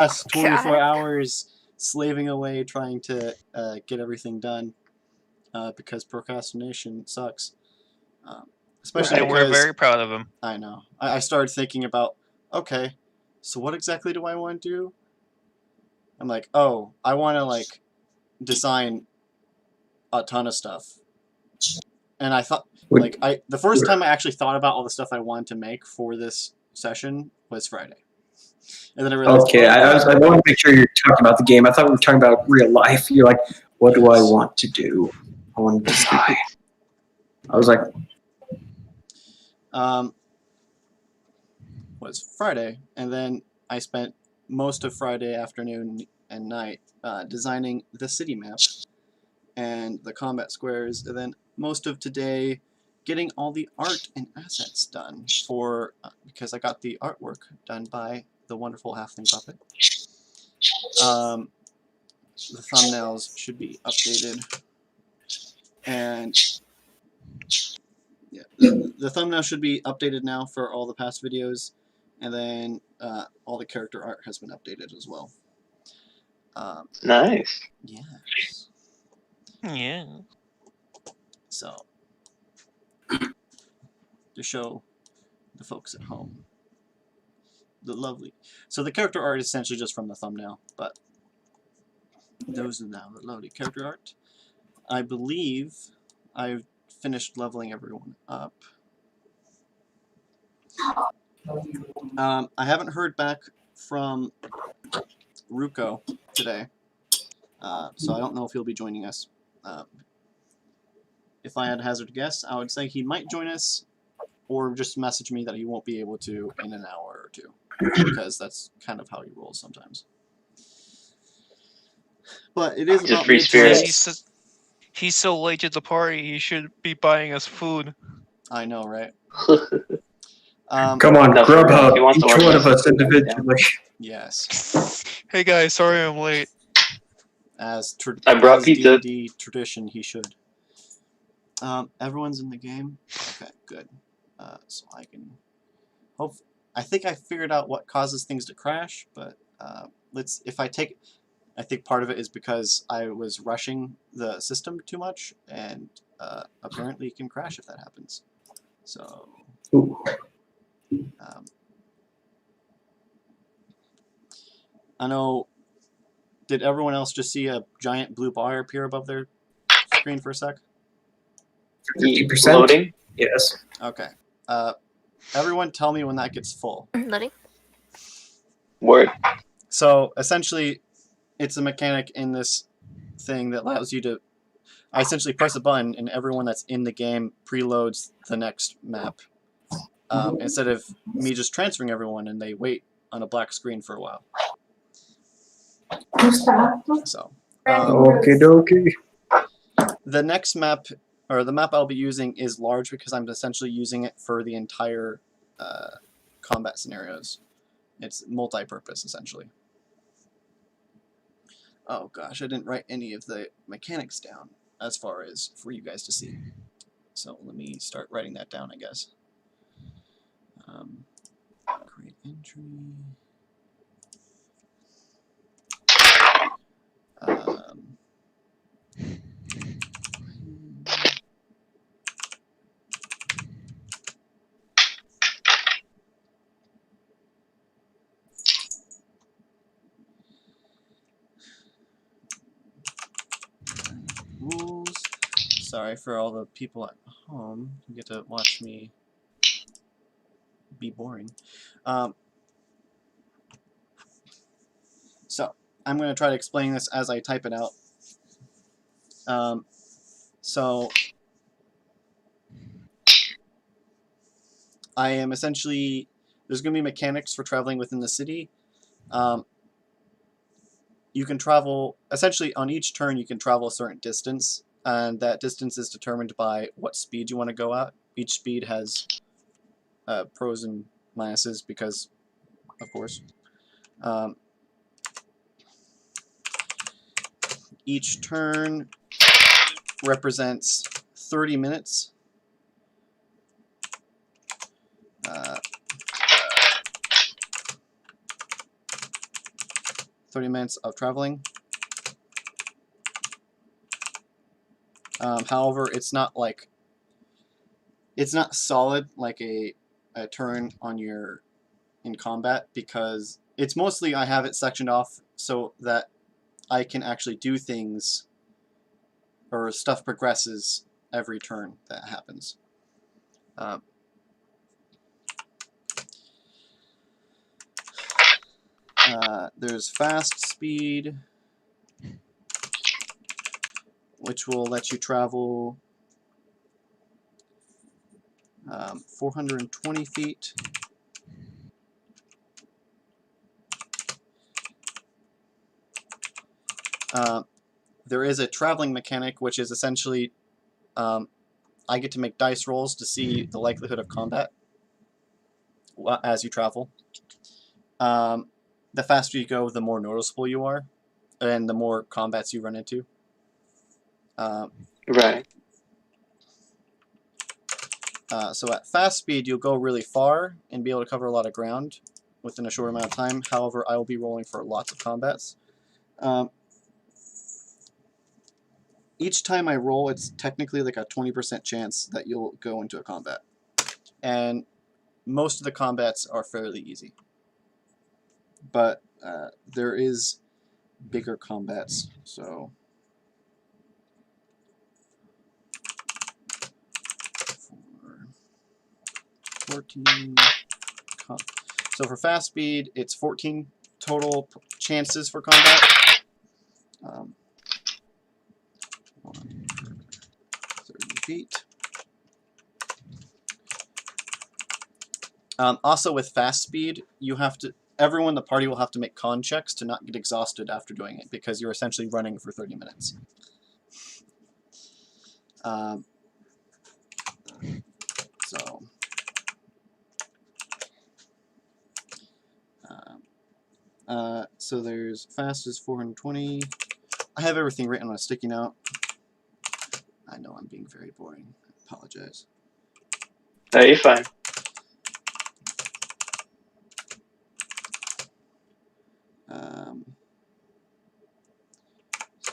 us 24 hours slaving away trying to get everything done because procrastination sucks. Especially and we're very proud of him. I know. I started thinking about, okay, so what exactly do I want to do? I'm like, oh, I want to like design a ton of stuff. And I thought, like, the first time I actually thought about all the stuff I wanted to make for this session was Friday. And then I realized, okay, I wanted to make sure you're talking about the game. I thought we were talking about real life. You're like, what do I want to do? I want to design. I was like, was Friday, and then I spent most of Friday afternoon and night designing the city map and the combat squares, and then most of today getting all the art and assets done for because I got the artwork done by the wonderful Halfling Puppet. The thumbnails should be updated, and yeah, the thumbnail should be updated now for all the past videos, and then all the character art has been updated as well. Nice. Yes. Yeah. So, to show the folks at home the lovely. So the character art is essentially just from the thumbnail, but those are now the lovely character art. I believe I've finished leveling everyone up. I haven't heard back from Ruko today, so I don't know if he'll be joining us. If I had to hazard a guess, I would say he might join us, or just message me that he won't be able to in an hour or two, because that's kind of how he rolls sometimes. But it is about free spirit. He's so late to the party, he should be buying us food. I know, right? come on, Grubhub, each one of us individually. Yes. Hey guys, sorry I'm late. As I brought pizza. D&D tradition, he should. Everyone's in the game? Okay, good. So I can... I think I figured out what causes things to crash, but I think part of it is because I was rushing the system too much, and apparently it can crash if that happens. So... I know... Did everyone else just see a giant blue bar appear above their screen for a sec? 50%? Loading? Yes. Okay. Everyone tell me when that gets full. Loading. Word. So, essentially, it's a mechanic in this thing that allows you to... I essentially press a button, and everyone that's in the game preloads the next map. Instead of me just transferring everyone, and they wait on a black screen for a while. So, okie dokie. the next map, or the map I'll be using, is large because I'm essentially using it for the entire combat scenarios. It's multi-purpose, essentially. Oh gosh, I didn't write any of the mechanics down as far as for you guys to see. So let me start writing that down, I guess. Create entry. Rules. Sorry for all the people at home who get to watch me be boring. So I'm going to try to explain this as I type it out. So I am essentially, there's going to be mechanics for traveling within the city. You can travel, essentially on each turn you can travel a certain distance, and that distance is determined by what speed you want to go at. Each speed has pros and minuses because, of course. Each turn represents 30 minutes. 30 minutes of traveling. However, it's not solid like a turn on your in combat, because it's mostly I have it sectioned off so that I can actually do things or stuff progresses every turn that happens. There's fast speed, which will let you travel 420 feet. There is a traveling mechanic, which is essentially I get to make dice rolls to see the likelihood of combat as you travel. The faster you go, the more noticeable you are, and the more combats you run into. Right. So at fast speed, you'll go really far and be able to cover a lot of ground within a short amount of time. However, I will be rolling for lots of combats. Each time I roll, it's technically like a 20% chance that you'll go into a combat. And most of the combats are fairly easy. But there is bigger combats, so... 14. So for fast speed, it's 14 total chances for combat. 1 per 30 feet. Also, with fast speed, you have to. Everyone in the party will have to make con checks to not get exhausted after doing it, because you're essentially running for 30 minutes. So there's fast is 420. I have everything written on a sticky note. I know I'm being very boring. I apologize. No, you're fine.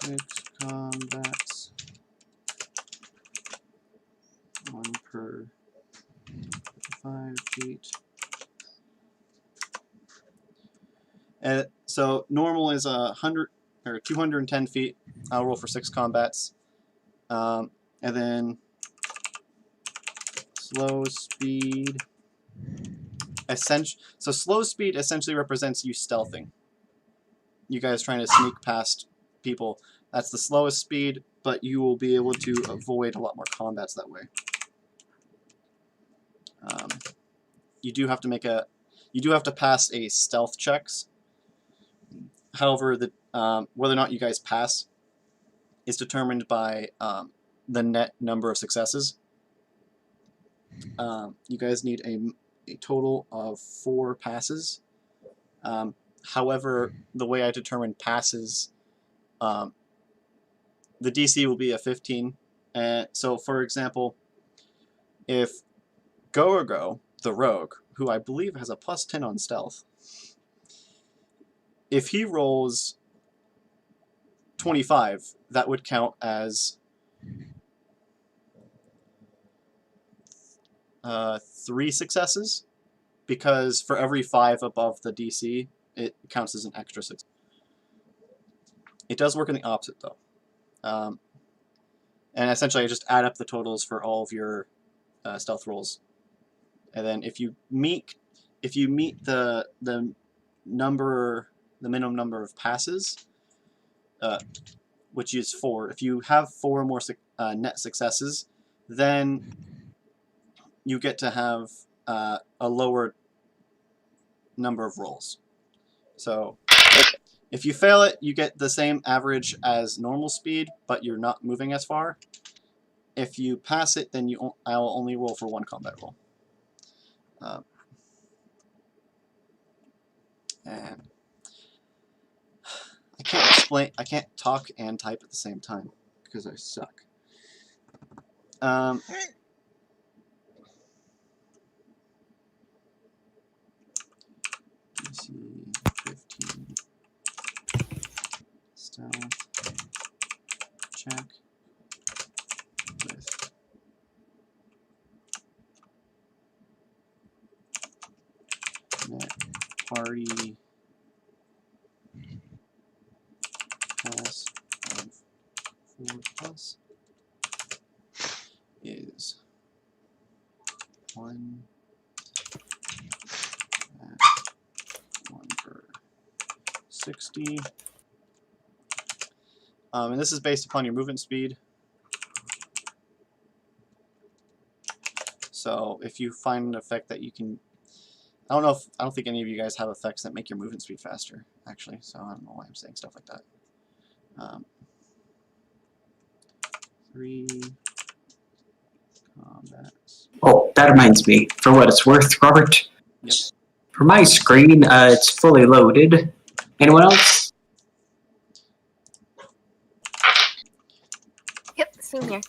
Six combats. 1 per 5 feet. So normal is 100 or 210 feet. I'll roll for 6 combats, and then slow speed. So slow speed essentially represents you stealthing. You guys trying to sneak past people. That's the slowest speed, but you will be able to avoid a lot more combats that way. You do have to pass a stealth checks. However, whether or not you guys pass is determined by the net number of successes. You guys need a total of 4 passes. However, the way I determine passes, the DC will be a 15. So, for example, if Go, the rogue, who I believe has a +10 on stealth, if he rolls 25, that would count as 3 successes, because for every 5 above the DC, it counts as an extra 6. It does work in the opposite, though. And essentially, I just add up the totals for all of your stealth rolls, and then if you meet the minimum number of passes, which is 4. If you have 4 more net successes, then you get to have a lower number of rolls. So if you fail it, you get the same average as normal speed, but you're not moving as far. If you pass it, then I will only roll for 1 combat roll. And I can't talk and type at the same time because I suck. DC 15. check with net party pass of 4 plus is 1 at 1 per 60. And this is based upon your movement speed. So if you find an effect that you can, I don't think any of you guys have effects that make your movement speed faster, actually. So I don't know why I'm saying stuff like that. 3 combats. Oh, that reminds me. For what it's worth, Robert. Yep. For my screen, it's fully loaded. Anyone else? Yep, same here.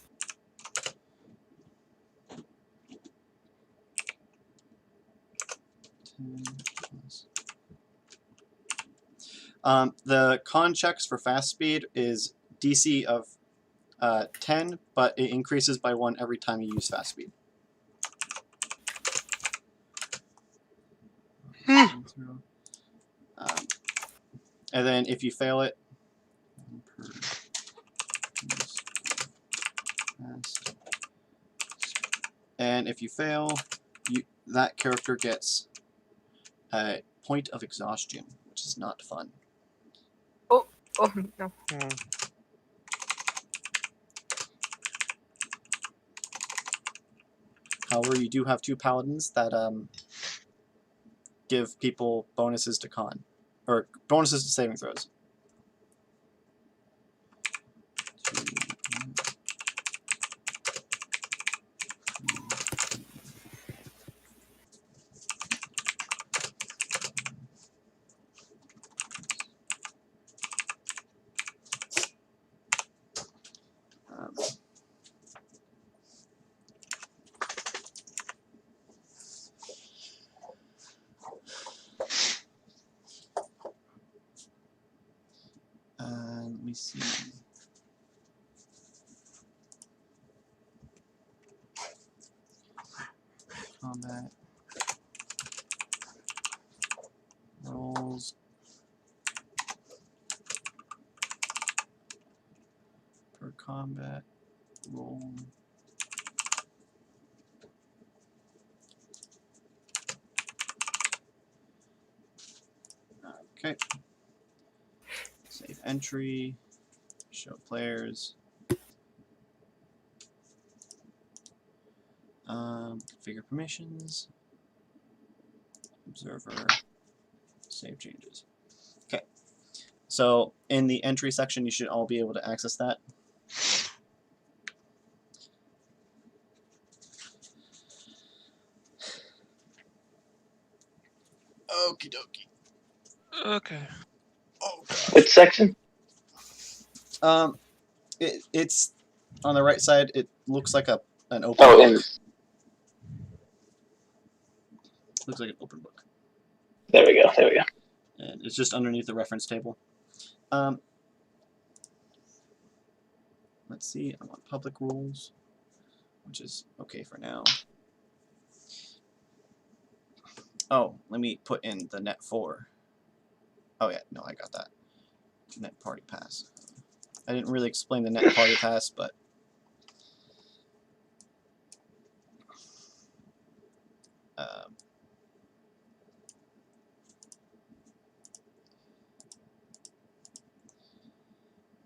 The con checks for fast speed is DC of 10, but it increases by 1 every time you use fast speed. And then if you fail it, and if you fail, that character gets a point of exhaustion, which is not fun. Oh no. However, you do have 2 paladins that give people bonuses to con, or bonuses to saving throws. Let me see. Combat rolls. Per combat roll. Okay. Save entry. Show players. Configure permissions. Observer. Save changes. Okay. So in the entry section, you should all be able to access that. Okie dokie. Okay. Oh gosh. Which section? It's on the right side. It looks like an open. Oh, book. in Looks like an open book, there we go. There we go. and it's just underneath the reference table. Let's see. I want public rules, which is okay for now. Oh, let me put in the net 4. Oh yeah, no, I got that. Net party pass. I didn't really explain the net party pass, but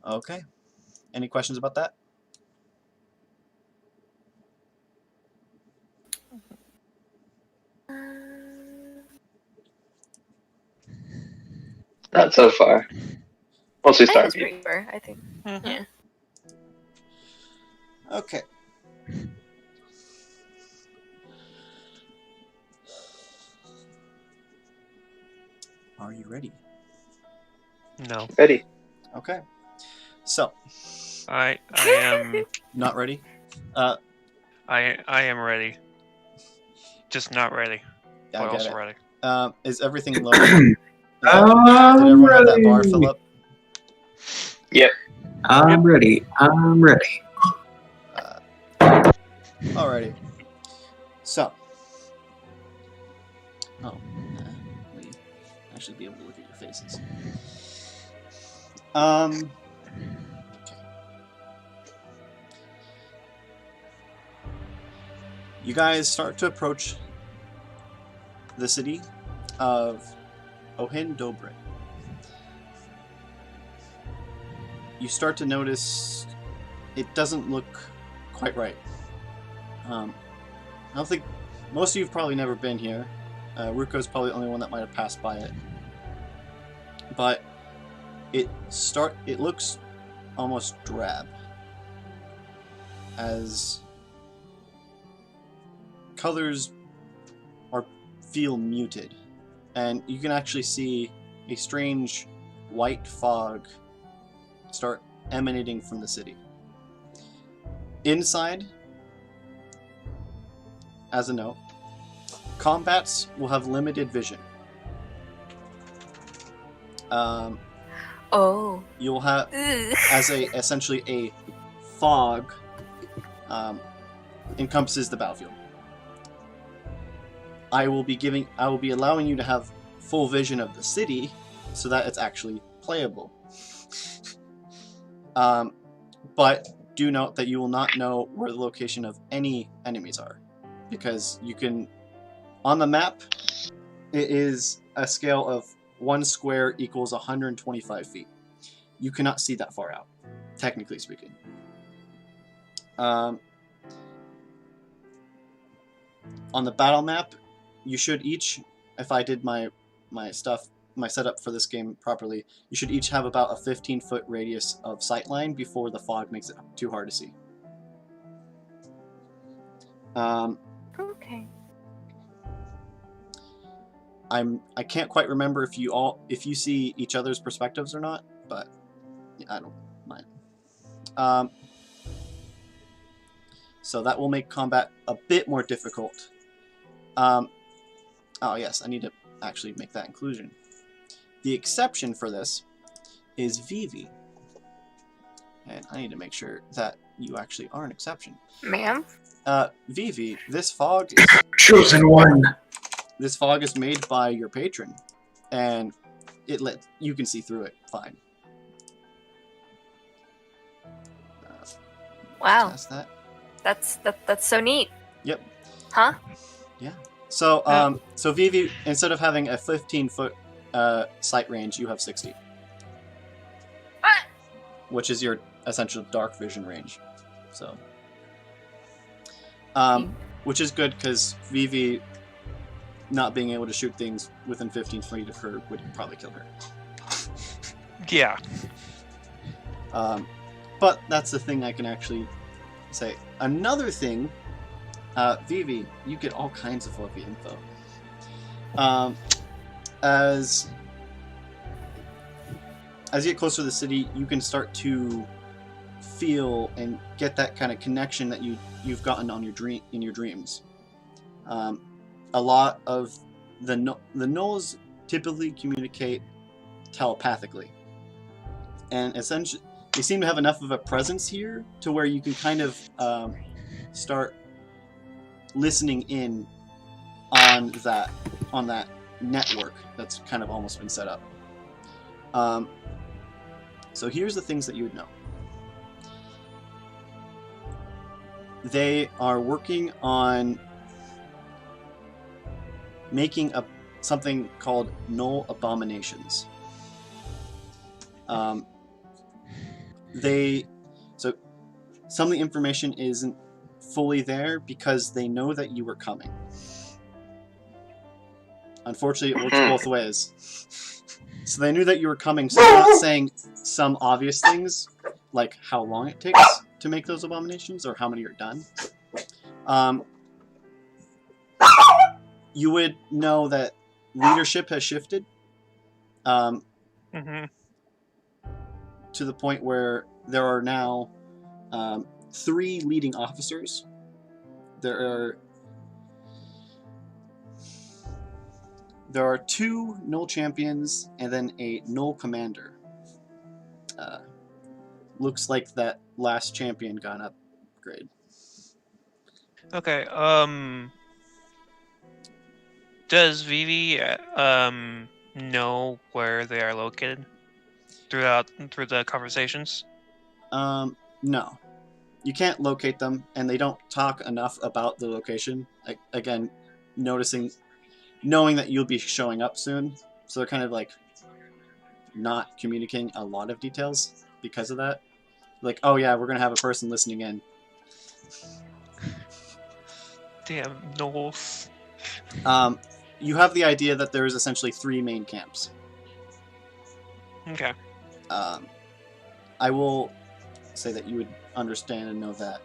okay. Any questions about that? Not so far. Once we I think start. it's pretty fair, I think. Yeah. Okay. Are you ready? No. Ready? Okay. So, I am not ready? I am ready. Just not ready. Yeah, But I get also it. ready. Is everything loaded? Did everyone have that bar fill up? Yep. I'm ready. I'm ready. Alrighty. So. Oh. Let me actually be able to look at your faces. Okay. You guys start to approach the city of Ohin Dobre. You start to notice it doesn't look quite right. I don't think most of you've probably never been here. Ruko's probably the only one that might have passed by it. But it looks almost drab, as colors feel muted, and you can actually see a strange white fog start emanating from the city. Inside, as a note, combats will have limited vision. You'll have Ugh. as essentially a fog encompasses the battlefield. I will be allowing you to have full vision of the city so that it's actually playable. But do note that you will not know where the location of any enemies are, because you can, on the map, it is a scale of 1 square equals 125 feet. You cannot see that far out, technically speaking. On the battle map, you should each, if I did my setup for this game properly, you should each have about a 15-foot radius of sightline before the fog makes it too hard to see. Okay. I can't quite remember if you see each other's perspectives or not, but I don't mind. So that will make combat a bit more difficult. Oh yes, I need to actually make that inclusion. The exception for this is Vivi. And I need to make sure that you actually are an exception. Ma'am? Vivi, this fog is Chosen one. This fog is made by your patron, and you can see through it fine. Wow. Test that. That's so neat. Yep. Huh? So, so Vivi, instead of having a 15-foot sight range, you have 60, which is your essential dark vision range. So, which is good because Vivi not being able to shoot things within 15 feet of her would probably kill her. Yeah. But that's the thing I can actually say. Another thing, Vivi, you get all kinds of fluffy info. As you get closer to the city, you can start to feel and get that kind of connection that you've gotten on your dreams. A lot of the gnolls typically communicate telepathically, and essentially they seem to have enough of a presence here to where you can kind of start listening in on that network that's kind of almost been set up. So here's the things that you would know. They are working on making something called Gnoll Abominations. So some of the information isn't fully there because they know that you were coming. Unfortunately, it works both ways. So they knew that you were coming, so they're not saying some obvious things, like how long it takes to make those abominations, or how many are done. You would know that leadership has shifted to the point where there are now 3 leading officers. There are 2 Gnoll champions and then a Gnoll commander. looks like that last champion got an upgrade. Okay. Does Vivi know where they are located through the conversations? No. You can't locate them, and they don't talk enough about the location. Again, knowing that you'll be showing up soon, so they're kind of like not communicating a lot of details because of that. Like, oh yeah, we're gonna have a person listening in. Damn, Knowles. You have the idea that there is essentially 3 main camps. Okay. I will say that you would understand and know that.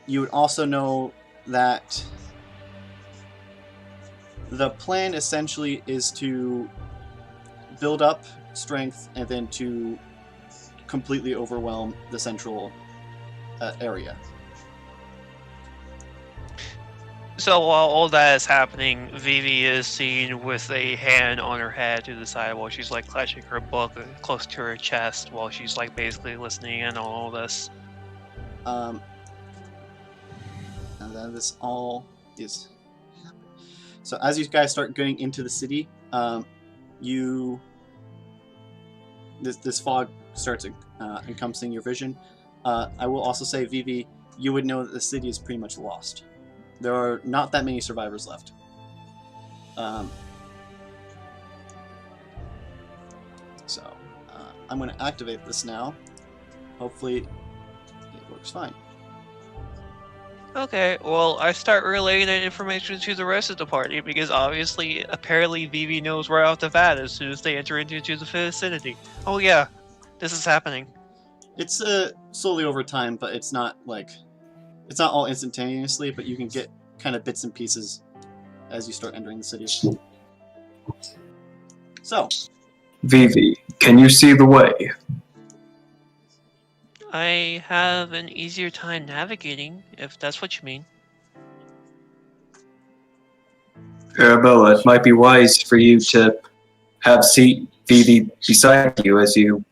You would also know that the plan essentially is to build up strength and then to completely overwhelm the central area. So while all that is happening, Vivi is seen with a hand on her head to the side while she's like clutching her book close to her chest while she's like basically listening in on all this. And then this all is happening. So as you guys start getting into the city, this fog starts encompassing your vision. I will also say, Vivi, you would know that the city is pretty much lost. There are not that many survivors left. I'm going to activate this now. Hopefully it works fine. Okay, well, I start relaying that information to the rest of the party because apparently Vivi knows right off the bat as soon as they enter into the vicinity. Oh yeah, this is happening. It's slowly over time, but it's not all instantaneously, but you can get kind of bits and pieces as you start entering the city. So, Vivi, can you see the way? I have an easier time navigating, if that's what you mean. Arabella, it might be wise for you to have Vivi beside you as you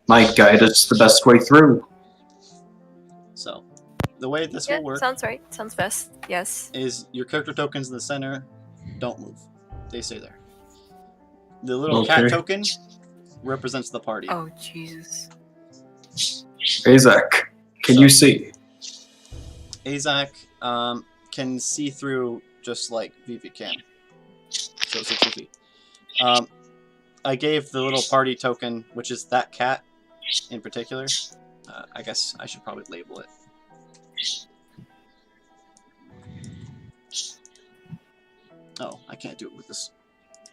might guide us the best way through. So, the way this will work sounds right. Sounds best. Yes. is your character tokens in the center don't move. They stay there. The little cat token represents the party. Oh, Jesus. Azak, can you see? Azak can see through just like Vivi can. So 60 feet. I gave the little party token, which is that cat in particular. I guess I should probably label it. Oh, I can't do it with this.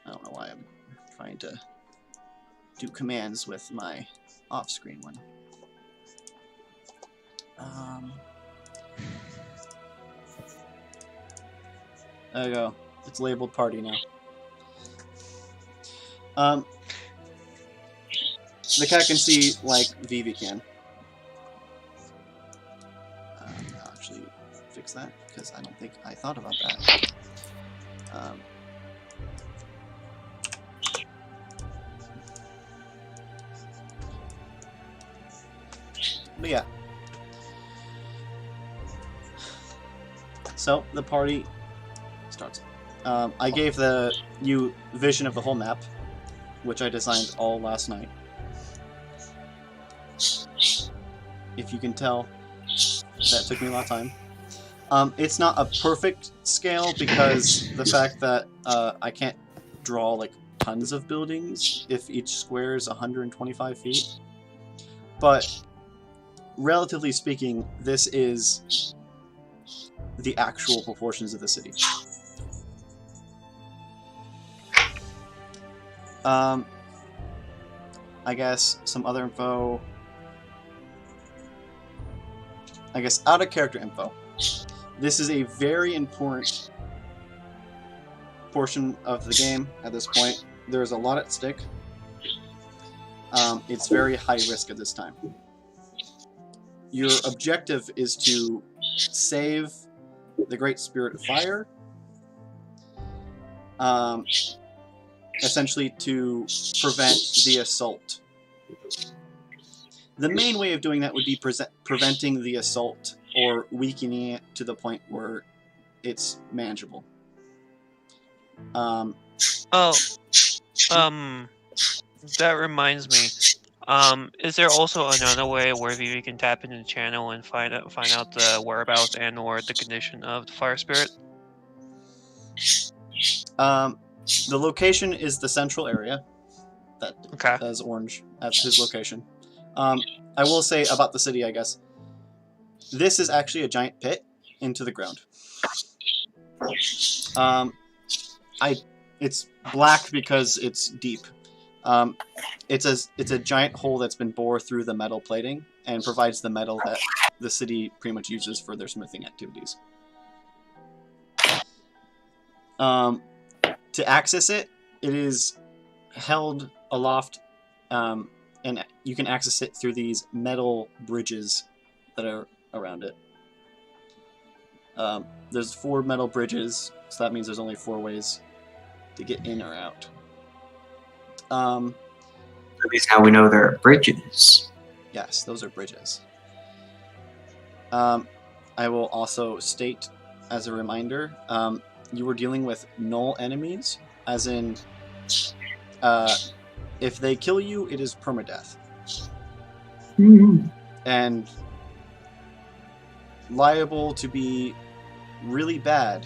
I don't know why I'm trying to do commands with my off-screen one. There you go. It's labeled party now. The cat can see like Vivi can. I'll actually fix that because I don't think I thought about that. But yeah. So the party starts. I gave you vision of the whole map, which I designed all last night. If you can tell, that took me a lot of time. It's not a perfect scale because the fact that I can't draw like tons of buildings if each square is 125 feet. But relatively speaking, this is the actual proportions of the city. I guess some other info. I guess out of character info. This is a very important portion of the game at this point. There's a lot at stake. It's very high risk at this time. Your objective is to save the Great Spirit of Fire. Essentially to prevent the assault The main way of doing that would be preventing the assault or weakening it to the point where it's manageable. Oh, that reminds me. Is there also another way where Vivi can tap into the channel and find out the whereabouts and or the condition of the fire spirit? The location is the central area. That Okay. is orange. That's his location. I will say about the city, I guess. This is actually a giant pit into the ground. It's black because it's deep. It's a giant hole that's been bored through the metal plating and provides the metal that the city pretty much uses for their smithing activities. To access it, it is held aloft, and you can access it through these metal bridges that are around it. There's 4 metal bridges, so that means there's only 4 ways to get in or out. At least now we know there are bridges. Yes, those are bridges. I will also state, as a reminder, you were dealing with null enemies, as in, if they kill you, it is permadeath. And liable to be really bad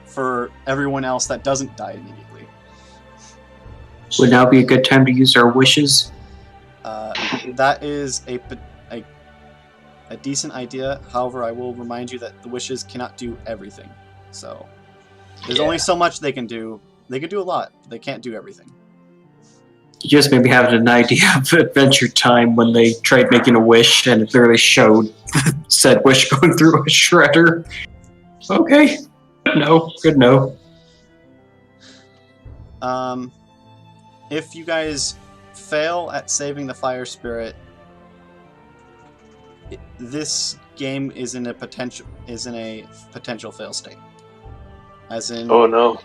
for everyone else that doesn't die immediately. Would now be a good time to use our wishes? That is a decent idea. However, I will remind you that the wishes cannot do everything. So there's only so much they can do. They can do a lot, but they can't do everything. You just maybe have an idea of Adventure Time when they tried making a wish and it literally showed said wish going through a shredder. Okay. Good no. If you guys fail at saving the fire spirit, this game is in a potential fail state. As in, Oh no.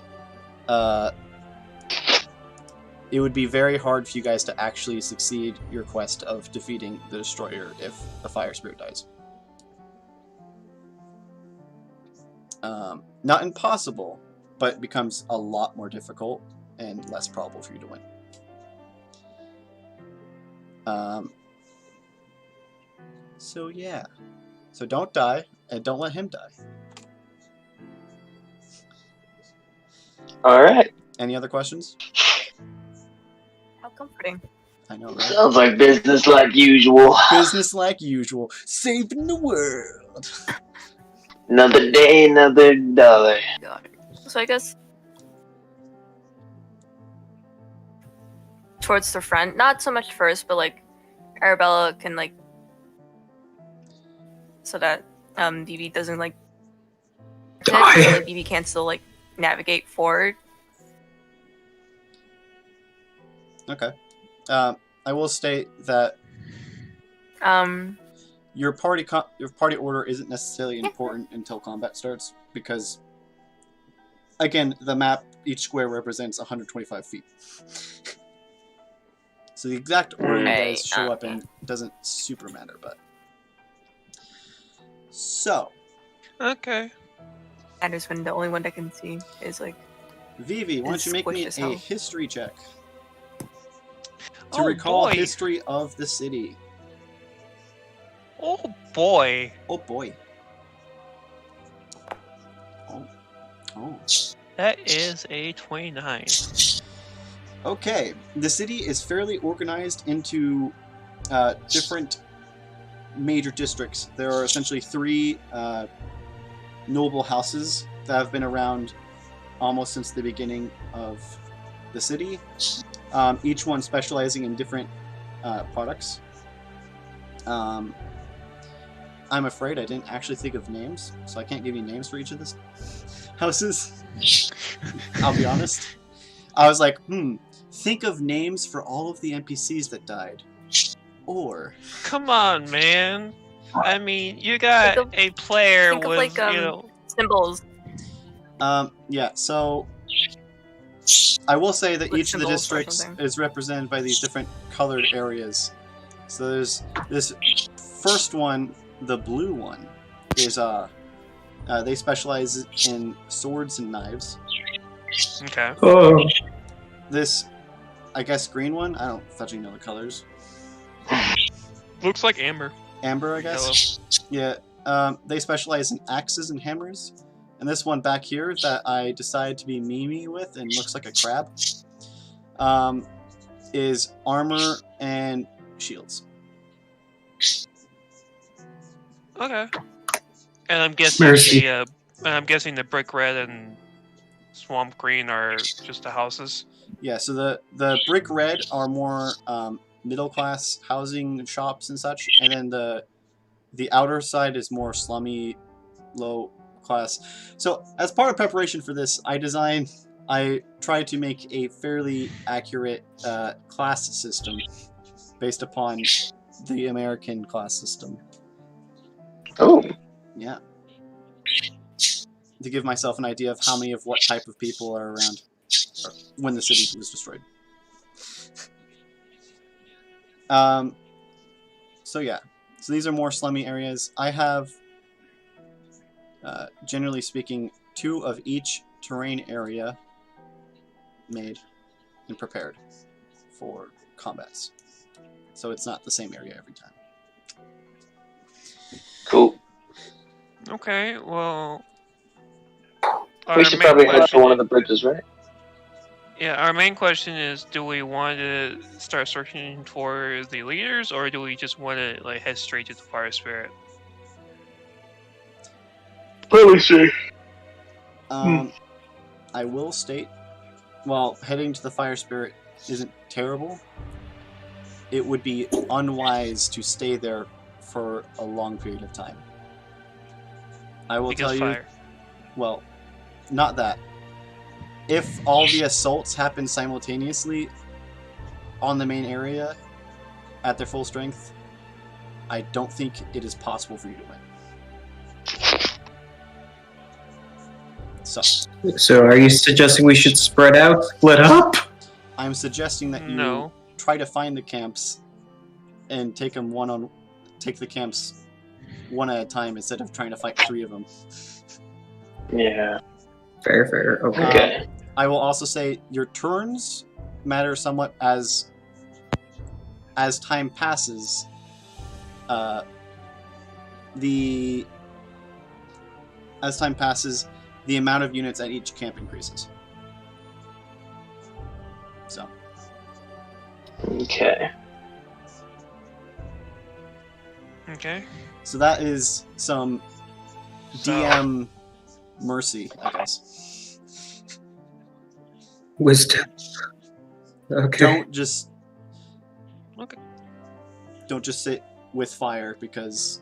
It would be very hard for you guys to actually succeed your quest of defeating the destroyer if the fire spirit dies. Not impossible, but it becomes a lot more difficult and less probable for you to win. So yeah. So don't die, and don't let him die. Alright. Any other questions? How comforting. I know, right? Sounds like business like usual. Business like usual. Saving the world. Another day, another dollar. Got it. So I guess towards the front, not so much first, but like Arabella can like, so that Vivi doesn't like, so like Vivi can still like navigate forward. Okay. I will state that your party order isn't necessarily important until combat starts, because again, the map, each square represents 125 feet. So the exact order you guys show up in doesn't super matter, but so Okay. And is when the only one that can see is like Vivi, why don't you make me Squish as a hell. history check to Oh, recall boy. history of the city. Oh boy. Oh boy. Oh. That is a 29. Okay, the city is fairly organized into different major districts. There are essentially 3 noble houses that have been around almost since the beginning of the city, each one specializing in different products. I'm afraid I didn't actually think of names, so I can't give you names for each of the houses. I'll be honest. I was like, think of names for all of the NPCs that died. Or... Come on, man. I mean, you got Think of- a player think of with, like you know... symbols. yeah, so I will say that With each of the symbols or districts something. is represented by these different colored areas. So there's this first one, the blue one, is they specialize in swords and knives. Okay. Oh, This, I guess, green one. I don't fudging know the colors. Looks like amber. Amber, I guess. Yellow. Yeah. They specialize in axes and hammers. And this one back here that I decided to be Mimi with and looks like a crab, is armor and shields. Okay. And I'm guessing Mercy. the brick red and swamp green are just the houses. Yeah, so the brick red are more middle class housing shops and such, and then the outer side is more slummy, low class. So as part of preparation for this, I tried to make a fairly accurate class system based upon the American class system. Oh, Yeah. To give myself an idea of how many of what type of people are around when the city was destroyed. So yeah. So these are more slummy areas. I have, generally speaking, 2 of each terrain area made and prepared for combats. So it's not the same area every time. cool. Okay, well. We our should main probably head for question one of the bridges, right? Yeah, our main question is: do we want to start searching for the leaders, or do we just want to like head straight to the fire spirit? Let me see. I will state, while heading to the fire spirit isn't terrible, it would be unwise to stay there for a long period of time. I will Because tell you, fire. well, not that. If all the assaults happen simultaneously on the main area at their full strength, I don't think it is possible for you to win. So, so are you suggesting we should spread out, split up? I'm suggesting that you No. try to find the camps and take the camps one at a time instead of trying to fight 3 of them. Yeah. Fair. Okay. Okay. I will also say your turns matter somewhat as time passes. The amount of units at each camp increases. So, Okay. Okay. so that is some So- DM mercy, I guess. Wisdom. Okay. Don't just Okay. don't just sit with fire because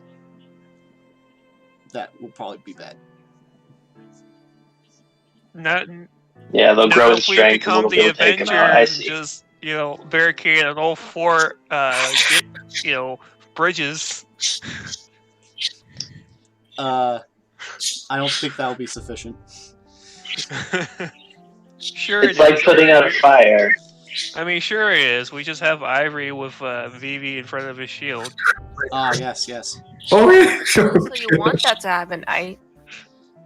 that will probably be bad. Not Yeah, they'll grow in if we strength and become we'll the be able to take them Avenger out. I and see. just barricade on all 4 bridges. I don't think that will be sufficient. Sure, It's it like is. putting out a fire. I mean, sure it is. We just have Ivory with Vivi in front of his shield. Ah, yes. Oh yeah. So you want that to happen?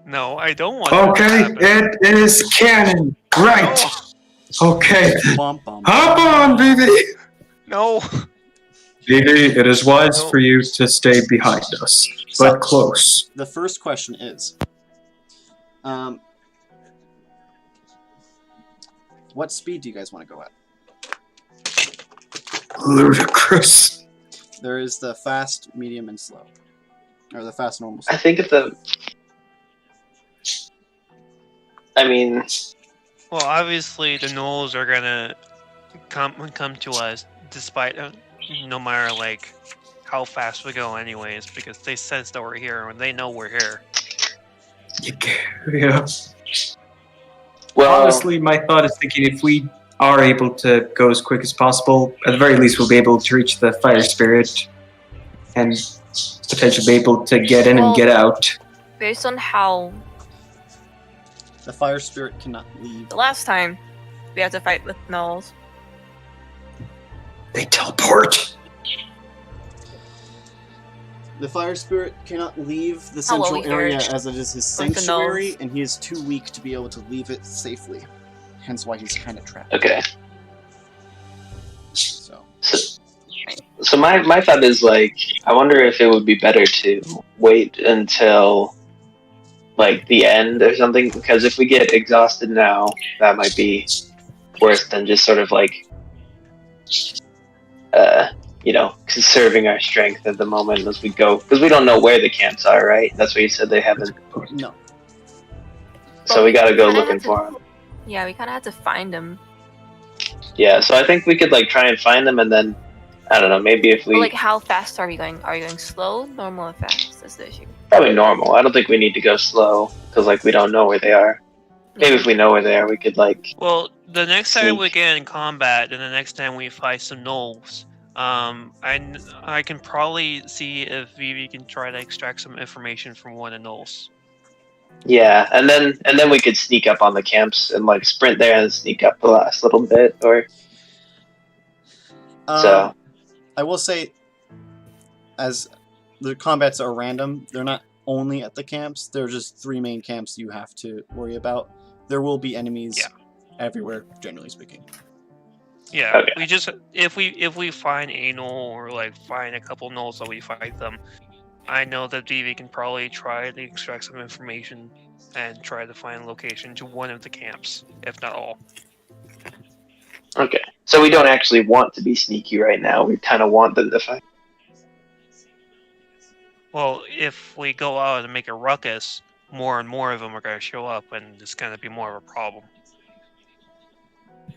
No, I don't want that to Okay, happen. it is canon. Right. Okay. Bum, bum. Hop on, Vivi. No. Vivi, it is wise No. for you to stay behind us, but close. The first question is, what speed do you guys want to go at? Ludicrous. There is the fast, medium, and slow. Or the fast, normal, I slow. think I mean, Well, obviously the gnolls are gonna come to us, despite no matter like how fast we go, anyways, because they sense that we're here and they know we're here. Yeah. well, Honestly, my thought is thinking if we are able to go as quick as possible, at the very least we'll be able to reach the fire spirit and potentially be able to get in and get out. Based on how The fire spirit cannot leave. the last time We have to fight with gnolls. They teleport. The fire spirit cannot leave the How will central we fare area as it is his with the sanctuary, gnolls? and he is too weak to be able to leave it safely. Hence why he's kind of trapped. Okay. So, So my thought is like, I wonder if it would be better to wait until like the end or something, because if we get exhausted now, that might be worse than just sort of like, conserving our strength at the moment as we go, because we don't know where the camps are, right? That's what you said, they haven't. no. So we gotta go Kinda looking have to- for them. Yeah, we kind of have to find them. Yeah, so I think we could like try and find them, and then I don't know, maybe if we But, like, how fast are we going? Are we going slow, normal, or fast? That's the issue. probably normal. I don't think we need to go slow because like we don't know where they are. Maybe if we know where they are, we could like. Well, the next time we Sneak. get in combat, and the next time we fight some gnolls, I can probably see if Vivi can try to extract some information from one of the gnolls. Yeah, and then we could sneak up on the camps and like sprint there and sneak up the last little bit, or so. I will say, as the combats are random, they're not only at the camps. There are just 3 main camps you have to worry about. There will be enemies everywhere, generally speaking. Yeah, Okay. we just if we find a gnoll or like find a couple gnolls that we fight them, I know that Vivi can probably try to extract some information and try to find a location to one of the camps, if not all. Okay, so we don't actually want to be sneaky right now. We kind of want them to fight. Well, if we go out and make a ruckus, more and more of them are going to show up, and it's going to be more of a problem.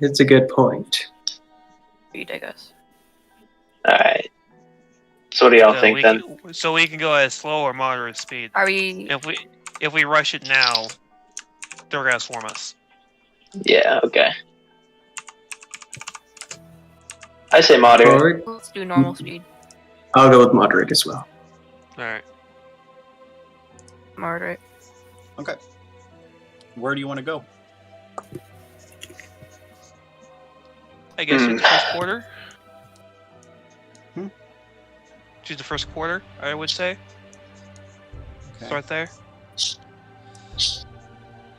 It's a good point. Read, I guess. All right. So what do y'all So think we then? so we can go at slow or moderate speed. Are we? If we rush it now, they're going to swarm us. Yeah. Okay. I say moderate. Forward. Let's do normal speed. I'll go with moderate as well. All right. Moderate. Okay. Where do you want to go? I guess it's the first quarter. Hmm? To the first quarter, I would say. Okay. Start there.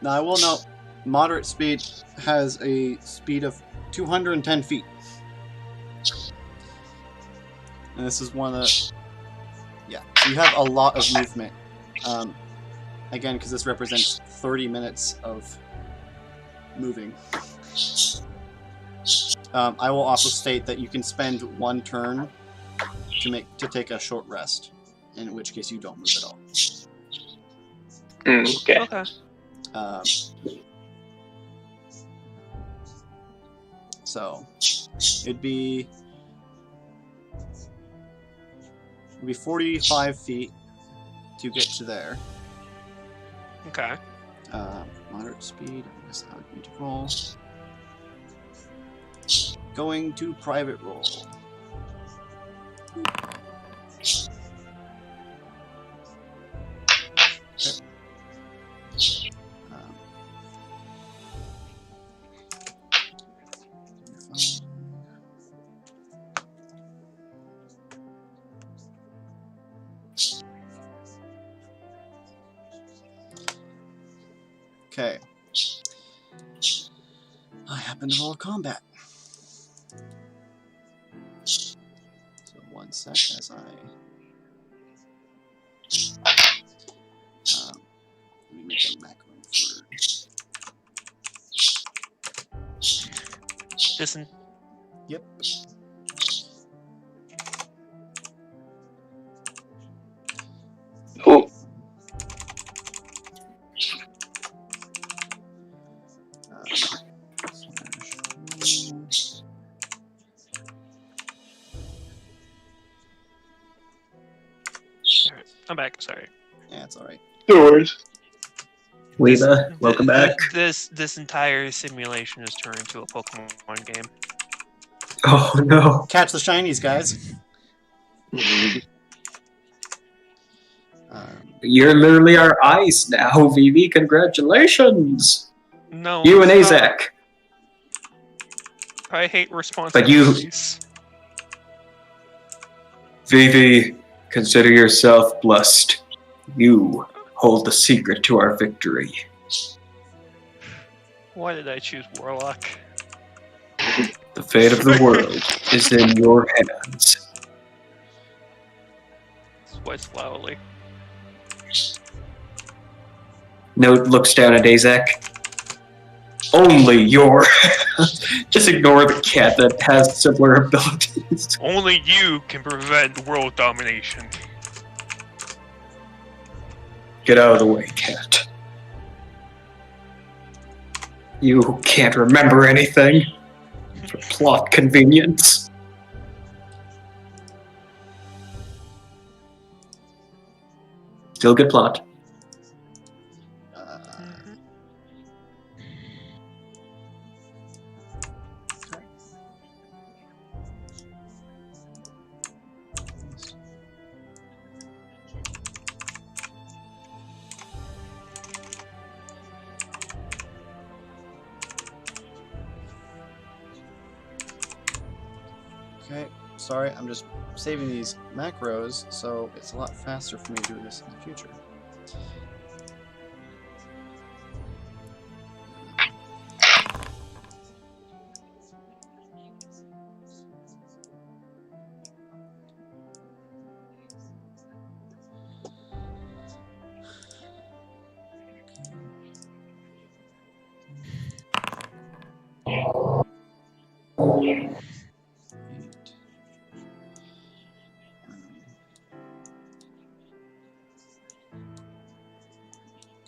Now, I will note, moderate speed has a speed of 210 feet. And this is one of the... Yeah, you have a lot of movement. Again, because this represents 30 minutes of moving. I will also state that you can spend 1 turn to take a short rest, in which case you don't move at all. Okay. Okay. So it'd be 45 feet to get to there. Okay. Moderate speed. I guess that would be to roll. Going to private roll. Okay. Okay. I happen to roll a combat. So 1 sec as I... let me make a macro for... Listen. Yep. Ooh. I'm back. Sorry. Yeah, it's alright. No worries. Weeva, welcome back. This entire simulation has turned into a Pokemon game. Oh no. Catch the shinies, guys. You're literally our eyes now, Vivi. Congratulations. No. You and stop. Azak. I hate responsibilities. Vivi, consider yourself blessed. You hold the secret to our victory. Why did I choose Warlock? The fate of the world is in your hands. Sweats loudly. Note looks down at Azek. Only your... Just ignore the cat that has similar abilities. Only you can prevent world domination. Get out of the way, cat. You can't remember anything. For plot convenience. Still good plot. Okay, sorry, I'm just saving these macros, so it's a lot faster for me to do this in the future.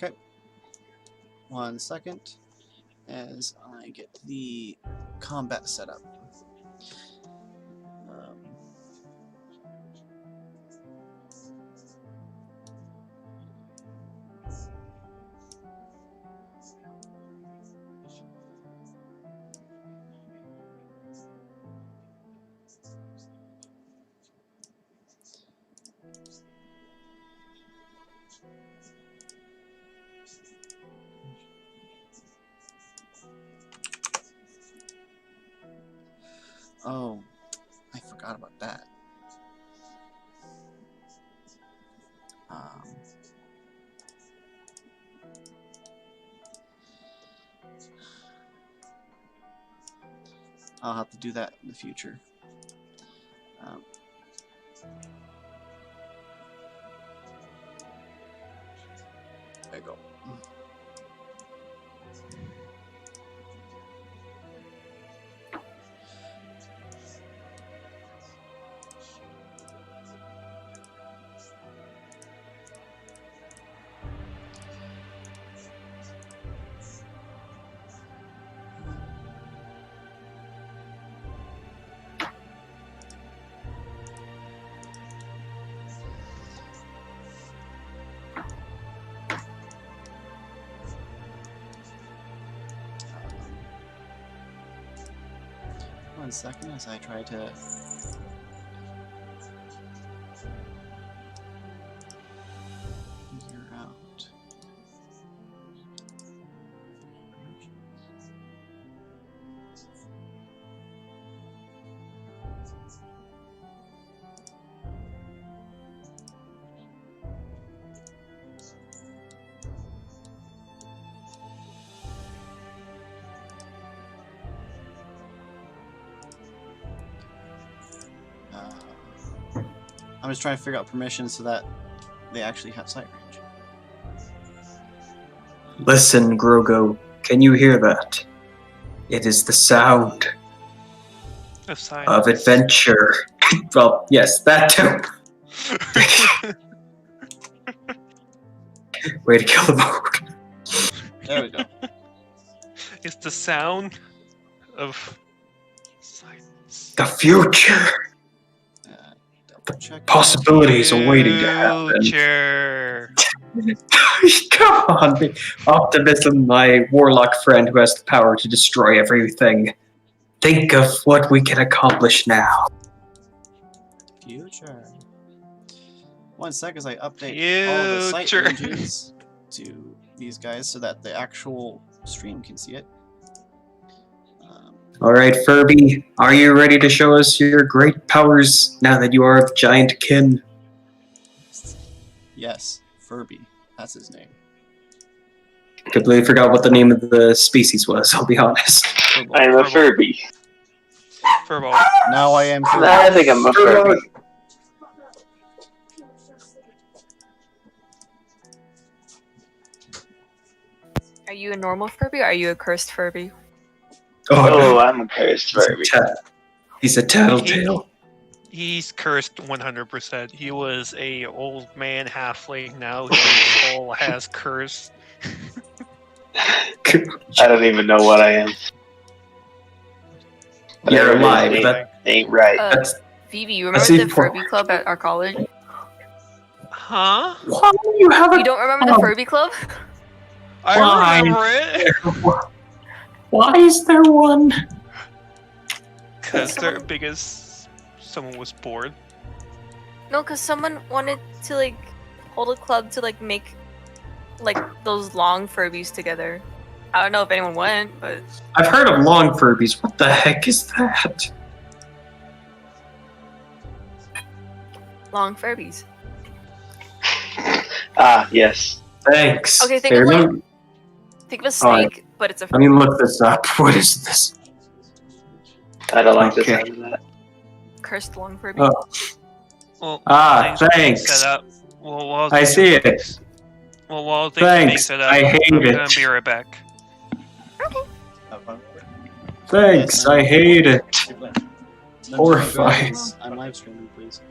Okay, 1 second as I get the combat set up. Oh, I forgot about that. I'll have to do that in the future. There you go. One second as I try to figure out. I'm just trying to figure out permissions so that they actually have sight range. Listen, Grogo. Can you hear that? It is the sound of adventure. Well, yes, that too. Way to kill the mode. There we go. It's the sound of silence. The future. Check. Possibilities awaiting to happen. Future. Come on, optimism, my warlock friend who has the power to destroy everything. Think of what we can accomplish now. Future. 1 second as I update all the sight Future. ranges to these guys so that the actual stream can see it. All right, Furby, are you ready to show us your great powers now that you are of giant kin? Yes, Furby. That's his name. Completely forgot what the name of the species was, I'll be honest. Furbo. I'm a Furbo. Furby. Furbo. Now I am Furby. I think I'm a Furby. Are you a normal Furby or are you a cursed Furby? Oh, I'm a cursed Furby. He's a tattletale. He's cursed 100%. He was a old man halfling. Now he all has curse. I don't even know what I am. You're Whatever it is, alive. ain't right. That's Vivi, you Let's remember see the for- Furby Club at our college? Huh? why do you have You a don't remember the Furby Club? I Why? remember it. Why is there one? Because they're because someone was bored. No, because someone wanted to like hold a club to like make like those long Furbies together. I don't know if anyone went, but I've heard of long Furbies. What the heck is that? long Furbies. Ah, yes. Thanks. Okay, think Here, of like- let me- Think of a Oh, yeah. snake, but it's a let me look this up. What is this? I don't like the Okay. sound of that. cursed long Furby. Oh. Well, Ah, things are being thanks. set up. Well, while I things see are being- it. Well, while things are being Thanks. set up, I hate I'm it. gonna be right back. Have fun. Thanks. I hate it. Then Horrifying. I'm live streaming, please.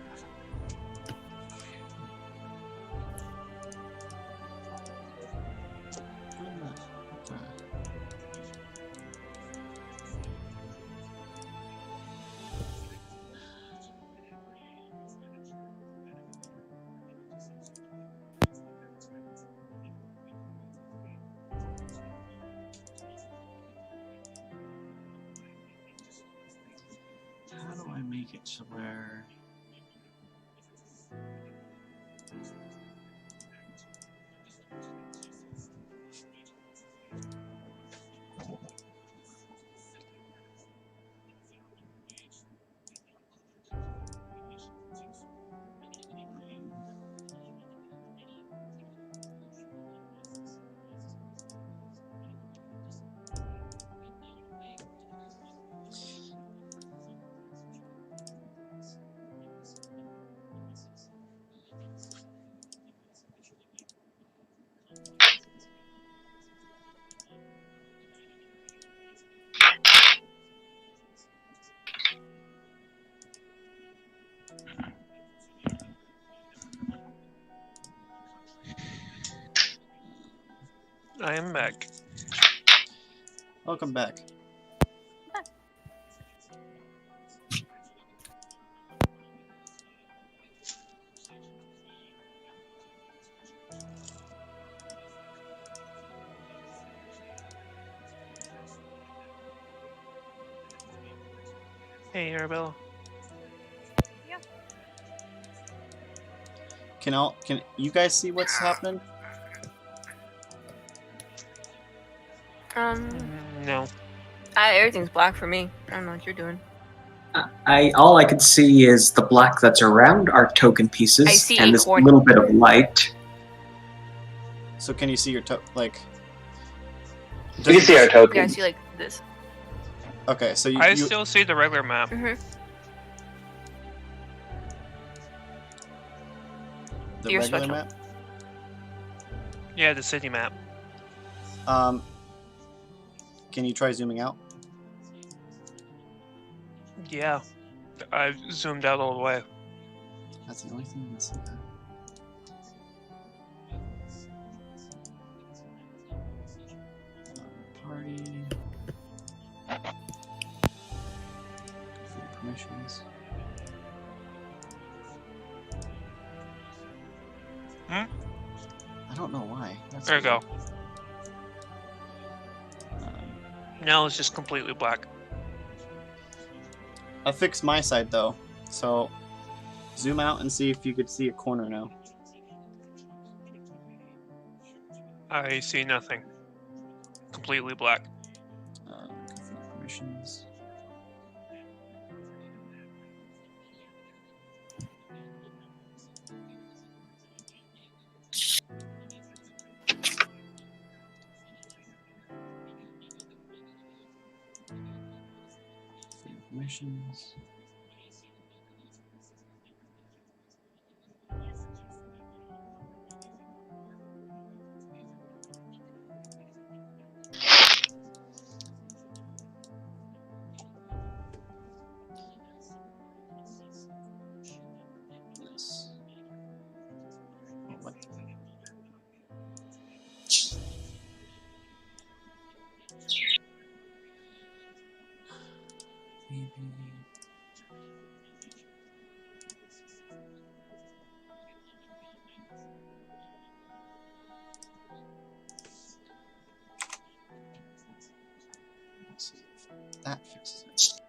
How do I make it to where? I am back. Welcome back. Hey, Arabella. Can you guys see what's happening? No. Everything's black for me. I don't know what you're doing. All I can see is the black that's around our token pieces I see and a this corner. little bit of light. So can you see your like? You can see our You token. guys see like this. Okay, so I you still see the regular map. Mm-hmm. the Your regular special. map. Yeah, the city map. Can you try zooming out? Yeah. I've zoomed out all the way. That's the only thing I can see. Party. Permissions. Hmm? I don't know why. That's There you go. weird. Now it's just completely black. I fixed my side though, so zoom out and see if you could see a corner now. I see nothing. Completely black. Confirm permissions. Missions. Yes. Oh, what? Maybe. Let's see if that fixes it.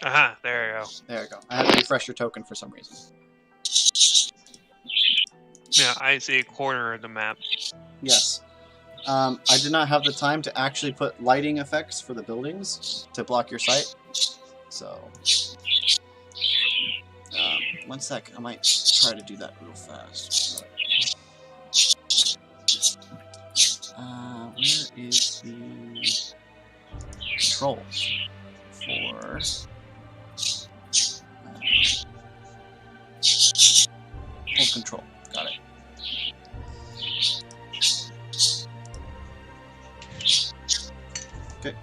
Aha, there you go. There we go. I had to refresh your token for some reason. Yeah, I see a corner of the map. Yes. I did not have the time to actually put lighting effects for the buildings to block your sight. So, 1 sec. I might try to do that real fast. Where is the control for full control? Got it. Okay.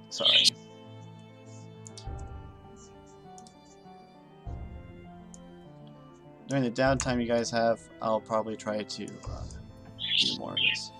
Sorry. During the downtime you guys have, I'll probably try to do more of this.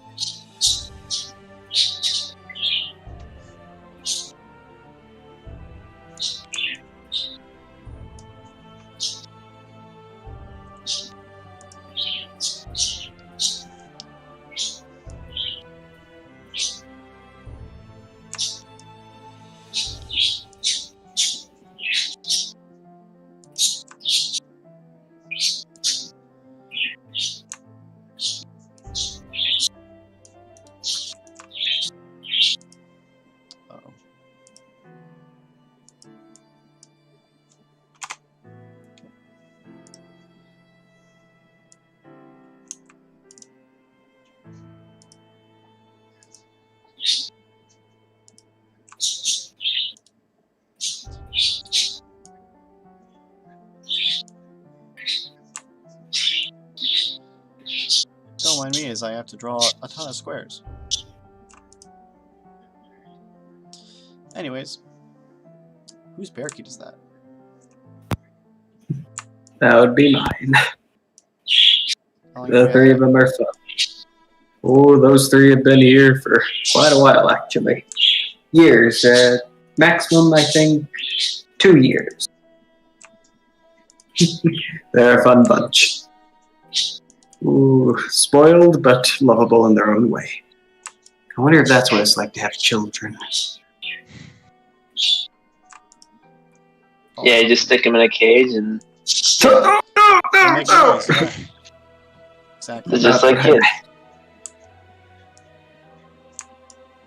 Uh-oh. Don't mind me as I have to draw a ton of squares. Anyways, whose parakeet is that? That would be mine. How long have The you three had of them are fun. Oh, those three have been here for quite a while, actually. Years. Maximum, I think, 2 years. They're a fun bunch. Ooh, spoiled but lovable in their own way. I wonder if that's what it's like to have children. that? Yeah, you just stick them in a cage and They make noise, yeah. Exactly. it's just like kids.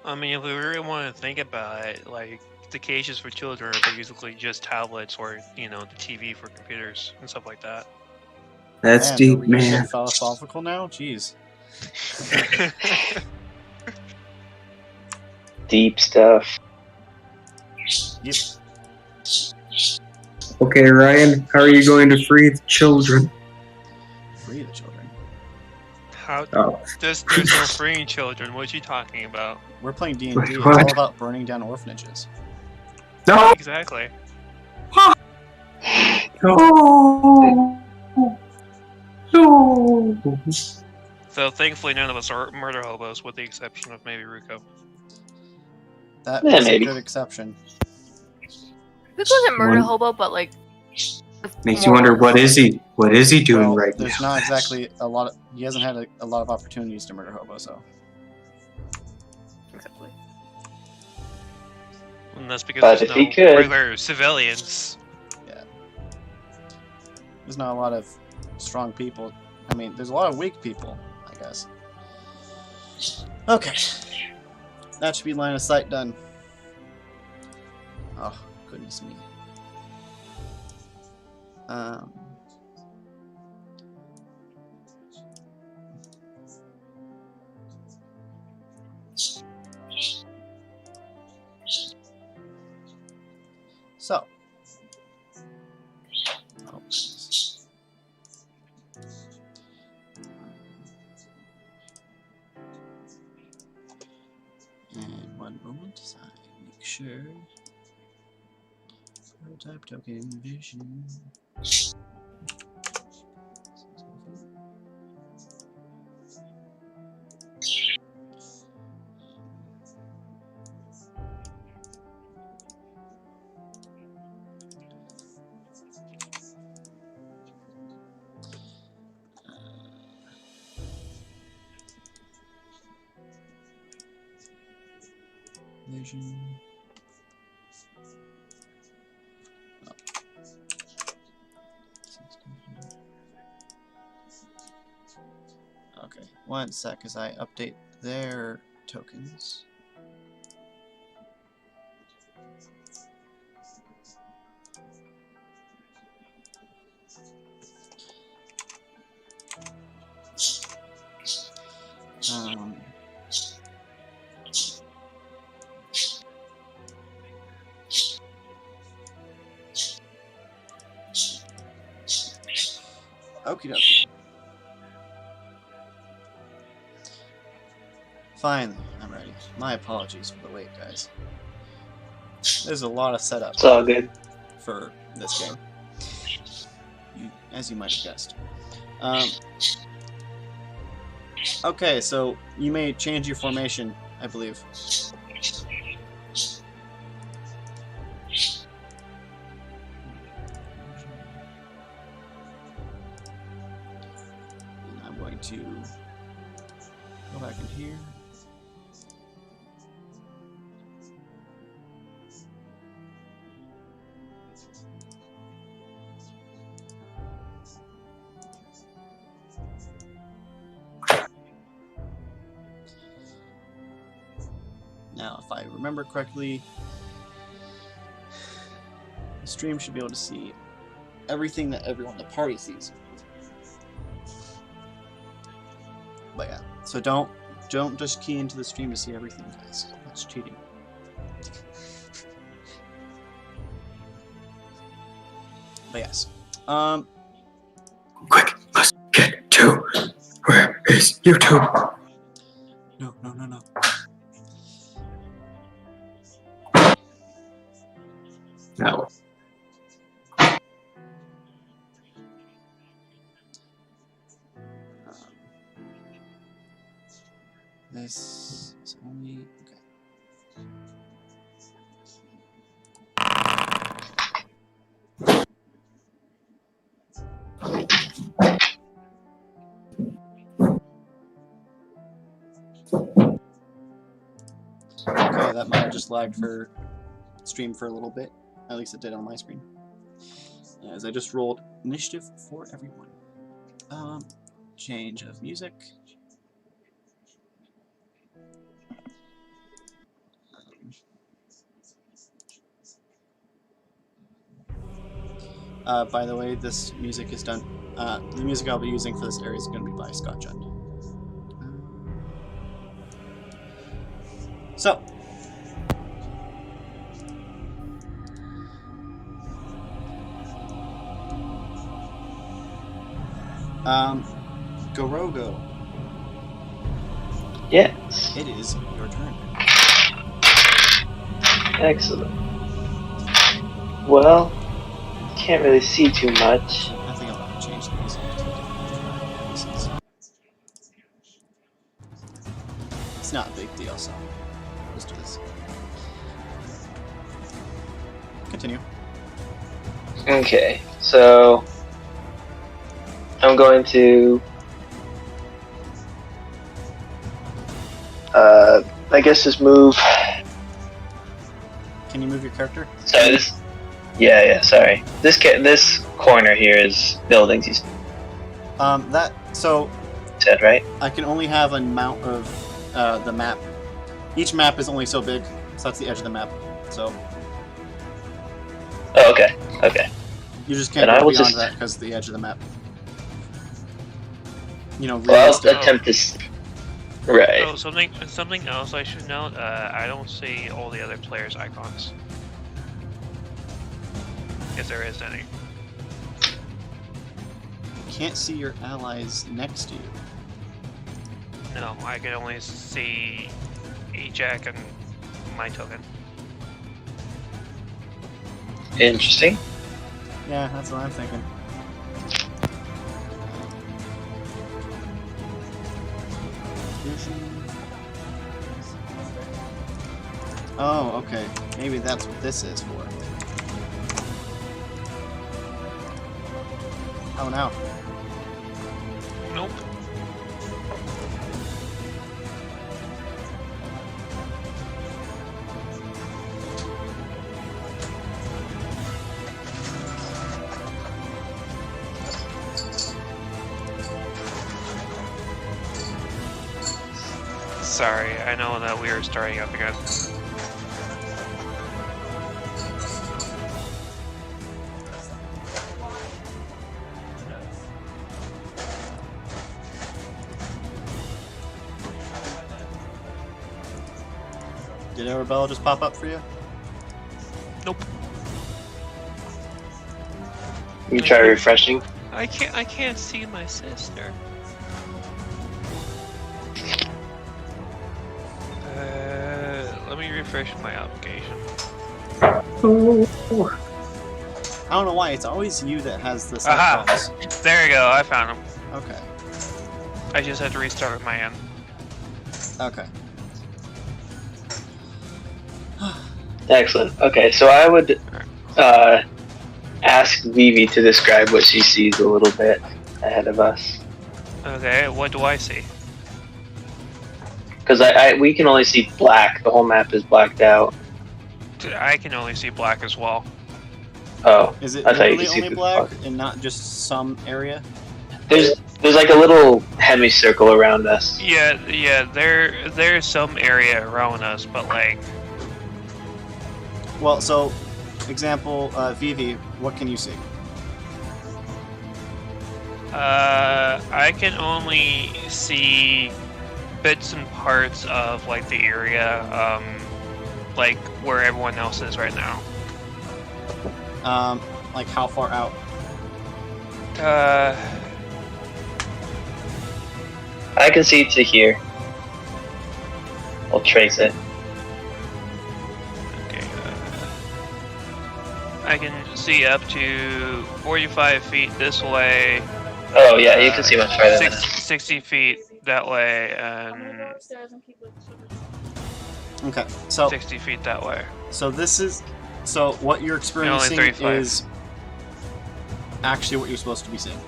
I mean, if we really want to think about it, like, the cages for children are basically just tablets or, you know, the TV for computers and stuff like that. That's Man, deep, are we gonna man. get philosophical now? Jeez. Deep stuff. Yep. Okay, Ryan, how are you going to free the children? Free the children. How? Oh, There's no freeing children. What are you talking about? We're playing D&D. Wait, It's what? all about burning down orphanages. no! Exactly. No! No! So thankfully, none of us are murder hobos, with the exception of maybe Ruko. That Yeah, is maybe. a good exception. This wasn't murder One- hobo, but like Makes you wonder, what is he doing Well, right there's now? not exactly a lot of... He hasn't had a lot of opportunities to murder hobo, so... Exactly. And that's because But there's if no he could- regular civilians. There's not a lot of strong people. I mean, there's a lot of weak people, I guess. Okay. That should be line of sight done. Oh, goodness me. So. Oh, goodness. And 1 moment as I make sure. Prototype token vision. Vision. Okay, 1 sec as I update their tokens. Okie dokie. Finally, I'm ready. My apologies for the wait, guys. There's a lot of setup It's all good. for this game, as you might have guessed. Okay, so you may change your formation, I believe. And I'm going to go back in here. Now, if I remember correctly, the stream should be able to see everything that everyone in the party sees. But yeah, so don't just key into the stream to see everything, guys. That's cheating. But yes, Quick, let's get to where is YouTube? no. No. This is only okay. Okay, that might have just lagged for stream for a little bit. At least it did on my screen. As I just rolled initiative for everyone. Change of music. By the way, this music is done. The music I'll be using for this area is going to be by Scott Jund. So, Gorogo, Yes. it is your turn. Excellent. Well, can't really see too much. I think I'll have to change the music to different pieces. It's not a big deal, so let's do this. Continue. Okay, so I'm going to I guess just move. Can you move your character? Sorry, this. Yeah. Sorry. This corner here is buildings. You So said, right? I can only have an amount of the map. Each map is only so big, so that's the edge of the map. So Oh, okay. Okay. you just can't And I go will beyond just- that because of the edge of the map. You know, Well, realistic. I'll attempt to. Right. Oh, something else I should note. I don't see all the other players' icons, if there is any. Can't see your allies next to you. No, I can only see Ajax and my token. Interesting. Yeah, that's what I'm thinking. Oh, okay. Maybe that's what this is for. Oh no. Nope. Sorry, I know that we are starting up again. Did Arabella just pop up for you? Nope. You try refreshing. I can't see my sister. Let me refresh my application. Oh. I don't know why, it's always you that has the Aha! side calls. There you go, I found him. Okay. I just had to restart with my end. Okay. Excellent. Okay, so I would ask Vivi to describe what she sees a little bit ahead of us, Okay, what do I see? because we can only see black. The whole map is blacked out. I can only see black as well. Oh, Is it I thought you literally could see only through the black fog. and not just some area? there's like a little semicircle around us. Yeah, there's some area around us, but like, Well, so, example, Vivi, what can you see? I can only see bits and parts of like the area, like where everyone else is right now. Like how far out? I can see to here. I'll trace it. Okay. I can see up to 45 feet this way. Oh yeah, you can see much farther than that. 60 feet that way, and Okay, so 60 feet that way. so what you're experiencing 35. is actually what you're supposed to be seeing.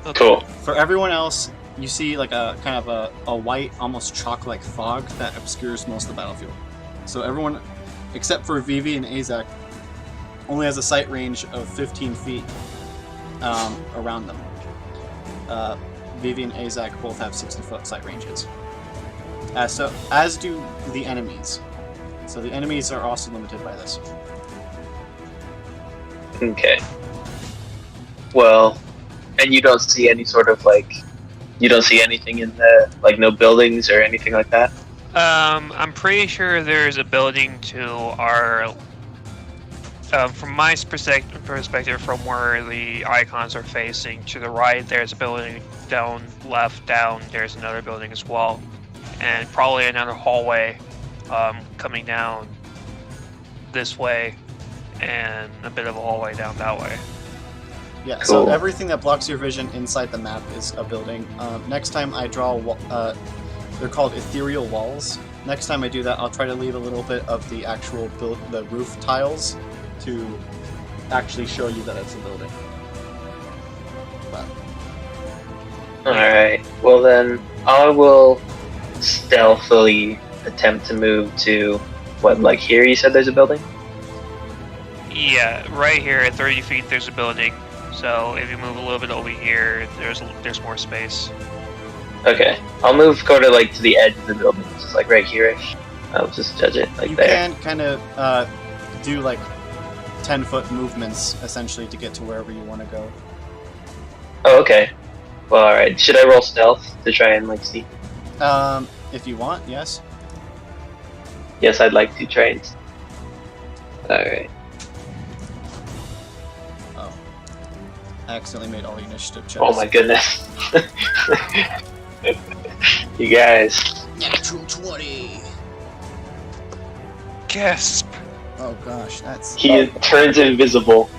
Okay. Cool. For everyone else, you see like a kind of a white, almost chalk-like fog that obscures most of the battlefield. So everyone, except for Vivi and Azak, only has a sight range of 15 feet around them. Vivi and Azak both have 60-foot sight ranges. As do the enemies. So the enemies are also limited by this. Okay. Well, and you don't see any sort of you don't see anything in the no buildings or anything like that. I'm pretty sure there's a building to our. From my perspective, from where the icons are facing, to the right there's a building, down, left, down, there's another building as well, and probably another hallway coming down this way, and a bit of a hallway down that way. Yeah, so Cool. everything that blocks your vision inside the map is a building. Next time I draw, they're called ethereal walls. Next time I do that, I'll try to leave a little bit of the actual the roof tiles to actually show you that it's a building. But Alright. Well then, I will stealthily attempt to move to here you said there's a building? Yeah, right here at 30 feet there's a building. So if you move a little bit over here, there's more space. Okay, I'll move go to like to the edge of the building, just like right here-ish. I'll just judge it like You there. can kind of do like 10-foot movements essentially to get to wherever you want to go. Oh, okay. Well, all right. Should I roll stealth to try and like sneak? If you want, yes. Yes, I'd like to try and. All right. Oh, I accidentally made all the initiative checks. Oh my goodness. You guys. Natural 20. Gasp. Oh gosh, that's. He turns invisible.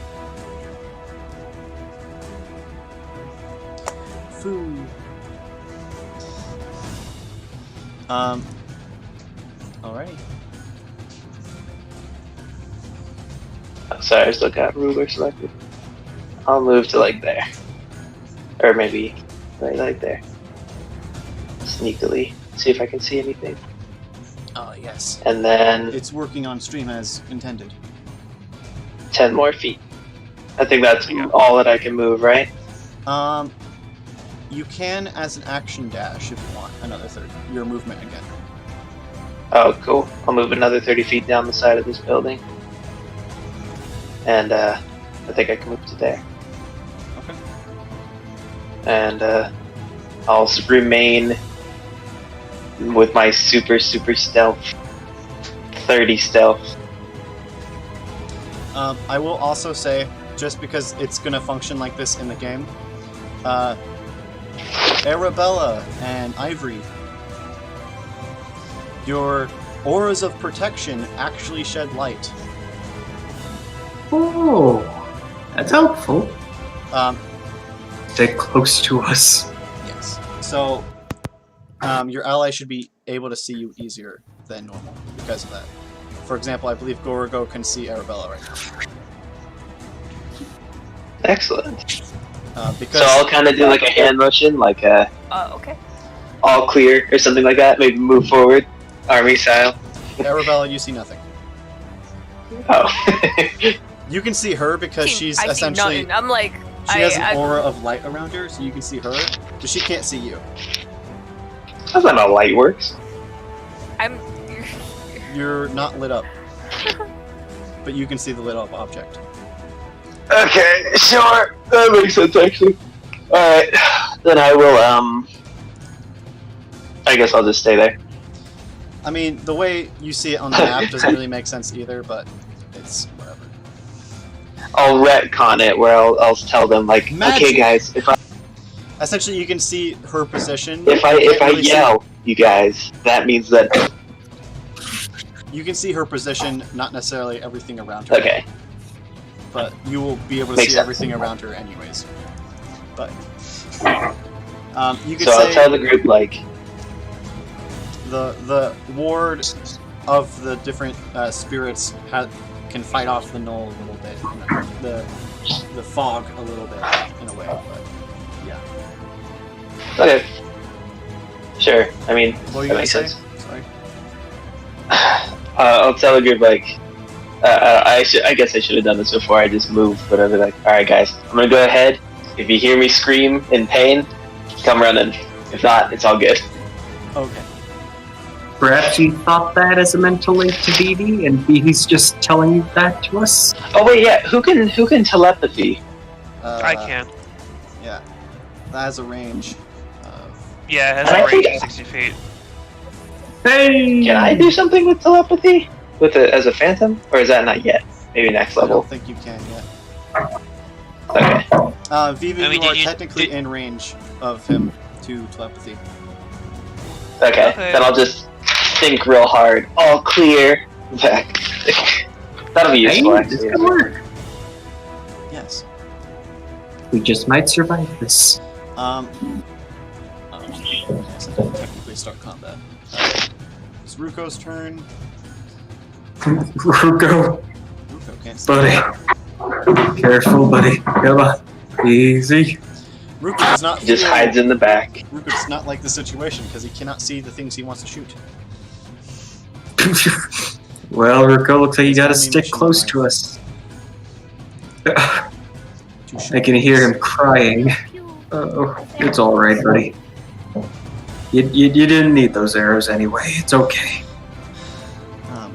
Food. Alrighty. Oh, sorry, I still got ruler selected. I'll move to like there, or maybe right like there. Sneakily, see if I can see anything, Oh yes. and then It's working on stream as intended. 10 more feet. I think that's all that I can move, right? You can as an action dash if you want another 30. Your movement again. Oh, cool. I'll move another 30 feet down the side of this building. And, I think I can move to there. Okay. And, I'll remain with my super stealth. 30 stealth. I will also say, just because it's gonna function like this in the game, Arabella and Ivory, your auras of protection actually shed light. Oh, that's helpful. Um, Stay close to us. yes. So, your ally should be able to see you easier than normal because of that. For example, I believe Gorogo can see Arabella right now. Excellent. Because So I'll kind of do like a hand motion, like Okay. all clear or something like that. Maybe move forward, army style. Arabella, you see nothing. Oh. You can see her because she's I see essentially nothing. I'm like, she has an I- aura of light around her, so you can see her, but she can't see you. That's not how light works. I'm. You're not lit up, but you can see the lit up object. Okay, sure. That makes sense, actually. Alright. Then I will, I guess I'll just stay there. I mean, the way you see it on the map doesn't really make sense either, but it's whatever. I'll retcon it where I'll tell them, like, Magic. okay, guys, Essentially, you can see her position. if I You can't really see- yell, you guys, that means that. you can see her position, not necessarily everything around her. Okay. But you will be able to Makes see sense. everything around her anyways. But you could So I'll say tell the group, like, the ward of the different spirits can fight off the null a little bit, you know, the fog a little bit in a way. But yeah, okay. Sure. I mean, what were you that gonna makes say? sense. Sorry. I'll tell the group, like, I guess I should have done this before I just moved, but I'll be like, alright guys, I'm gonna go ahead. If you hear me scream in pain, come running. If not, it's all good. Okay. Perhaps you thought that as a mental link to Vivi, and Vivi's just telling you that to us? Oh wait, yeah, who can telepathy? I can. Yeah, that has a range of. Yeah, it has I a range think- of 60 feet. Hey! Can I do something with telepathy? With it as a phantom? Or is that not yet? Maybe next I level. don't think you can yet. Okay. Vivi, I mean, you are did you- technically did- in range of him to telepathy. Okay. Okay. Then I'll just think real hard. All clear. Back. That'll be Hey, useful, this actually. could work. Yes. We just might survive this. Yes, I can technically start combat. It's Ruko's turn. Ruko, Ruko can't see. buddy. Careful, buddy. Come on. Easy. Ruko does not He just feel- hides in the back. Ruko does not like the situation because he cannot see the things he wants to shoot. Well, Ruko, looks like you It's gotta only stick mission close life. to us. Two I can hear him shots. crying. Oh, it's alright, buddy. You didn't need those arrows anyway. It's okay.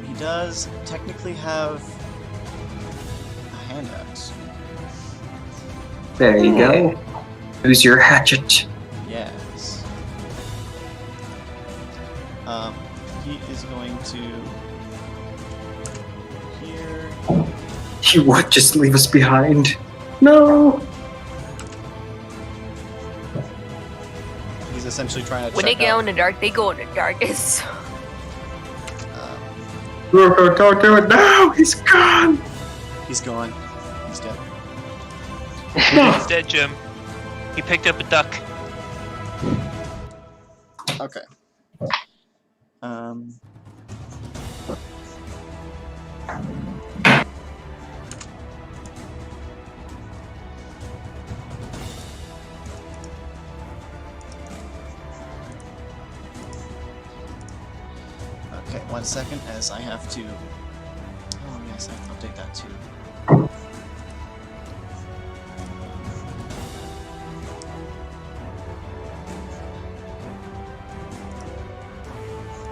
He does technically have a hand axe. There you go. Use your hatchet. Yes. He is going to here. You would just leave us behind. No. He's essentially trying to When they check go out. in the dark, they go in the darkest. Ruko, don't do it now. He's gone. He's gone. He's dead. He's dead, Jim. He picked up a duck. Okay. Okay, 1 second as I have to. Oh yes, I have to update that too.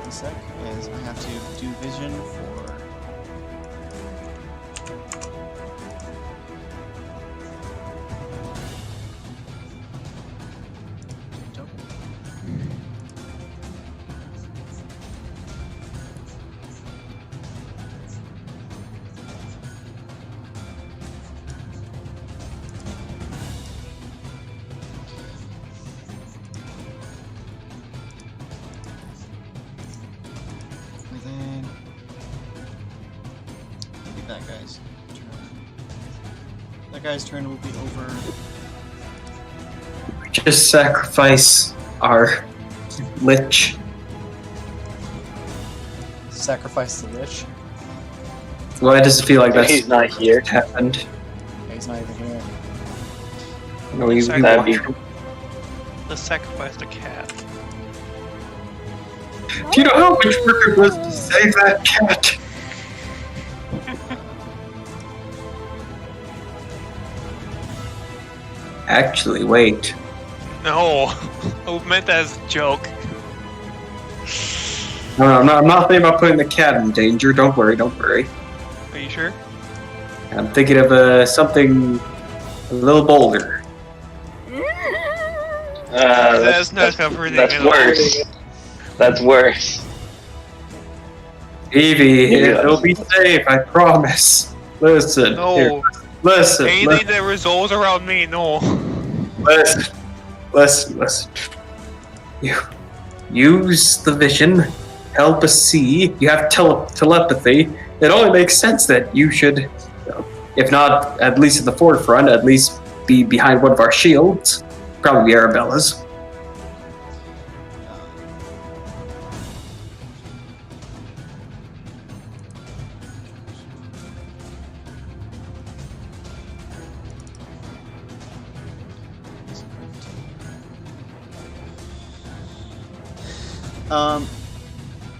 One sec, as I have to do vision for. And then look at that guy's turn. That guy's turn will be over. Just sacrifice our lich. Sacrifice the lich. Why does it feel like that's He's not here. what happened? Yeah, he's not even here. No, you That'd be- Let's sacrifice the cat. Do you know how much work it was to save that cat? Actually, wait. No, I meant that as a joke. No, I'm not thinking about putting the cat in danger. Don't worry. Are you sure? I'm thinking of something a little bolder. That's not comforting That's at all. worse. That's worse. Evie, Yeah. it'll be safe, I promise. Listen, No. here, listen, Anything that resolves around me, no. listen. You use the vision, help us see. You have telepathy. It only makes sense that you should, if not at least at the forefront, at least be behind one of our shields. Probably Arabella's.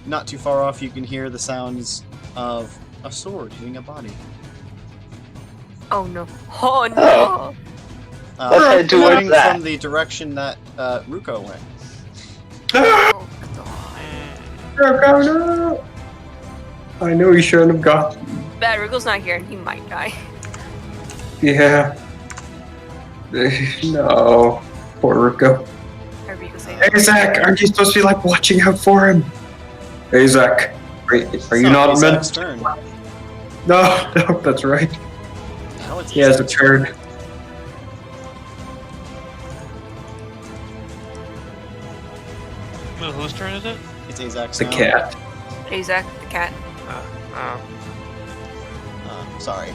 Not too far off, you can hear the sounds of a sword hitting a body. Oh no. Oh no. Let's head towards coming that. from the direction that Ruko went. Oh god. No. I know you shouldn't have got. Bad Wriggle's not here and he might die. Yeah. No. Poor Ruko. Or Rico say Hey Zach, aren't you supposed to be like watching out for him? Hey Zach, are you not meant? Isaac's turn. No, that's right. Now it's He has a Isaac's turn. Well, whose turn is it? It's Isaac's The now. cat. Hey Zach, the cat. Oh. Sorry.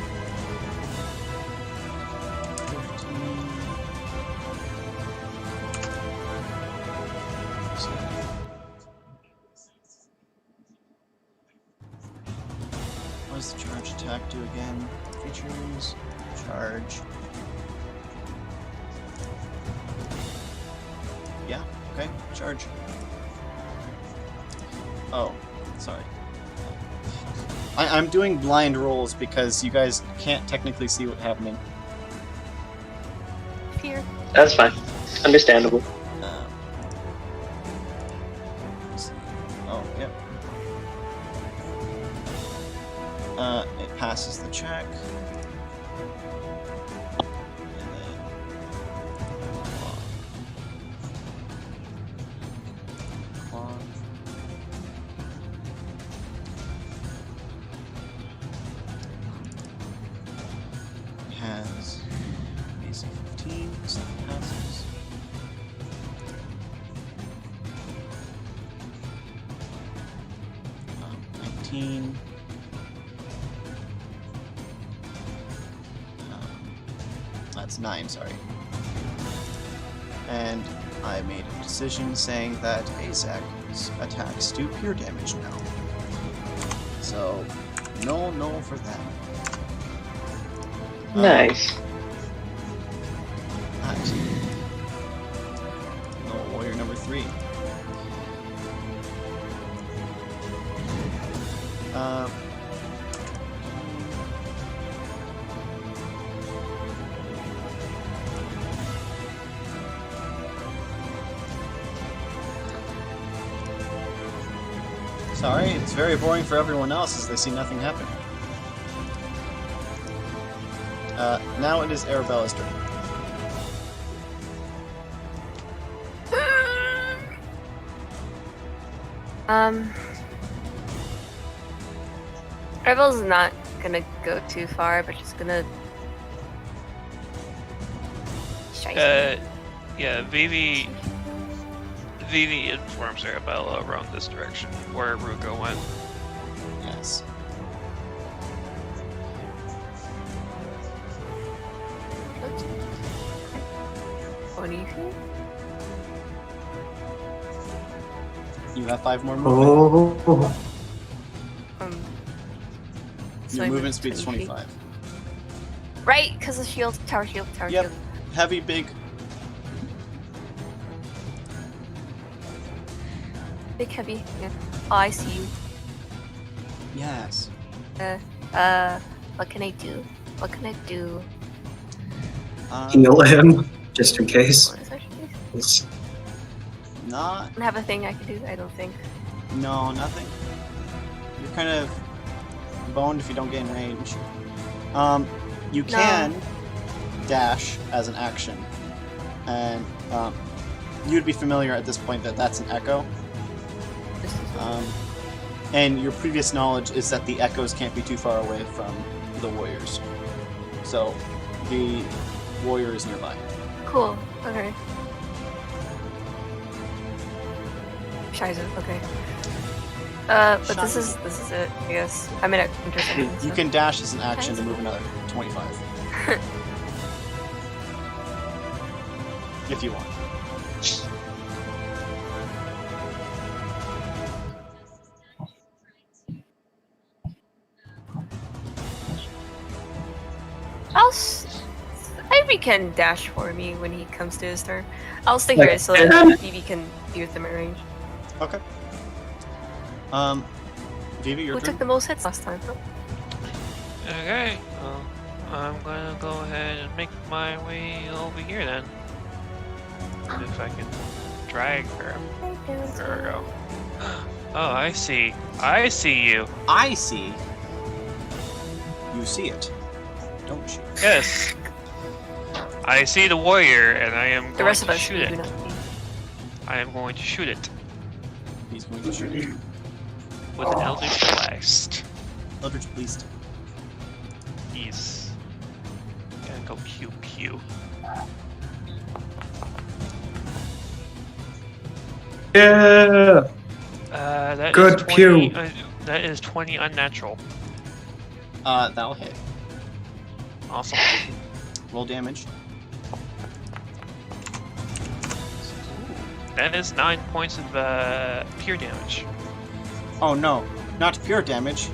What does the charge attack do again? Features, charge. Yeah, okay, charge. Oh, sorry. I'm doing blind rolls because you guys can't technically see what's happening. Fear. That's fine. Understandable. It passes the check. And then... Claw. It has AC 15, so it passes. Um, 19. That's 9, sorry. And I made a decision saying that Azak's attacks do pure damage now. So, no for that. Nice. That. No, warrior number 3. Sorry, it's very boring for everyone else as they see nothing happen. Now it is Arabella's turn. Arabella's not gonna go too far, but she's gonna. Yeah, Vivi informs Arabella around this direction, where Ruko went. Yes. What do you think? You have 5 more movement. Oh. Your movement speed is 20 feet. 25. Right, because of shield, tower shield, tower Yep. shield. Heavy, big. Big heavy. Yeah. Oh, I see you. Yes. What can I do? What can I do? Heal him, just in case. What is that? It's- Not. I don't have a thing I can do, I don't think. No, nothing. You're kind of boned if you don't get in range. You can dash as an action, and you'd be familiar at this point that that's an echo. This is And your previous knowledge is that the echoes can't be too far away from the warriors. So the warrior is nearby. cool. Okay. Scheiße, okay. But this is it, I guess. I'm in a intersection. You so- can dash as an action to move another 25. If you want. Ivy can dash for me when he comes to his turn. I'll stay Like, here so that Vivi can be with them at range. Okay. Vivi, your Who turn. took the most hits last time? Okay, well, I'm gonna go ahead and make my way over here then. If I can drag her. There we go. Oh, I see. I see you. I see. You see it, don't you? Yes. I see the warrior, and I am The going rest of to us shoot do it. not see. I am going to shoot it He's going to shoot you. with an Eldritch Blast. Eldritch Blast. He's gonna go pew pew. Yeah. That Good is 20, pew. that is 20 unnatural. That'll hit. Awesome. Roll damage. That is 9 points of pure damage. Oh no, not pure damage.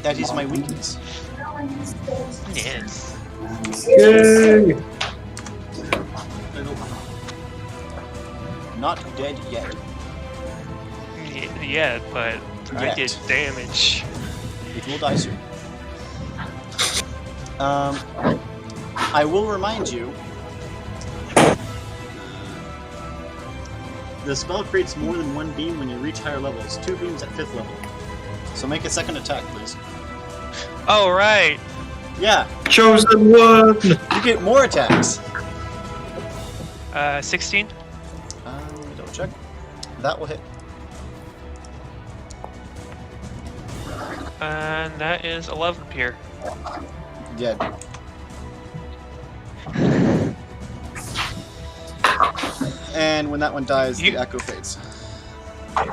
That is my weakness. Yes. Yay. Not dead yet. Yeah, but I Yet. did damage. It will die soon. I will remind you. The spell creates more than one beam when you reach higher levels. 2 beams at 5th level. So make a second attack, please. Oh, right. Yeah, Chosen one! you get more attacks. 16. Let me double check. That will hit. And that is 11 Pier. Yeah. And when that one dies, You- the echo fades.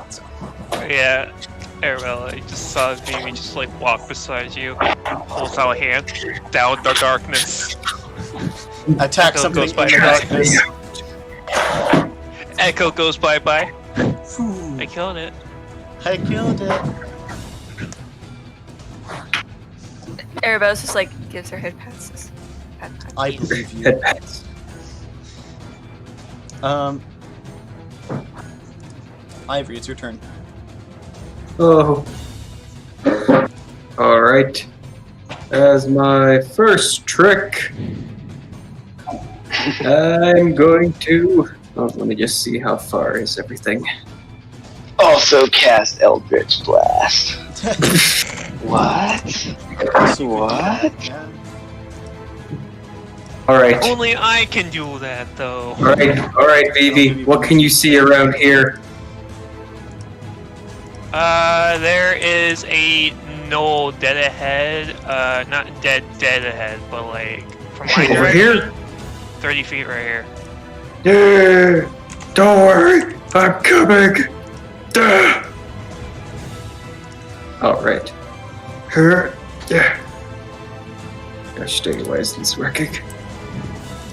So, Yeah. Arabella, I just saw Vivi just like walk beside you, holds out a hand down the darkness. attack Echo something goes in by the fast. darkness. Echo goes bye bye. Phew, I killed it. I killed it. Arabella's just like gives her head passes. I believe you. Head pats. Ivory, it's your turn. Oh. Alright. As my first trick, I'm going to. Oh, let me just see how far is everything. Also cast Eldritch Blast. What? What? Yeah. Alright. Only I can do that though. Alright, Vivi. What can you see around here? There is a knoll dead ahead. Not dead ahead, but like from my Over direction. here? 30 feet right here. Yeah. Don't worry. I'm coming. Duh. Alright. Here. Yeah. Gosh dang it, why isn't this working?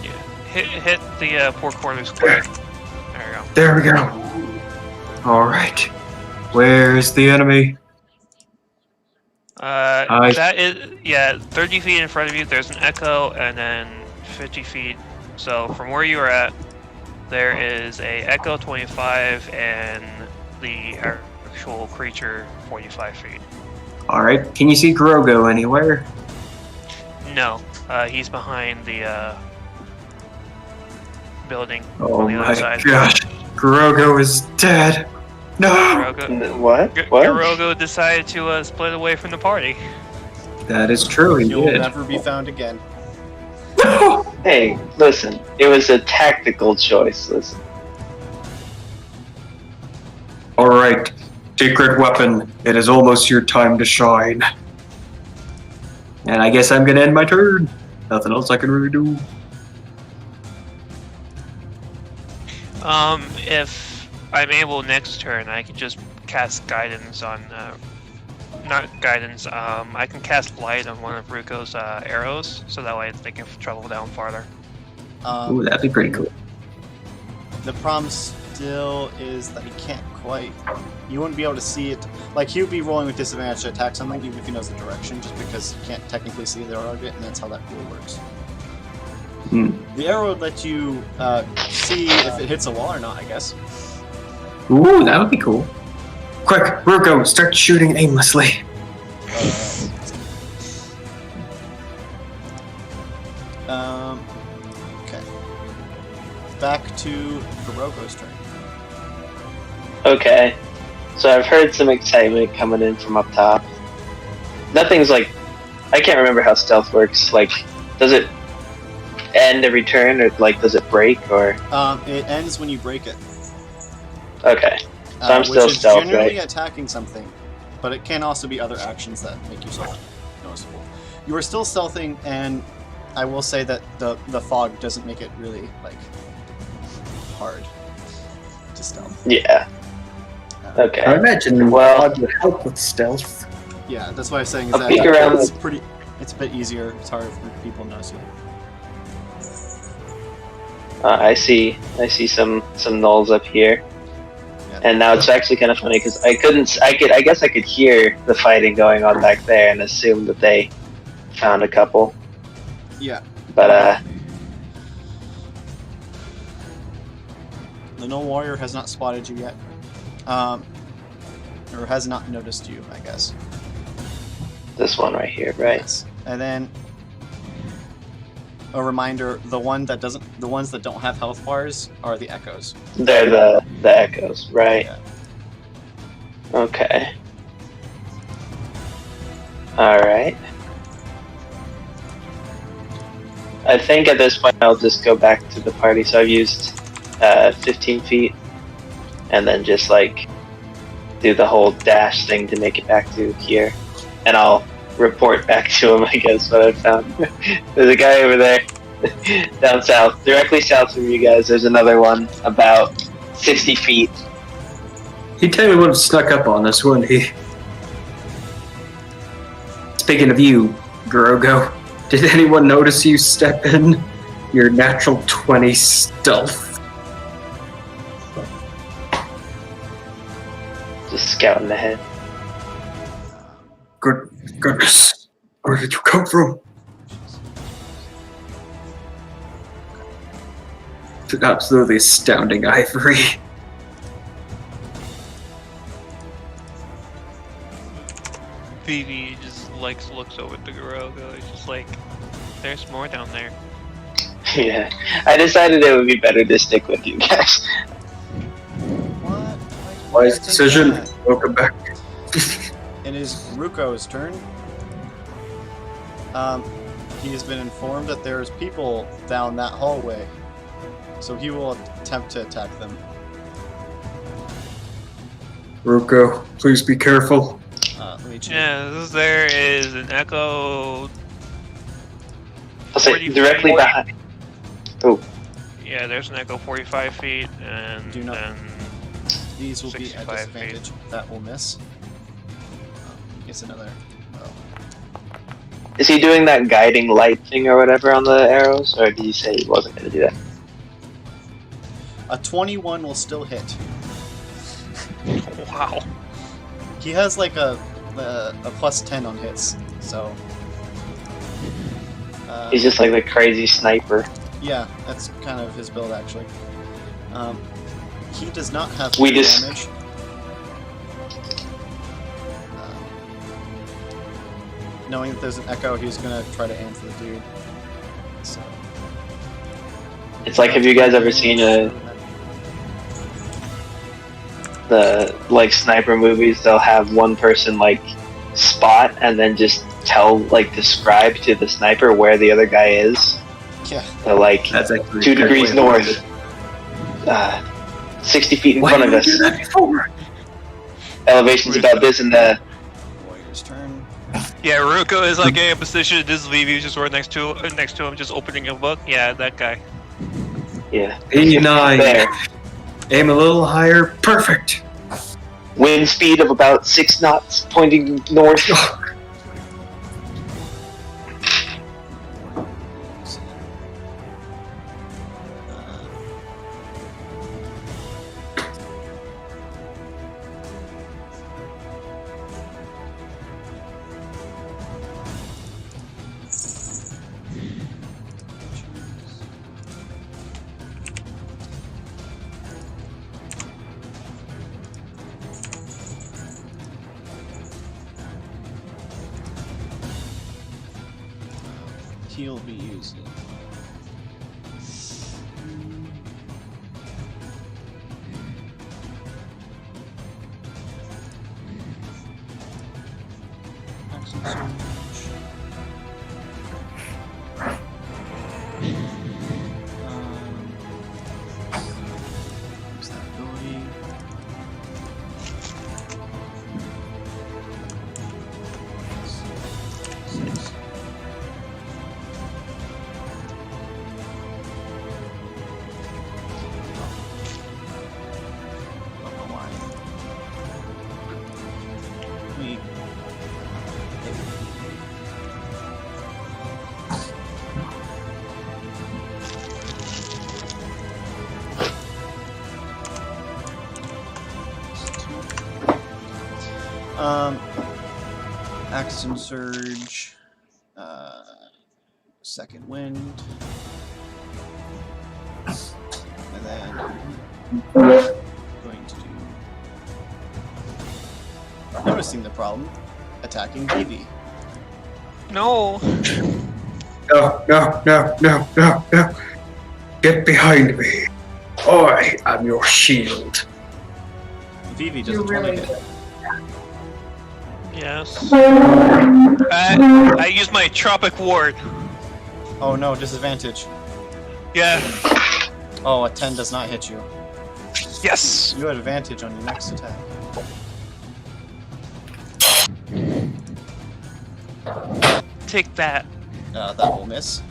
Yeah. Hit the four corner square. There you go. There we go. Alright. Where's the enemy? That is, yeah, 30 feet in front of you, there's an echo, and then 50 feet. So from where you are at, there is a echo 25 and the actual creature 45 feet. Alright, can you see Grogo anywhere? No, he's behind the building Oh on the my other side. gosh. Grogo is dead. No! Garogo, What? Garogo decided to split away from the party. That is true, he You'll did. never be found again. Hey, listen. It was a tactical choice. Listen. Alright, secret weapon. It is almost your time to shine. And I guess I'm gonna end my turn. Nothing else I can really do. If I'm able next turn, I can just cast guidance on, not guidance, I can cast light on one of Ruko's arrows, so that way they can travel down farther. Ooh, that'd be pretty cool. The problem still is that he can't quite. You wouldn't be able to see it. Like, he would be rolling with disadvantage to attack something, even if he knows the direction, just because he can't technically see the target, and that's how that rule works. Hmm. The arrow would let you see if it hits a wall or not, I guess. Ooh, that would be cool. Quick, Ruko, start shooting aimlessly. Okay. Back to Garogo's turn. Okay. So I've heard some excitement coming in from up top. Nothing's like. I can't remember how stealth works. Like, does it end every turn, or like, does it break, or? It ends when you break it. Okay. So I'm still which is stealth, generally right? attacking something, but it can also be other actions that make you stealth noticeable. You are still stealthing, and I will say that the fog doesn't make it really like hard to stealth. Yeah. Okay. I imagine Well- fog would help with stealth. Yeah, that's what I was saying. Is I'll that peek around it's the- pretty. It's a bit easier. It's harder for people to notice you. I see some nulls up here, Yeah. and now it's actually kind of funny because I guess I could hear the fighting going on back there and assume that they found a couple, Yeah. but The Null Warrior has not spotted you yet. Or has not noticed you, I guess. this one right here, right? Yes. And then a reminder: the ones that don't have health bars are the echoes. They're the echoes, right? Yeah. Okay. I think at this point I'll just go back to the party. So I've used 15 feet, and then just like do the whole dash thing to make it back to here, and I'll report back to him. I guess what I found. There's a guy over there, down south, directly south from you guys. There's another one about 60 feet. He tell me what snuck up on us, wouldn't he? Speaking of you, Grogo, did anyone notice you step in your natural 20 stealth? Just scouting ahead. Goodness, where did you come from? It's absolutely astounding, Ivory. Vivi just looks over at the Grogu. It's just like, there's more down there. Yeah, I decided it would be better to stick with you guys. What? Wise decision. Welcome back. It is Ruko's turn. He has been informed that there's people down that hallway, so he will attempt to attack them. Ruko, please be careful. Let me check. Yeah, there is an Echo. I'll say 40 directly feet. behind. Yeah, there's an Echo 45 feet, and Do not- then These will be at 65 disadvantage. That will miss. It's another. Oh. Is he doing that guiding light thing or whatever on the arrows, or did he say he wasn't going to do that? A 21 will still hit. wow. He has like a plus 10 on hits, so. He's just like the crazy sniper. Yeah, that's kind of his build actually. He does not have We full just- damage. Knowing that there's an echo, he's gonna try to aim for the dude. So. It's like, have you guys ever seen the like sniper movies? They'll have one person like spot and then just describe to the sniper where the other guy is. Yeah. So like That's actually 2 a good degrees way to north, put it. 60 feet in Why front of didn't we us. do that before? Elevation's about this, and the Warrior's turn. Yeah, Ruko is like in a position. This is Vivi just right next to him, just opening a book. Yeah, that guy. yeah 89. there. Aim a little higher. Perfect. Wind speed of about 6 knots, pointing north. He'll be using. Action surge. Use that ability. Six. Don't know why. We. Action surge. Second wind. And then going to do, noticing the problem, attacking Vivi. No. No. Get behind me. I am your shield. Vivi does a 20 hit. Yes. I use my Tropic Ward. Oh no, disadvantage. Yeah. Oh, a 10 does not hit you. Yes. You had advantage on your next attack. Take that. That will miss.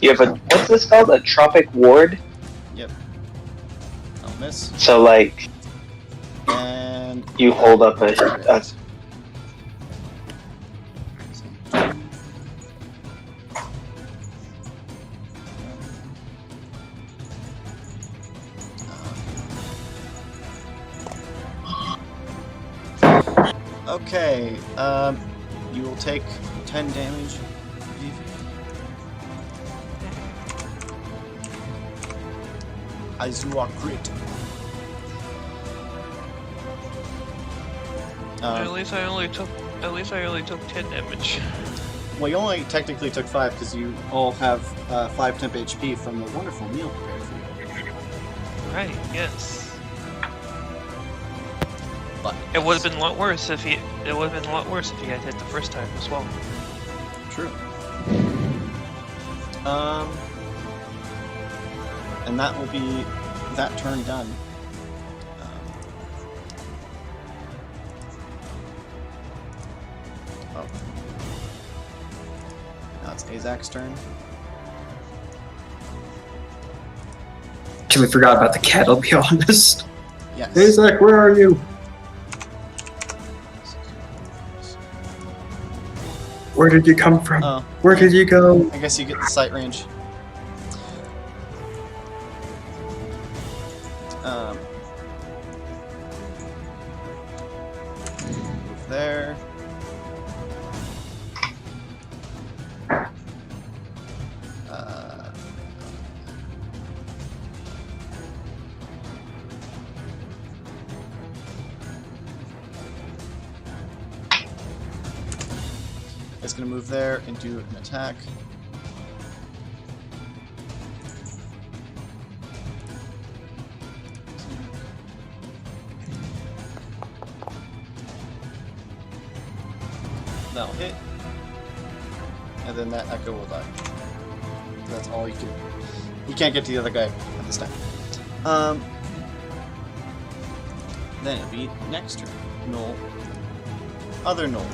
You have a what's this called? A tropic ward. I'll miss. So like And you hold up a okay, you will take 10 damage. Aizuwa crit. At least I only took 10 damage. Well, you only technically took 5 because you all have 5 temp HP from the wonderful meal prepared for you. Right. Yes. But It would have been a lot worse if he. It would have been a lot worse if he had hit the first time as well. True. And that will be that turn done. Oh. Now it's Azak's turn. Actually forgot about the cat, I'll be honest. Yes. Hey Zach, where are you? Where did you come from? Oh, Where did you go? I guess you get the sight range. Move there. It's gonna move there and do an attack. That'll hit. And then that echo will die. That's all you can. You can't get to the other guy at this time. Then it'll be next turn. Null. Other null.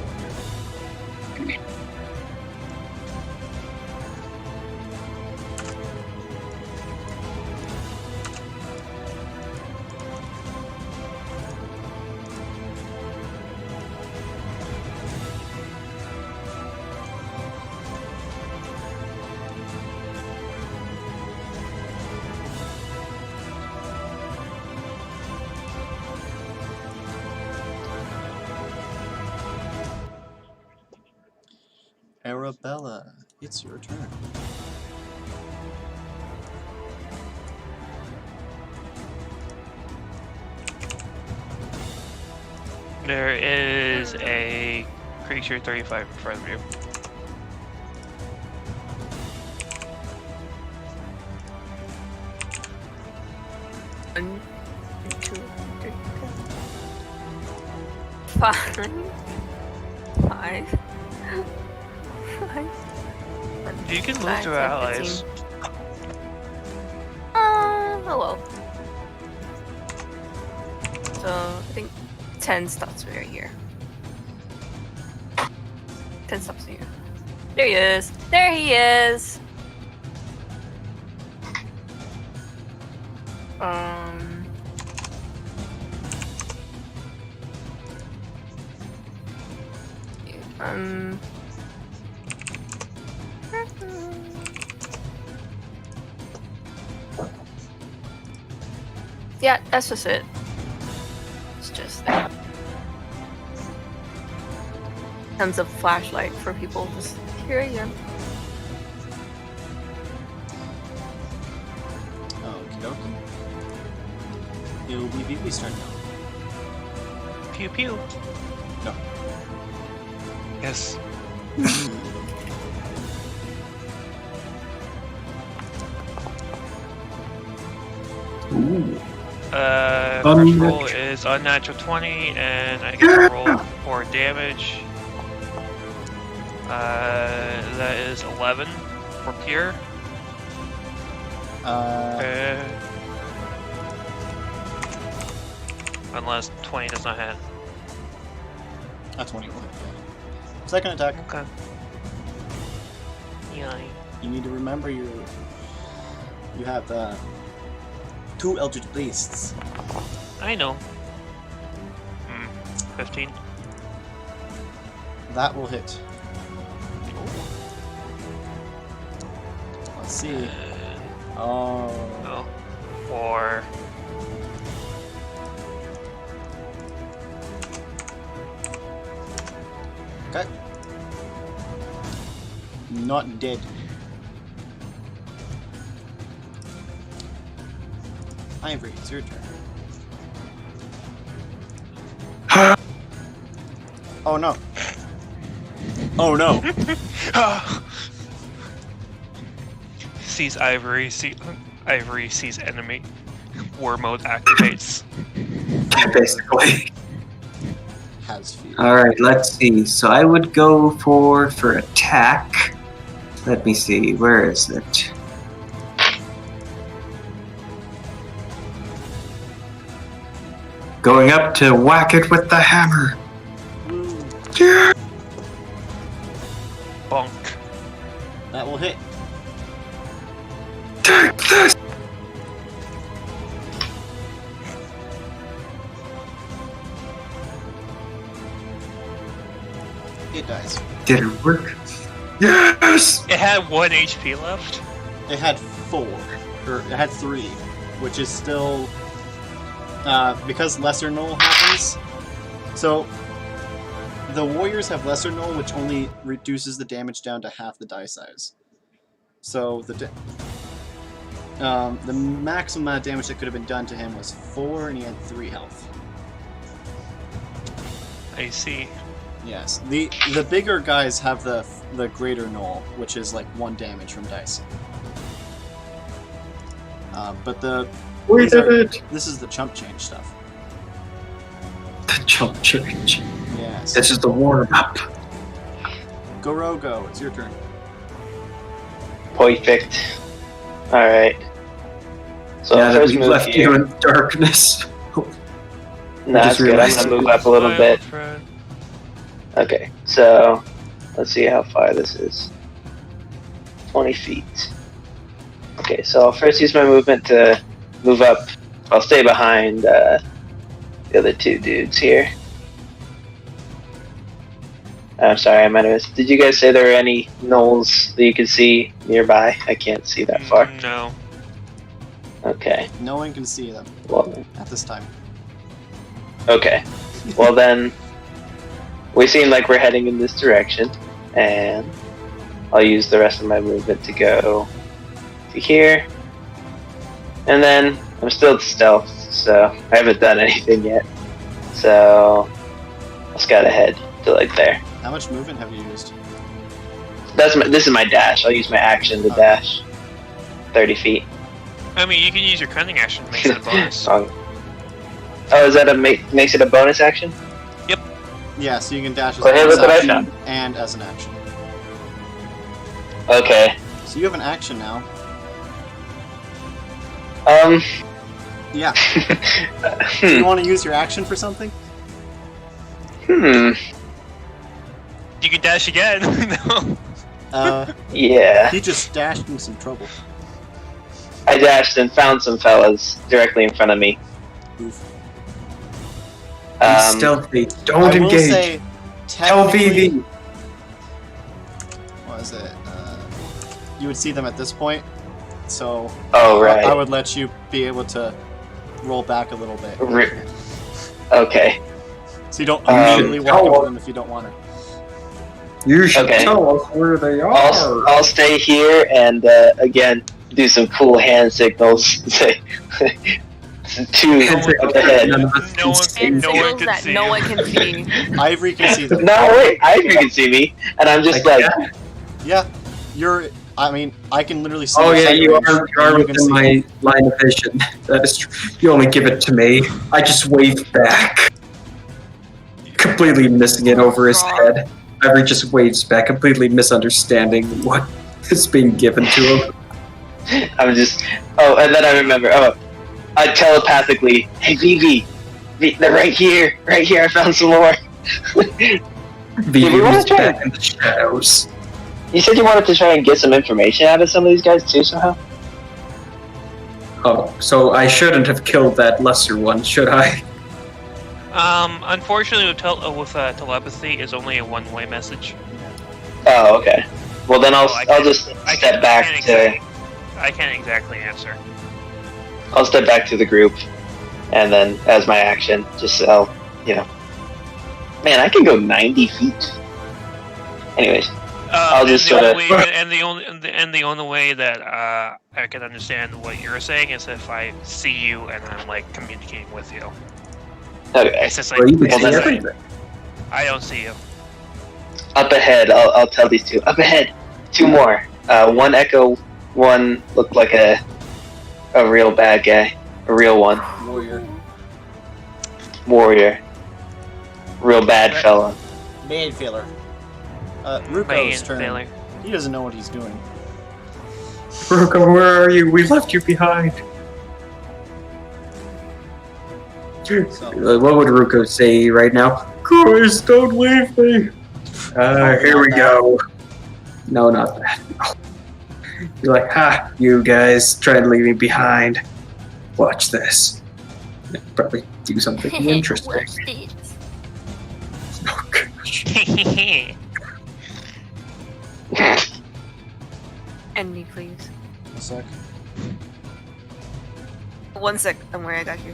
Arabella, it's your turn. There is a creature 35 in front of you. One, two, three, four. Five. You can move Five, to 10, allies. 15. Oh well. So I think 10 stops right here. 10 stops here. There he is. There he is. Um. Yeah, that's just it. It's just that. Tons of flashlight for people. Just here I am. Okie dokie. It'll be Vivi's turn now. Pew pew. No. Yes. Ooh. First roll is unnatural 20, and I get to roll 4 damage. That is 11 for pure. Unless 20 does not hit. A 21. Second attack. Okay. Yeah. You need to remember you have 2 Eldritch Beasts. I know. 15. That will hit. Let's see. Oh. No. 4. Okay. Not dead. Ivory, it's your turn. Oh no. Oh no. Sees Ivory. Ivory sees enemy. War mode activates. Basically. Has fear. Alright, let's see. So I would go for attack. Let me see, where is it? Going up to whack it with the hammer. Yeah. Bonk. That will hit. Take this! It dies. Did it work? Yes! It had 1 HP left. It had 4. Or it had 3. Which is still because Lesser Null happens. So the warriors have Lesser Null, which only reduces the damage down to half the die size. So the maximum amount of damage that could have been done to him was 4, and he had 3 health. I see. Yes, the bigger guys have the greater null, which is like 1 damage from dice. But We did it! this is the chump change stuff. The jump change. Yes. This is the warm-up. Gorogo, it's your turn. Perfect. Alright. So Now that first we move left you here. in darkness. Nah, just that's good. I'm realized- gonna move up a little My bit. old friend. Okay, so let's see how far this is. 20 feet. Okay, so I'll first use my movement to move up. I'll stay behind the other 2 dudes here. I'm sorry, I might have missed. Did you guys say there were any knolls that you could see nearby? I can't see that far. No. Okay, No one can see them well, at this time. okay. Well then, we seem like we're heading in this direction, and I'll use the rest of my movement to go to here. And then, I'm still stealth, so I haven't done anything yet. So, I'll scout ahead to like there. How much movement have you used? This is my dash. I'll use my action to dash 30 feet. I mean, you can use your cunning action to make it a bonus. Oh, is that makes it a bonus action? Yeah, so you can dash as Go ahead a with what I action found. and as an action. Okay. So you have an action now. Yeah. Do you want to use your action for something? You can dash again. No. Yeah. He just dashed in some trouble. I dashed and found some fellas directly in front of me. Oof. Be Um, stealthy. I Don't will engage. say, Tell technically, VV. what is it? You would see them at this point, so oh, right. I would let you be able to roll back a little bit. Okay. So you don't Um, immediately walk oh. up to them if you don't want to. You should Okay. tell us where they are. I'll stay here and again do some cool hand signals. Say 2 up ahead. None of us No can one- see. And no one signals can that see no you. one can see. Ivory can see them. No, wait, Ivory can see me, and I'm just like, Yeah, you're. I mean, I can literally see. Oh your yeah, sight you range, are, and you are can within see my line of vision. That is true. You only give it to me. I just wave back. Completely missing it over his head. Ivory just waves back, completely misunderstanding what is being given to him. I'm just. Oh, and then I remember. Oh, I telepathically. Hey, Vivi, they're right here. Right here. I found some more. Vivi we wanna was try back in the shadows. You said you wanted to try and get some information out of some of these guys too, somehow. Oh, so I shouldn't have killed that lesser one, should I? Unfortunately, with telepathy, is only a one-way message. Oh, okay. Well, then I'll just step back to. I can't exactly answer. I'll step back to the group, and then as my action, just Man, I can go 90 feet. Anyways, I'll just sort of. The only way that I can understand what you're saying is if I see you and I'm like communicating with you. Okay. It's just like Well, you can it's see just like, everything. I don't see you. Up ahead, I'll tell these two. Up ahead, two more. One echo, one looked like a real bad guy, a real one, warrior, real bad fella. Main failure. Main Ruko's turn. failure. He doesn't know what he's doing. Ruko, where are you? We left you behind. What would Ruko say right now? Guys, don't leave me. Here we go. No, not that. You're like, ha, you guys tried to leave me behind. Watch this. Probably do something interesting. Watch this. Oh, gosh. End me, please. A sec. 1 sec. Don't worry, I got you.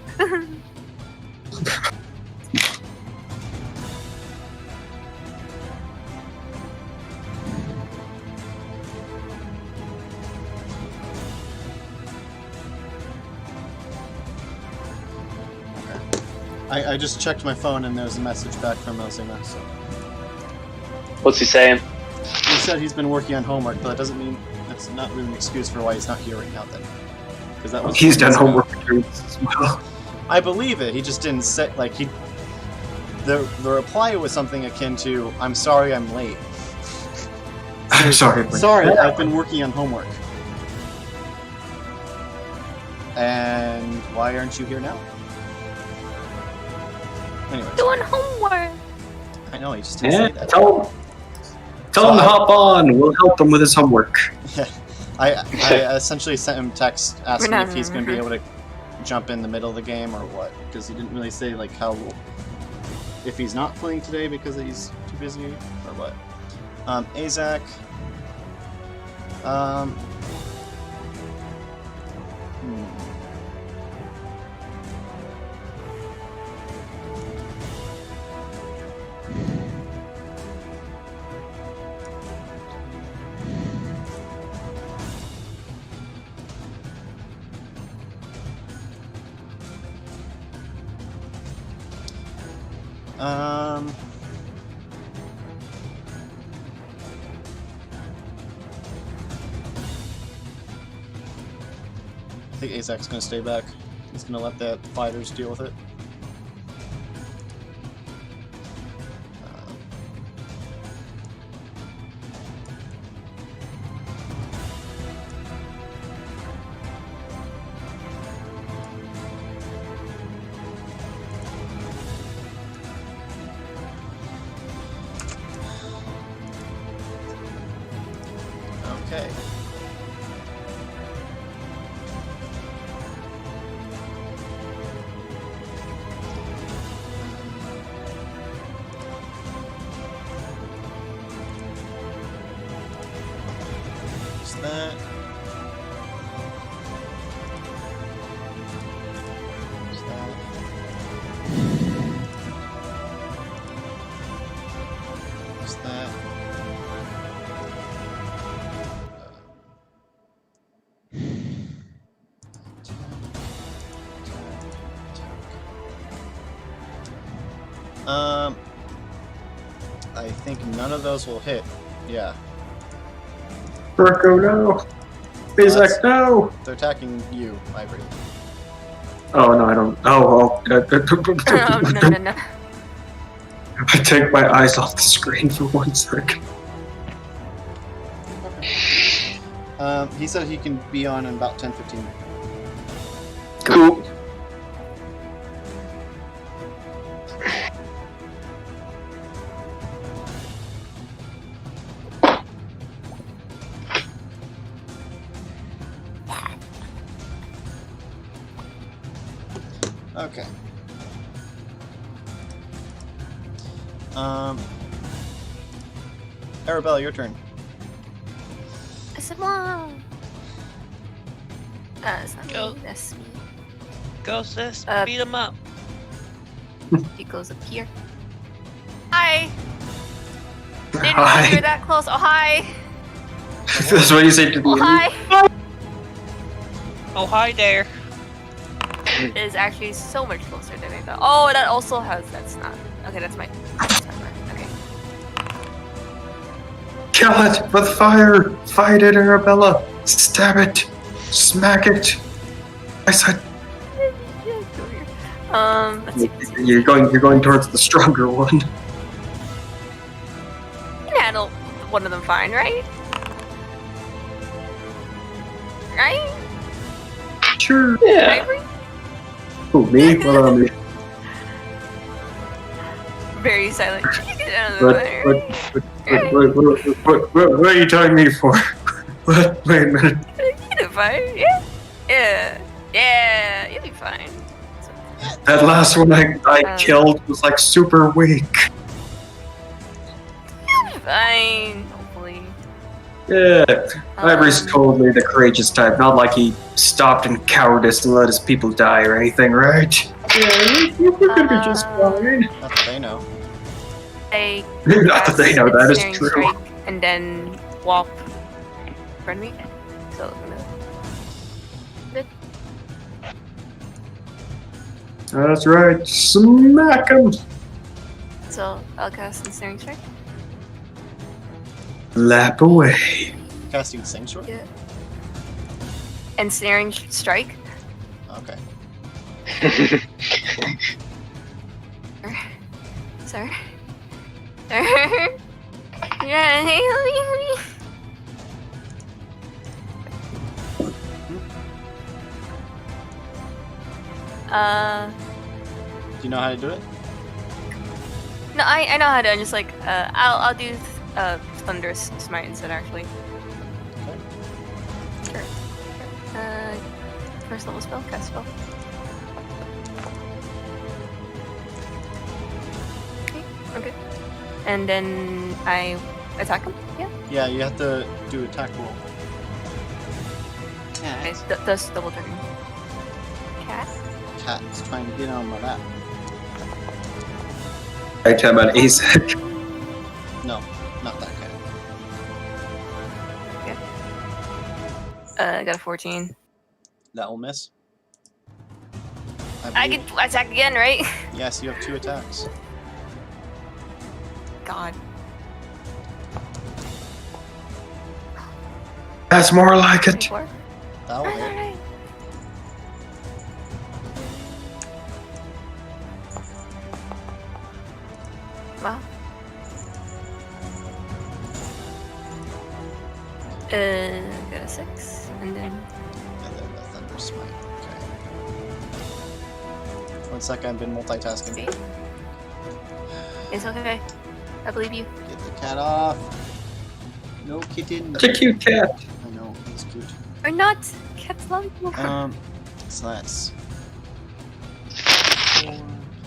I just checked my phone and there's a message back from Elzina, so. What's he saying? He said he's been working on homework, but that doesn't mean that's not really an excuse for why he's not here right now then. Because that was He's done homework as well. I believe it. He just didn't say the reply was something akin to "I'm sorry, I'm late." I'm sorry. but- Sorry, I've been working on homework. And why aren't you here now? Anyway, Doing homework. I know he just didn't Yeah, say that. tell him to hop on. We'll help him with his homework. I essentially sent him text asking if he's going to be able to jump in the middle of the game or what, because he didn't really say like how if he's not playing today because he's too busy or what. Azak. I think Azak's gonna stay back. He's gonna let the fighters deal with it. Okay. Is that? Is that? Is that? I think none of those will hit. Yeah, Ruko, no. Izak, no. they're attacking you, Ivory. Oh, no, I don't. Oh, no. I take my eyes off the screen for 1 second. He said he can be on in about 10-15 minutes. Cool. Okay. Arabella, your turn. I said, Mom. It's not Go. me. That's me. Go, sis. Uh, Beat him up. He goes up here. Hi. Didn't know you Hi. were that close. Oh, hi. That's what you say to Oh, me. hi. Oh, hi there. It is actually so much closer than I thought. Oh, that also has. That's not. Okay, that's my. That's not right. Okay. Kill it with fire! Fight it, Arabella! Stab it! Smack it! I said Let's see. you're going towards the stronger one. You can handle one of them fine, right? Right? Sure. Yeah. Ivory? Who, me? Well, me. Very silent. You can get out of the fire. What are you telling me for? What? Wait a minute. You'll be fine. Yeah. Yeah. Yeah. You'll be fine. That last one I killed was like super weak. You'll be fine. Hopefully. Yeah. Ivory's Um, totally the courageous type, not like he stopped in cowardice to let his people die or anything, right? Yeah, we're gonna be just fine. Not that they know. I Not that they know that is Snaring true. Strike and then walk in front of me. So, That's right. Smack him. so I'll cast Ensnaring Strike. Lap away. Casting Sing Sword? Yeah. Ensnaring Strike. Okay. Sir. Sir. Yeah, Do you know how to do it? no, I know how to. I'm just like, I'll do Thunderous Smite instead, actually. Sure. First level spell, cast spell. Okay. And then I attack him. Yeah. Yeah, you have to do attack roll. Okay. Does double turn. Cat. Cat's trying to get on my lap. I time on ASEC. No, not that cat. I got a 14. That will miss. I believe- can attack again, right? Yes, you have 2 attacks. God. That's more like it. 24. That will hit. Alright. Wow. Got a 6, and then And then the Thunder Smite. Okay. 1 second, I've been multitasking. see. It's okay. I believe you. Get the cat off. No kitten. Such a cute cat. I know, he's cute. Or not. Cats love you. So that's 4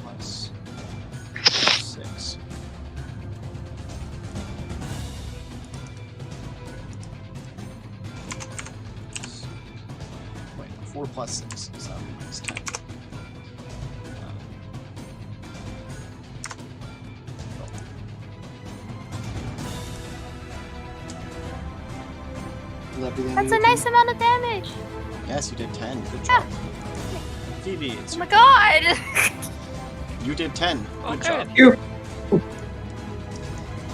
plus 6. Wait, 4 plus 6, so it's 10. Will that be the end That's of a your nice turn? amount of damage. Yes, you did 10. Good job. Phoebe, it's Oh my god. you did 10. Good Okay. job.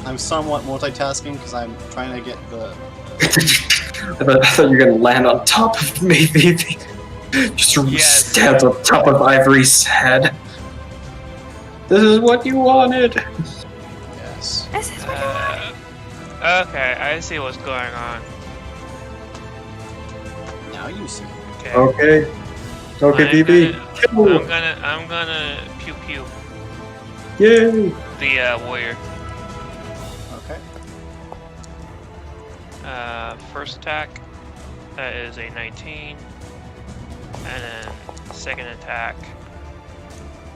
I'm somewhat multitasking because I'm trying to get the. I thought you were gonna land on top of me, Phoebe. Just Yes. stand on top of Ivory's head. This is what you wanted. Yes. This is what I Okay, I see what's going on. Now you see. Okay. Okay. Okay, BB. I'm gonna pew pew Yay. the warrior. Okay. First attack, that is a 19, and then second attack,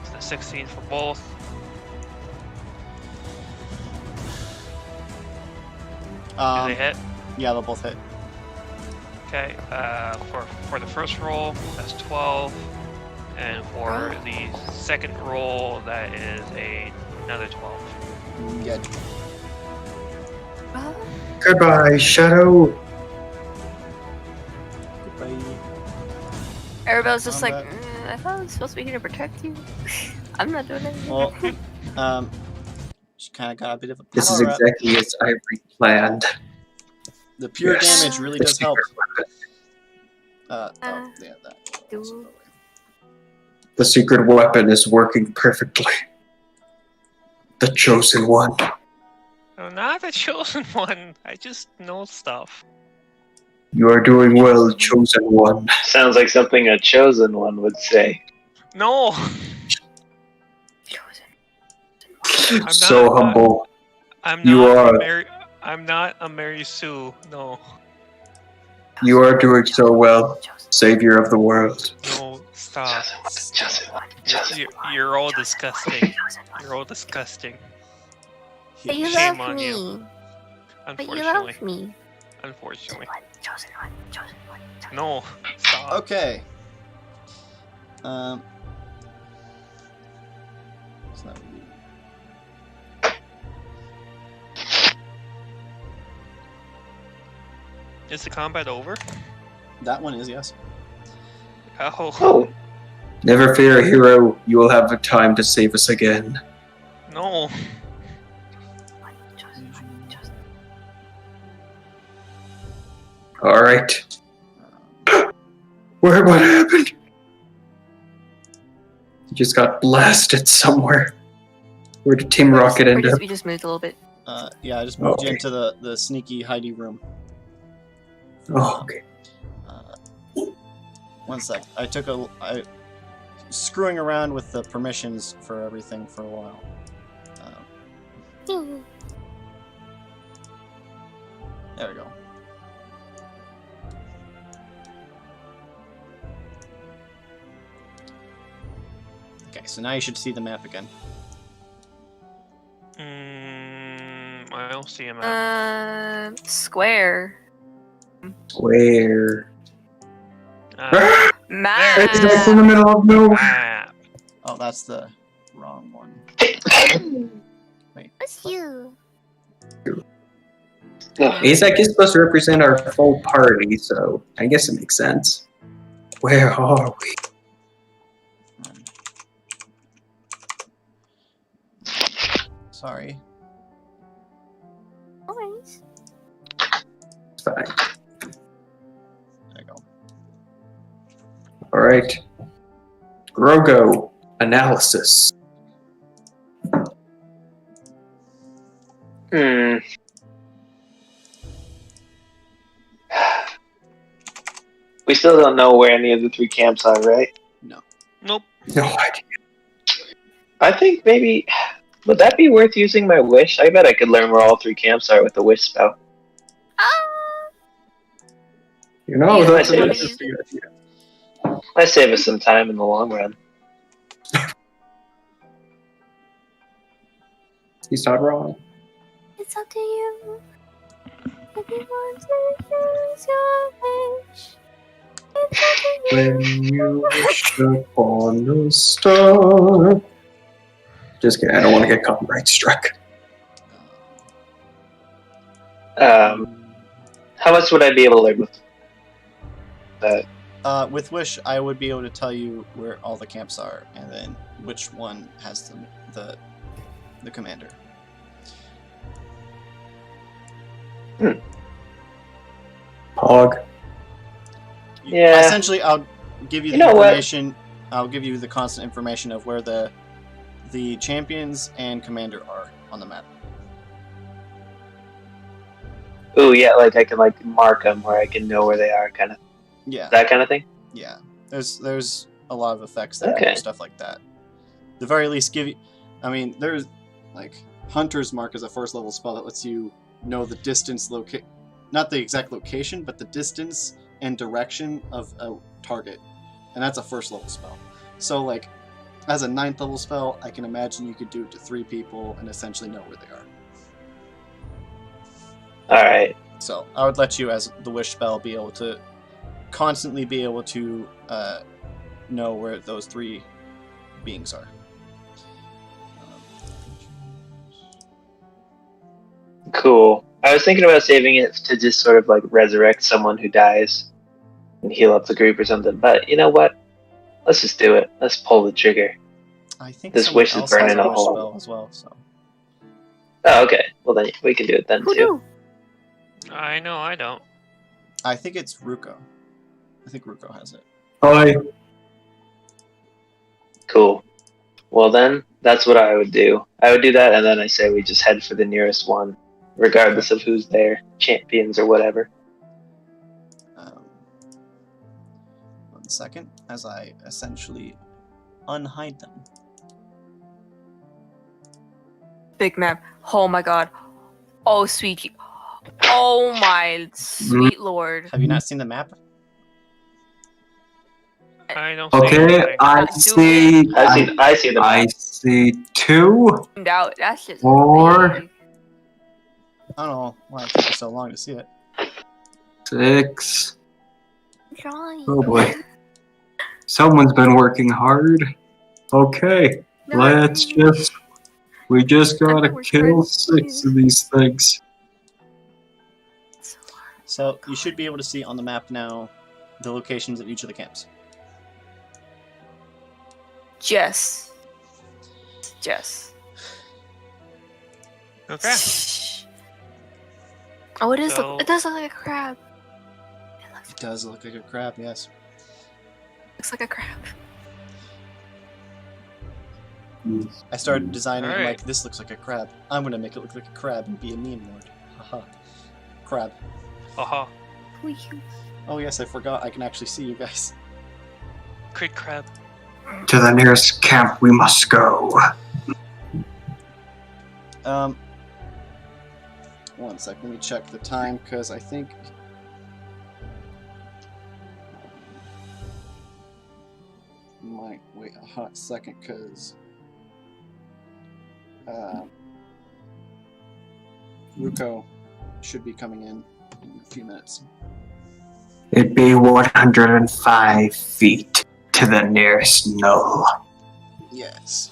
it's a 16 for both. Do they hit? Yeah, they'll both hit. Okay. For the first roll, that's 12, and for the second roll, that is another 12. Yeah. Oh, Goodbye, Shadow. Goodbye. Arabella's just like, Combat. I thought I was supposed to be here to protect you. I'm not doing anything. Well, she kind of got a bit of a power This is up. exactly as I planned. The pure Yes. damage really The does help. secret weapon. Yeah, that. Do- The secret weapon is working perfectly. The chosen one. I'm not the chosen one. I just know stuff. You are doing well, chosen one. Sounds like something a chosen one would say. No. Chosen. I'm So not- humble. I'm You not. are- I'm not a Mary Sue. No. You are doing so well, Chosen. savior of the world. No. Stop. Chosen one. Chosen one. You're all disgusting. Chosen one. You're all disgusting. But you Shame love on me. you. But you Unfortunately. love me. Unfortunately. Chosen one. Chosen one. Chosen one. No. Stop. Okay. It's not really- Is the combat over? That one is, yes. Oh. Oh, Never fear, hero. You will have the time to save us again. No. Chosen one. Chosen Alright. Um, What happened? You just got blasted somewhere. Where did Team Rocket end up? We just moved a little bit. yeah, I just moved you Okay. into the sneaky hidey room. Oh, okay. One sec. I screwing around with the permissions for everything for a while. There we go. Okay, so now you should see the map again. I don't see him. At. Square. Where? Map. It's like in the middle of nowhere. Map. Oh, that's the wrong one. Wait. What's you? He's like, he's supposed to represent our full party, so I guess it makes sense. Where are we? Sorry. Always. It's fine. There you go. Alright. Grogo. Analysis. Hmm. We still don't know where any of the three camps are, right? Nope. No idea. I think maybe. Would that be worth using my wish? I bet I could learn where all three camps are with the wish spell. You know, Yeah, that's I an see. interesting idea. Might save us some time in the long run. He's not wrong. It's up to you. If you want to use your wish. It's up to you. When you wish upon a star. Just kidding, I don't want to get copyright struck. How much would I be able to learn with that? With Wish, I would be able to tell you where all the camps are, and then which one has the commander. Hog. Yeah. Essentially, I'll give you the You know what? information. I'll give you the constant information of where the the champions and commander are on the map. Ooh, yeah, like I can like mark them where I can know where they are, kind of Yeah, that kind of thing. yeah. There's a lot of effects that Okay. do stuff like that. The very least give you. I mean, there's like Hunter's Mark is a first level spell that lets you know the distance not the exact location, but the distance and direction of a target, and that's a first level spell. So like, as a 9th level spell, I can imagine you could do it to 3 people and essentially know where they are. All right. So I would let you, as the wish spell, be able to constantly be able to know where those 3 beings are. Cool. I was thinking about saving it to just sort of like resurrect someone who dies and heal up the group or something. But you know what? Let's just do it. Let's pull the trigger. I think This someone wish is else has burning a a wish hole. spell as well. So Oh, okay. Well, then we can do it then Who too. knew? I know, I don't. I think it's Ruko. I think Ruko has it. Hi. Cool. Well, then that's what I would do. I would do that, and then I say we just head for the nearest one, regardless of who's there, champions or whatever. 1 second, as I essentially unhide them. Big map. Oh my god. Oh sweet. Oh my sweet lord. Have you not seen the map? I don't see Okay, anything. I see. I see them. I see 2. Doubt. That's just 4. big. I don't know why it took you so long to see it. 6. Johnny. Oh boy. Someone's been working hard. Okay, No. let's just. We just gotta We're kill trying 6 of these things. So you should be able to see on the map now the locations of each of the camps. Jess. Jess. Okay. Oh, it is. So- It does look like a crab. It does look like a crab, yes. Looks like a crab. I started designing it Alright. like, this looks like a crab. I'm gonna make it look like a crab and be a meme lord. Haha. Crab. Haha. Oh yes, I forgot I can actually see you guys. Crit crab. To the nearest camp we must go. 1 sec, let me check the time, because I think... Might wait a hot second, because... Ruko should be coming in a few minutes. It'd be 105 feet to the nearest knoll. Yes.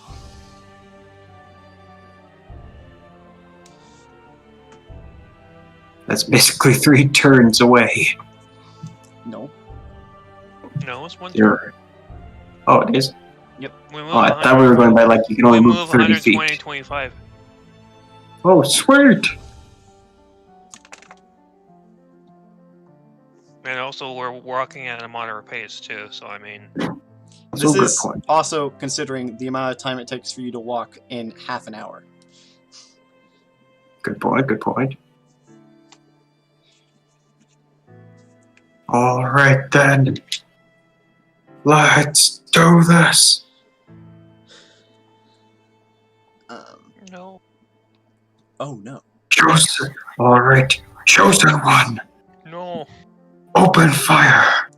That's basically 3 turns away. No. No, it's one. You're... Oh, it is? We move Oh, I thought we were going by like you can only we move move 30 120, feet. 25. Oh, sweet! And also, we're walking at a moderate pace too. So I mean, That's This a good is point. also considering the amount of time it takes for you to walk in half an hour. Good point, good point. Alright then. Let's do this. no. Oh no. Chosen. Alright. Chosen one. No. Open fire.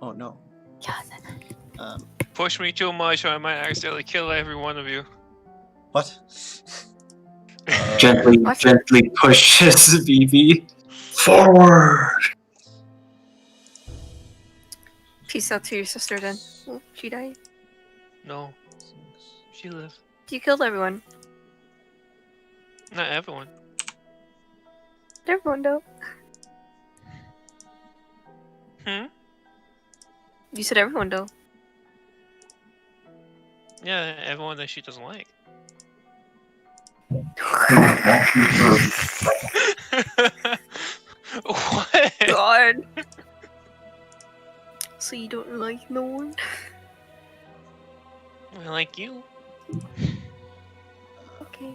Oh no. Push me too much, or I might accidentally kill every one of you. What? Gently, What? gently pushes Vivi forward. Peace out to your sister then. Oh, she died. No. She lived. You killed everyone. Not everyone. Everyone though. Hmm. You said everyone though. Yeah, everyone that she doesn't like. What? God. So you don't like no one? I like you. Okay.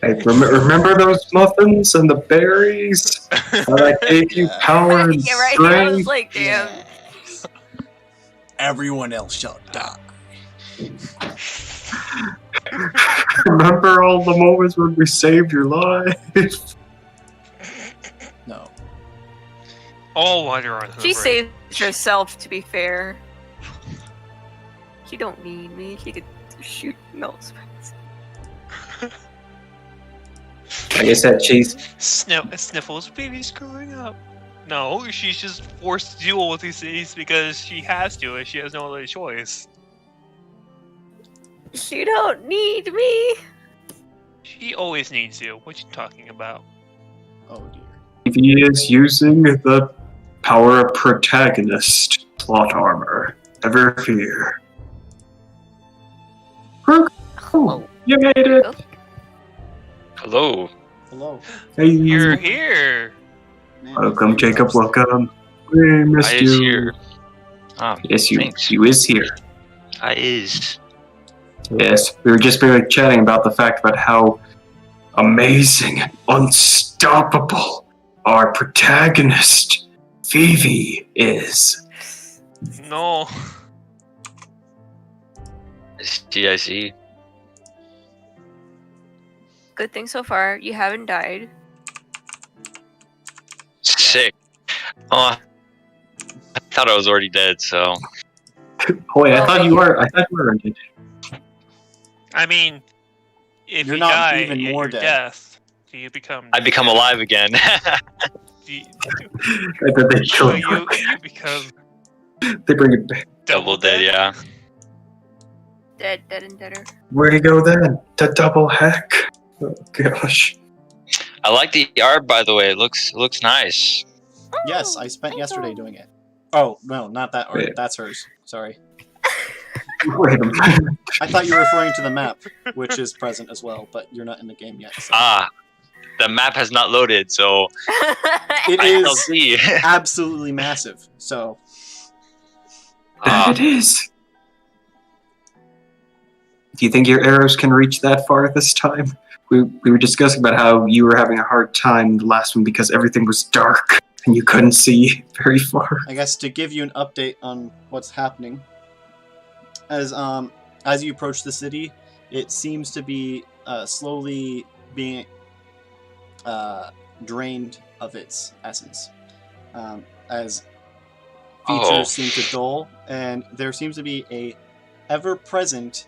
Hey, remember those muffins and the berries? That gave you Yeah. power and Yeah, right. I was strength? like, damn. Yes. Everyone else shall die. Remember all the moments when we saved your life? No. All water on her She brain. saved herself, to be fair. She don't need me. She could shoot nose. Like I said, she's Sniffles, baby's growing up. No, she's just forced to deal with these things because she has to, and she has no other choice. She don't need me. She always needs you. What you talking about? Oh dear. he is using the power of protagonist plot armor. Never fear. Oh, You made it! Hello. Hello. Hey, You're here. Man, welcome, my Jacob, favorite welcome. We missed I you. is here. Ah, Yes, you, thanks. you is here. I is. Yes, we were just barely chatting about the fact about how amazing and unstoppable our protagonist, Vivi, is. No. I see. good thing so far. You haven't died. Sick. Oh, I thought I was already dead, so. Oh wait, I Well, thought you were. I thought you were indeed. I mean, if You're you not die even at more your dead. death, do you become? I become alive again. Do you, I thought they so killed you become They bring it back. Double dead, yeah. Dead and deader. Where'd he go then? The double heck. Oh gosh. I like the art, by the way. It looks nice. Yes, I spent yesterday doing it. Oh, no, not that art. Wait. That's hers. Sorry. Wait a minute. I thought you were referring to the map, which is present as well, but you're not in the game yet. So. Ah, the map has not loaded, so It I shall is see. absolutely massive. So, Ah, It is. Do you think your arrows can reach that far this time? We were discussing about how you were having a hard time in the last one because everything was dark and you couldn't see very far. I guess to give you an update on what's happening, as you approach the city, it seems to be slowly being drained of its essence, as features Oh. seem to dull, and there seems to be a ever-present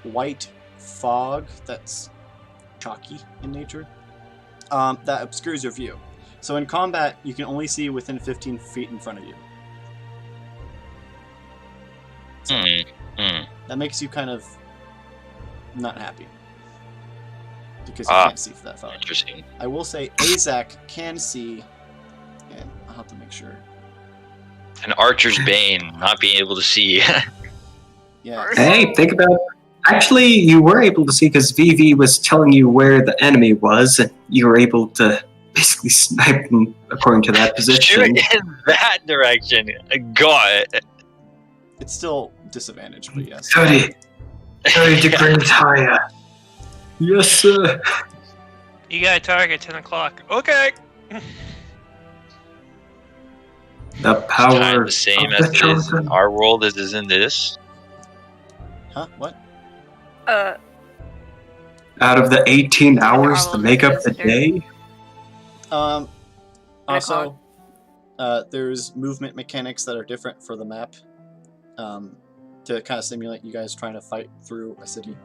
white fog that's chalky in nature that obscures your view. So in combat, you can only see within 15 feet in front of you. That makes you kind of not happy because you Ah. can't see for that far. Interesting. I will say Azak can see, and I'll have to make sure. An archer's bane, not being able to see. Yeah. Hey, think about it. Actually, you were able to see because VV was telling you where the enemy was, and you were able to basically snipe them according to that Shoot position. in that direction. God. It's still disadvantaged, but yes. 30 degrees higher. Yes, sir. you got a target 10 o'clock. Okay. The It's kind power of the same of as the it is chosen. in our world as it is in this. Huh? What? Out of the 18 hours All to of make it up is the there. day, Also, there's movement mechanics that are different for the map to kind of simulate you guys trying to fight through a city.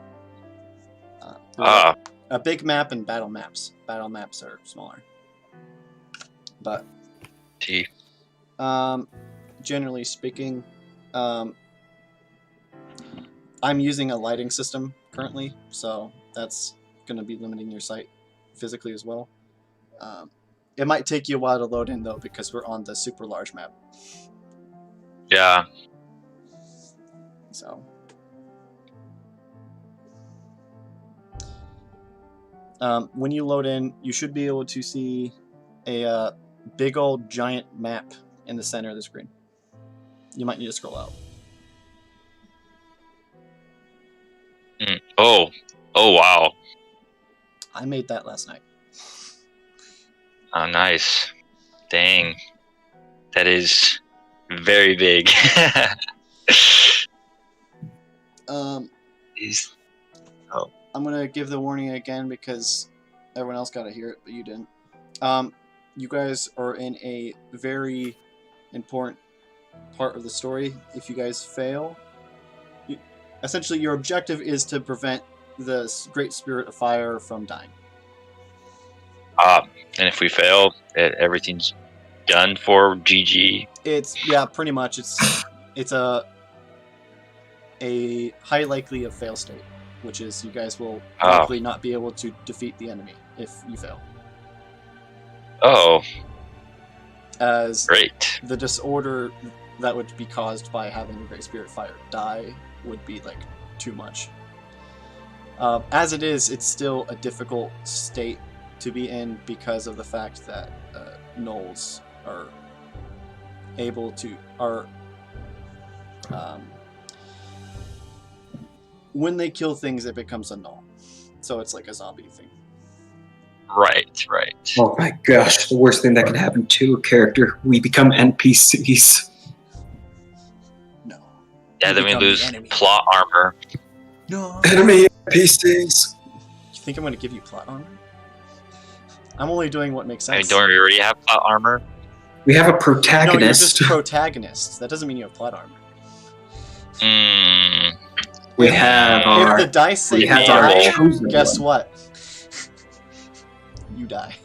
There's Ah, a big map and battle maps. Battle maps are smaller. But T. generally speaking, I'm using a lighting system currently, so that's going to be limiting your sight physically as well. It might take you a while to load in, though, because we're on the super large map. Yeah. So, when you load in, you should be able to see a big old giant map in the center of the screen. You might need to scroll out. Oh wow. I made that last night. Oh, nice. Dang. That is very big. Is- I'm gonna give the warning again because everyone else got to hear it, but you didn't. You guys are in a very important part of the story. If you guys fail, essentially your objective is to prevent the Great Spirit of Fire from dying. And if we fail, everything's done for GG. It's pretty much. It's a high likely of fail state, which is you guys will likely not be able to defeat the enemy if you fail. Oh, As great. the disorder that would be caused by having the Great Spirit Fire die would be like too much. As it is, it's still a difficult state to be in because of the fact that gnolls are able to when they kill things, it becomes a null, so it's like a zombie thing. Right. Oh my gosh, the worst thing that can happen to a character. We become NPCs. No. Yeah, then we become the lose enemy. plot armor. No. Enemy NPCs. You think I'm going to give you plot armor? I'm only doing what makes I mean, sense. don't we already have plot armor? We have a No, you're protagonist. just protagonists. That doesn't mean you have plot armor. Hmm. We have our. If the dice say We you have our die, chosen guess one. what? You die.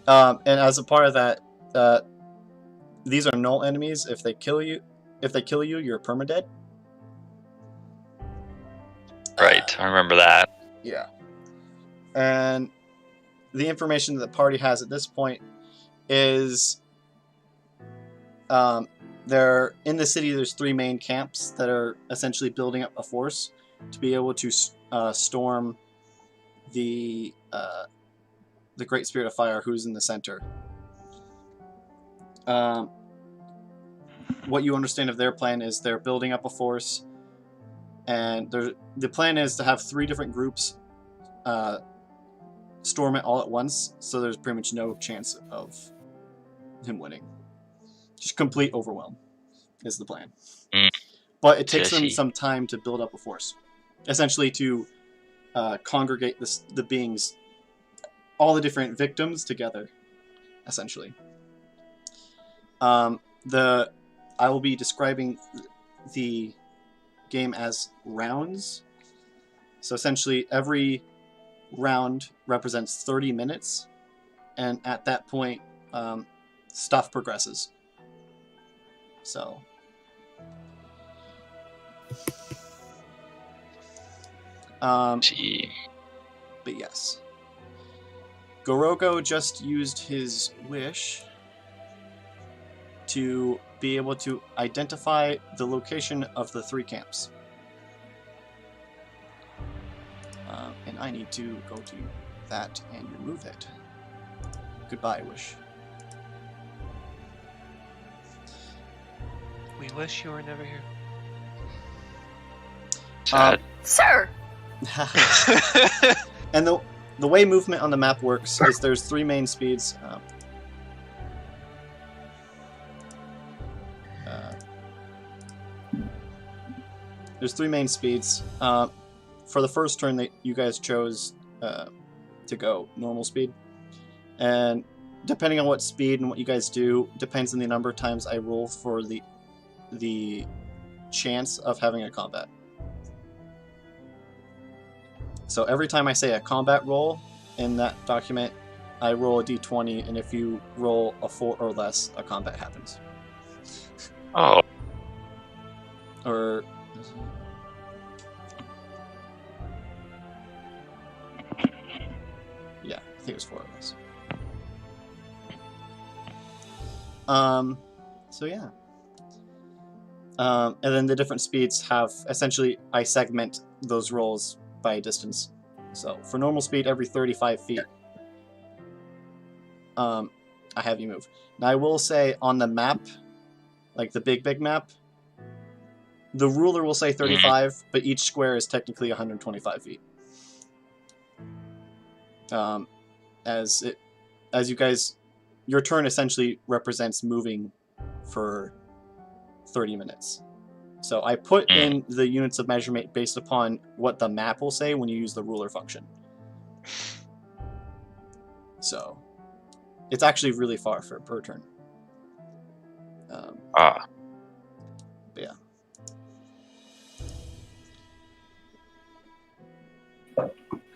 And as a part of that, these are null enemies. If they kill you, you're permadead. Right, I remember that. Yeah. And the information that the party has at this point is they're in the city. There's 3 main camps that are essentially building up a force to be able to storm the Great Spirit of Fire, who's in the center. What you understand of their plan is they're building up a force, and the plan is to have 3 different groups storm it all at once, so there's pretty much no chance of him winning. Just complete overwhelm is the plan. But it takes them Jesse. some time to build up a force, essentially to congregate the beings, all the different victims together, essentially. I will be describing the game as rounds. So essentially every round represents 30 minutes, and at that point stuff progresses. So Gee. but yes, Gorogo just used his wish to be able to identify the location of the 3 camps. And I need to go to that and remove it. Goodbye, Wish. We wish you were never here. Sad. Sir! And the way movement on the map works is there's 3 main speeds. There's 3 main speeds. For the first turn, that you guys chose to go normal speed, and depending on what speed and what you guys do, depends on the number of times I roll for the chance of having a combat. So every time I say a combat roll in that document, I roll a d20, and if you roll a 4 or less, a combat happens. Oh, Or yeah, I think it was 4 or less. So yeah. And then the different speeds have essentially I segment those rolls by distance. So for normal speed, every 35 feet, I have you move. Now I will say on the map, like the big map, the ruler will say 35, but each square is technically 125 feet. As you guys, your turn essentially represents moving for 30 minutes. So I put in the units of measurement based upon what the map will say when you use the ruler function. So it's actually really far for per turn. But yeah.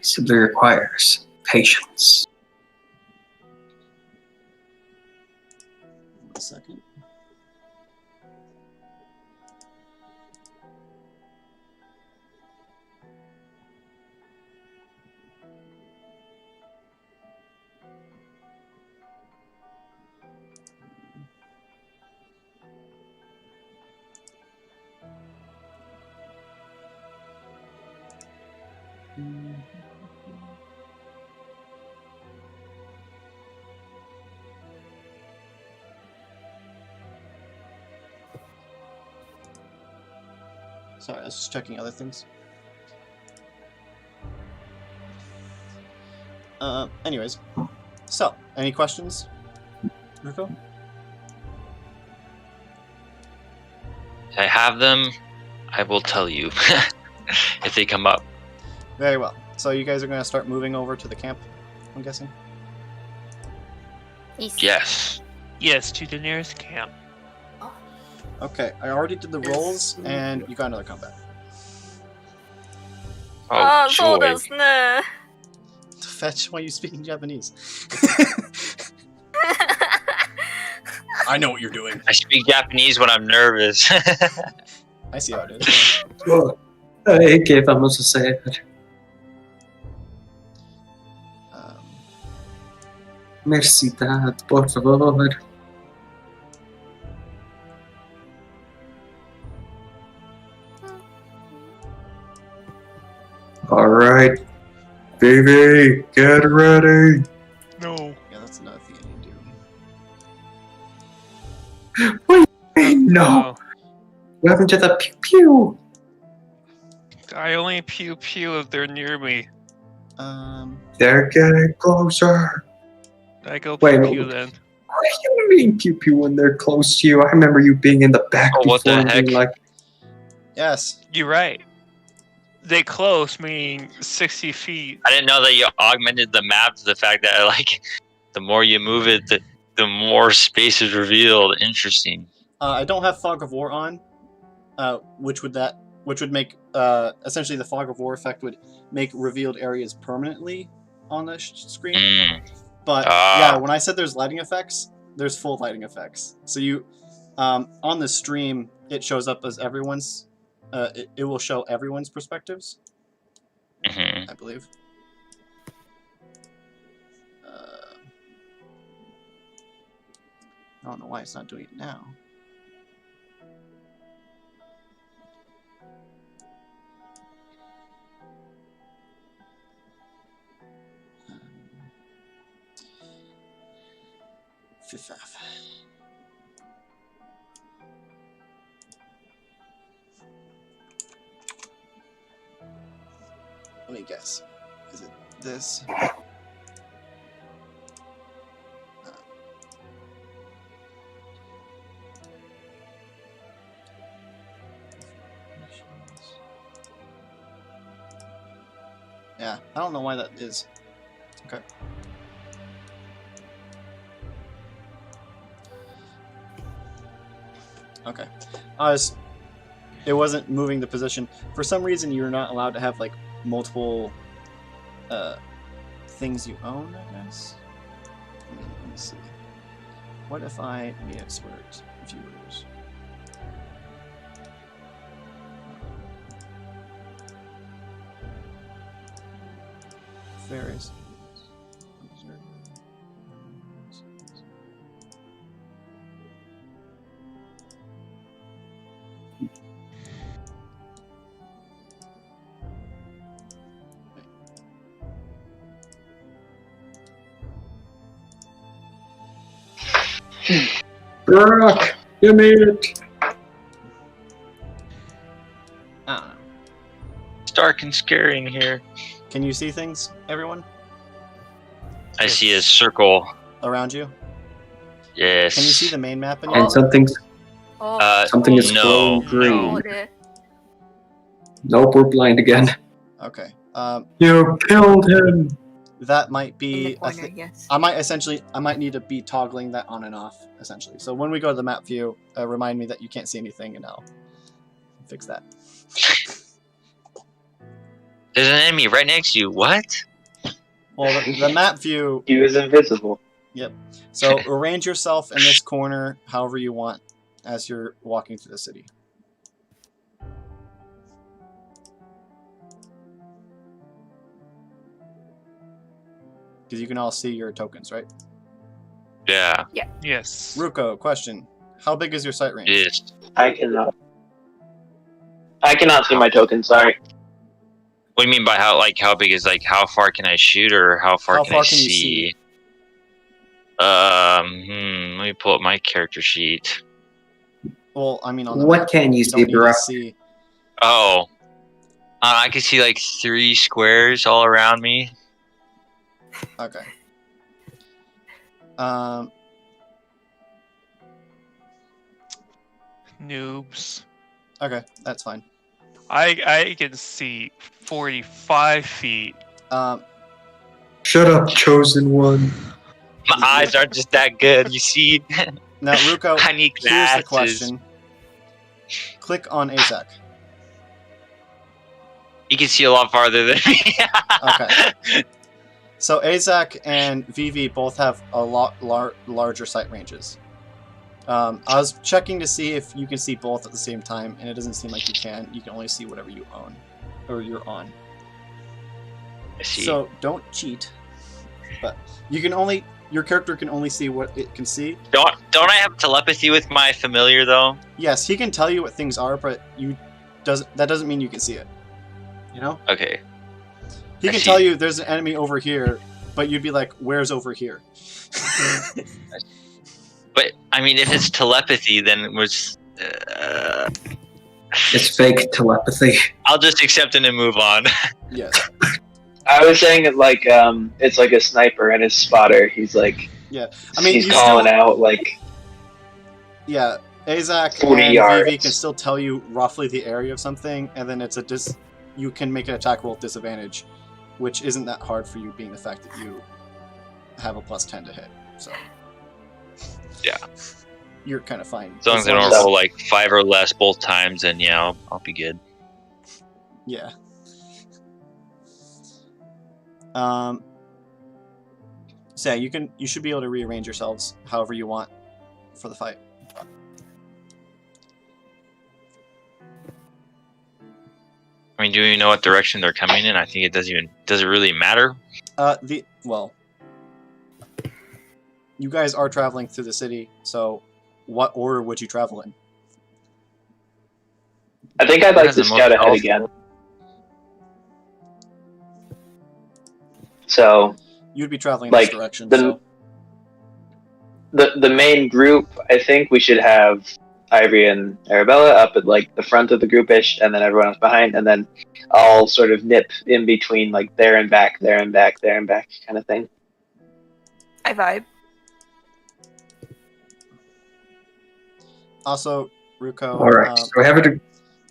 Simply requires patience. 1 second. Sorry, I was just checking other things. Anyways, so any questions, Ruko? I have them. I will tell you if they come up. Very well. So you guys are going to start moving over to the camp, I'm guessing? Yes. Yes, to the nearest camp. Okay, I already did the rolls, and you got another combat. Oh, so joy. does ne. Fetch, why are you speaking Japanese? I know what you're doing. I speak Japanese when I'm nervous. I see how it is. Oh, ¿qué vamos a hacer? Mercidad, por favor. All right, baby, get ready. No. Yeah, that's another thing I need to do. Wait, no. What happened to the pew pew? I only pew pew if they're near me. They're getting closer. I go Wait, pew pew then. What do you mean pew pew when they're close to you? I remember you being in the back Oh, what the before and being heck? like, Yes. You're right. They close, meaning 60 feet. I didn't know that you augmented the map to the fact that like the more you move it, the more space is revealed. Interesting. I don't have Fog of War on, which would make essentially the Fog of War effect would make revealed areas permanently on the screen. But yeah, when I said there's lighting effects, there's full lighting effects. So you on the stream it shows up as everyone's. It will show everyone's perspectives, I believe. I don't know why it's not doing it now. Fifth F. Let me guess. Is it this? Yeah, I don't know why that is. Okay. Okay. It wasn't moving the position. For some reason, you're not allowed to have like multiple things you own, I guess. Let me see. What if I made it so it's viewers? Various. Brock, you made it. dark and scary in here. Can you see things, everyone, I see a circle. around you? Yes. Can you see the main map? And something's Oh, something is no, glowing no. green. okay. Nope, we're blind again. Okay. You killed him. That might In be. the corner, yes. I might need to be toggling that on and off, essentially. So when we go to the map view, remind me that you can't see anything, and I'll fix that. There's an enemy right next to you. What? Well, the map view. He was invisible. So arrange yourself in this corner however you want as you're walking through the city. Because you can all see your tokens, right? Yeah. Yes. Ruko, question. How big is your sight range? Yes. I cannot see my token. Sorry. What do you mean by how big is how far can I shoot or how far How can far I can you see? see? Let me pull up my character sheet. Well, I mean, on the What map, can you don't see, need to bro? see. Oh. I can see 3 squares all around me. Okay. Noobs. Okay, that's fine. I can see 45 feet. Shut up, chosen one. My eyes aren't just that good, you see? Now, Ruko, I need here's glasses. the question. Click on Azak. You can see a lot farther than me. Okay. So Azak and Vivi both have a lot larger sight ranges. I was checking to see if you can see both at the same time, and it doesn't seem like you can. You can only see whatever you own, or you're on. I see. So don't cheat. But your character can only see what it can see. Don't I have telepathy with my familiar though? Yes, he can tell you what things are, but that doesn't mean you can see it. You know? Okay. He I can see. tell you there's an enemy over here, but you'd be like, "Where's over here?" But I mean, if it's telepathy, then it was. It's fake telepathy. I'll just accept it and move on. Yes. I was saying it it's like a sniper and his spotter. He's Yeah. I mean, he's you calling still- out Yeah, Azak 40 and yards. Vivi can still tell you roughly the area of something, and then it's you can make an attack roll at disadvantage, which isn't that hard for you, being the fact that you have a +10 to hit. So Yeah. you're kind of fine. As long as I don't roll 5 or less both times, then yeah, I'll be good. Yeah. So yeah, you should be able to rearrange yourselves however you want for the fight. I mean, do you know what direction they're coming in? I think it does it really matter? You guys are traveling through the city, so what order would you travel in? I think I'd like Has to the most scout ahead health. again. So You'd be traveling in Like, this direction. the- So the main group, I think we should have Ivory and Arabella up at the front of the groupish, and then everyone else behind, and then I'll sort of nip in between there and back, there and back, there and back kind of thing. I vibe. also, Ruko, All right, so I have it.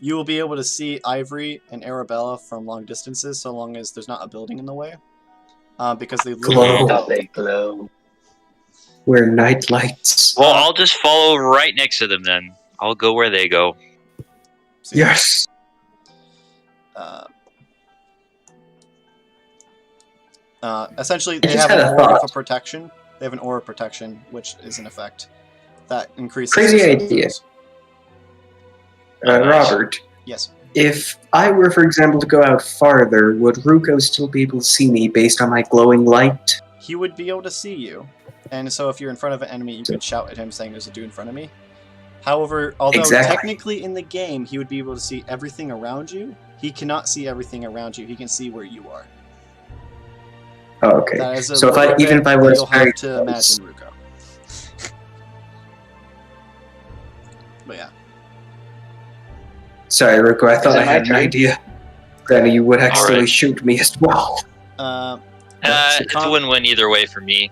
you will be able to see Ivory and Arabella from long distances, so long as there's not a building in the way, because they Glow. Oh, they glow. We're night lights. Well, I'll just follow right next to them then. I'll go where they go. So, Yes. Essentially, they just have had an a aura thought. of protection. They have an aura of protection, which is in effect that increases. Crazy your idea. senses. Nice. Robert, Yes. if I were, for example, to go out farther, would Ruko still be able to see me based on my glowing light? He would be able to see you, and so if you're in front of an enemy, you could shout at him saying there's a dude in front of me. However, although Exactly. technically in the game he would be able to see everything around you, he cannot see everything around you. He can see where you are. Oh, okay. That is a So if I- little even bit if I was you'll very have to close. imagine, Ruko. But yeah, Sorry, Ruko, I thought it I my had an turn? idea. Then you would accidentally Alright. shoot me as well. It's a win-win either way for me.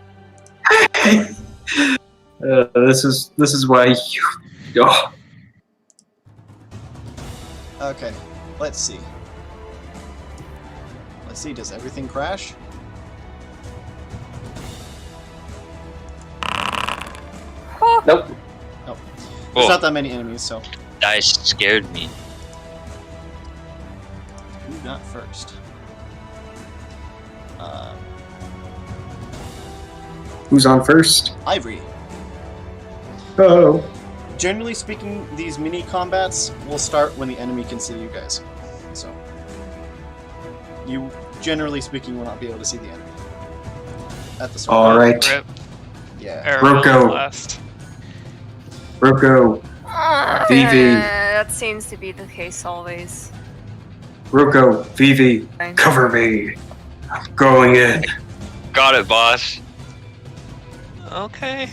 This is why you. Oh, Okay, let's see. Let's see, does everything crash? Nope. There's Oh, not that many enemies, so dice scared me. who got first? who's on first? Ivory. Oh. Generally speaking, these mini combats will start when the enemy can see you guys. So, you, generally speaking, will not be able to see the enemy at the start. Alright. Rip. Yeah. Arrow Roko. blast. Roko. Vivi. That seems to be the case always. Roko. Vivi. Fine. Cover me. I'm going in. Got it, boss. Okay.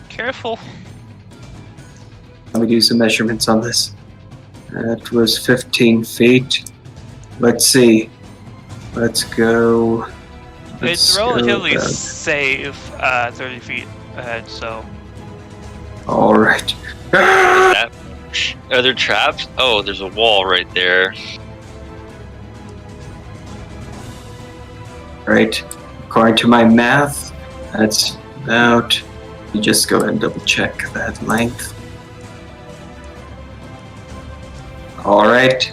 Careful. Let me do some measurements on this. That was 15 feet. Let's see. Let's go. It's Let's go relatively back. safe 30 feet ahead, so. Alright. Are there traps? Oh, there's a wall right there. Right. According to my math, that's about. You just go ahead and double check that length. Alright.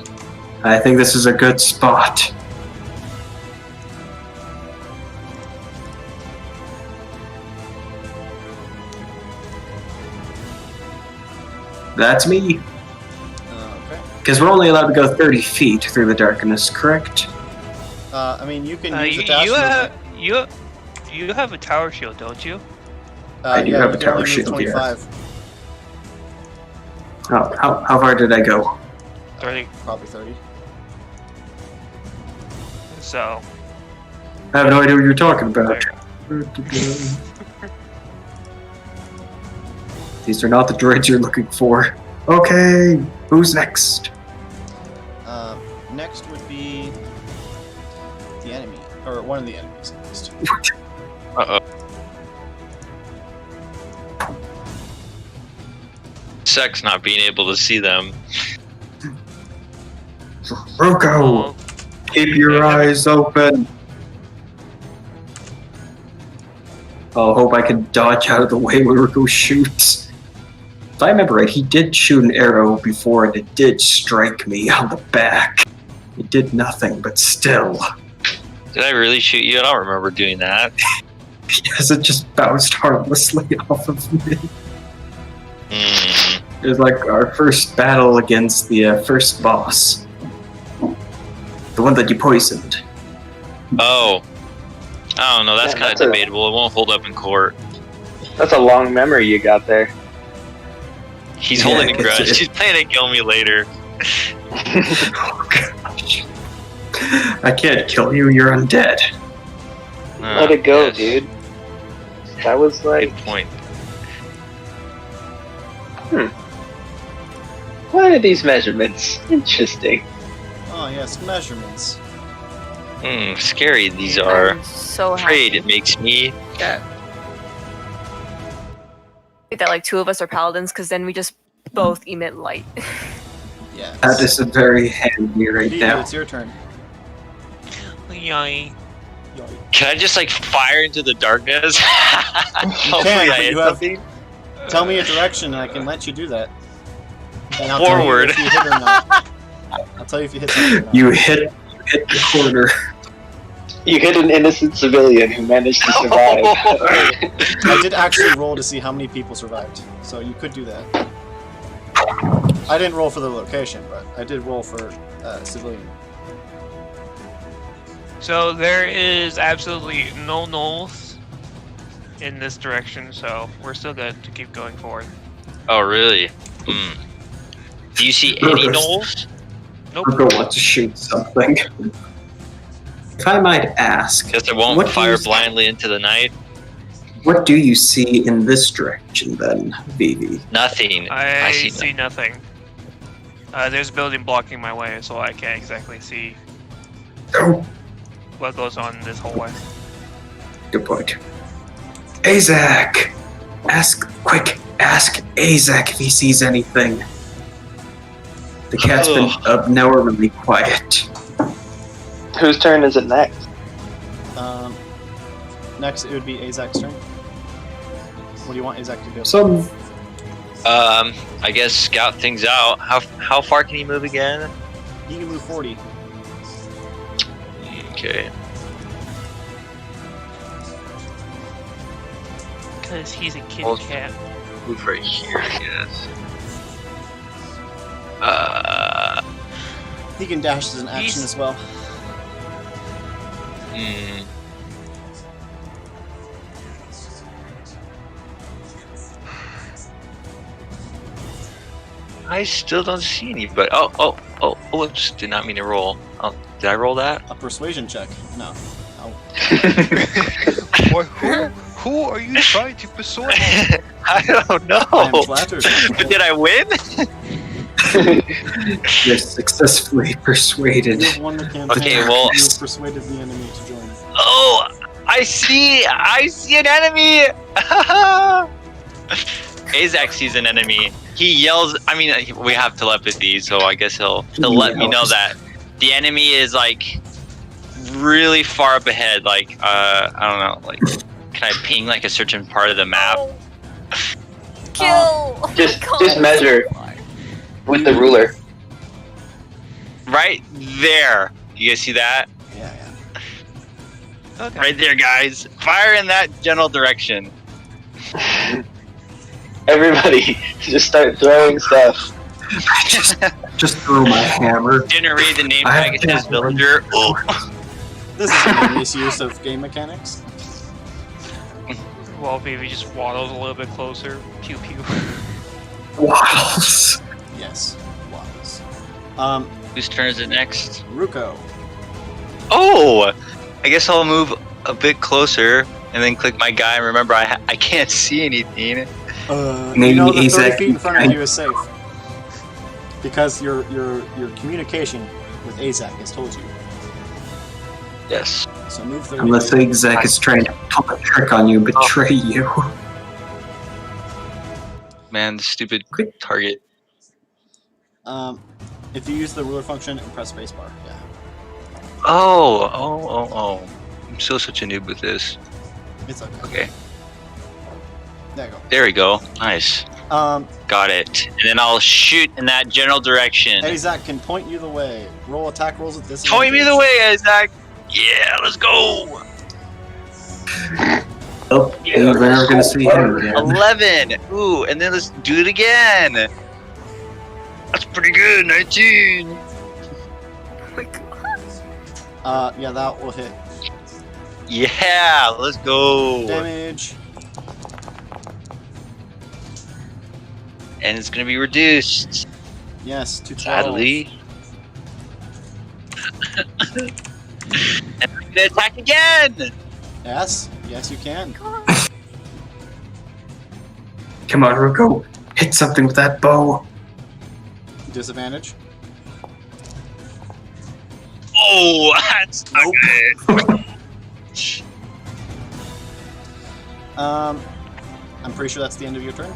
I think this is a good spot. That's me. Okay. Because we're only allowed to go 30 feet through the darkness, correct? I mean, you can use You, the dash you, movement. have, you have a tower shield, don't you? I do yeah, have you a can only tower move shield, yeah. 25. How far did I go? 30. Probably 30. So. I have no idea what you're talking about. These are not the droids you're looking for. Okay, who's next? Next would be the enemy, or one of the enemies at least. Uh-oh. Sex not being able to see them. Roko, Well, keep your eyes open. I'll hope I can dodge out of the way when Roko shoots. If I remember right, he did shoot an arrow before and it did strike me on the back. It did nothing, but still. Did I really shoot you? I don't remember doing that. Yes, it just bounced harmlessly off of me. Hmm. It was like our first battle against the first boss. The one that you poisoned. Oh. I don't know. That's Yeah, kind that's of a- debatable. It won't hold up in court. That's a long memory you got there. He's Yeah, holding a it's- grudge. He's planning to kill me later. Oh, gosh. I can't kill you, you're undead. Let it go, yes. dude. That was like, Good point. what are these measurements? Interesting. Oh yes, measurements. Scary these are. I'm so Afraid happy it makes me. that like two of us are paladins, because then we just both emit light. Yes. That is very handy right Vivi, now. it's your turn. Yai. Can I just like fire into the darkness? Hopefully can, I but hit you have- something. Tell me a direction and I can let you do that. And I'll Forward. tell you if you hit or not. I'll tell you if you hit something or not. You hit the corner. You hit an innocent civilian who managed to survive. I did actually roll to see how many people survived, so you could do that. I didn't roll for the location, but I did roll for civilian. So there is absolutely no north in this direction, so we're still good to keep going forward. Oh really? Do you see any gnolls? Nope. Roko wants to shoot something. If I might ask, Guess I won't What do fire you see? blindly into the night. what do you see in this direction then, Vivi? Nothing. I see see nothing. There's a building blocking my way, so I can't exactly see Oh, what goes on in this hallway. good point. Azak! Ask Azak if he sees anything. The cat's been abnormally quiet. Whose turn is it next? Next, it would be Azak's turn. What do you want Azak to do? Some I guess scout things out. How far can he move again? He can move 40. Okay. Because he's a kitty Well- cat. Move right here, I guess. He can dash as an action He's- as well. Hmm. I still don't see anybody. Oh, whoops, did not mean to roll. Oh, did I roll that? A persuasion check. No. Boy, who are you trying to persuade? I don't know. I am flattered. But did I win? You're successfully persuaded. You have won the campaign. Okay, well- You have persuaded the enemy to join. Oh, I see an enemy. Azak sees an enemy. He yells. I mean, we have telepathy, so I guess he'll let me know that the enemy is like really far up ahead. Like I don't know. Like, can I ping like a certain part of the map? Kill! Oh my Just God. measure with the ruler. Right there. You guys see that? Yeah. Okay. Right there, guys. Fire in that general direction. Everybody, just start throwing stuff. Just throw my hammer. Didn't read the name I have tag. It says that villager. Oh. This is a misuse of game mechanics. Well, baby just waddles a little bit closer. Pew pew. Waddles. Yes. Was. Whose turn is it next? Ruko. Oh, I guess I'll move a bit closer and then click my guy. Remember, I can't see anything. Maybe you know the 30 Azak feet in front of can- you is safe. Because your communication with Azak has told you. Yes. So move 30 Unless feet. Azak is trying to pull a trick on you, betray you. Man, the stupid target. If you use the ruler function and press spacebar, yeah. Oh. I'm still such a noob with this. It's okay. Okay. There you There we go. Nice. go. Got it. And then I'll shoot in that general direction. Azak can point you the way. Roll attack rolls with this. Point me the way, Isaac. Yeah, let's go. Oh, you're never gonna see him again. 11. Ooh, and then let's do it again. That's pretty good. 19. Yeah, that will hit. Yeah, let's go. Damage. And it's gonna be reduced. Yes, to 12. Sadly. And I'm gonna attack again. Yes, yes, you can. Come on, Ruko. Hit something with that bow. Disadvantage. Oh, that's not good. I'm pretty sure that's the end of your turn.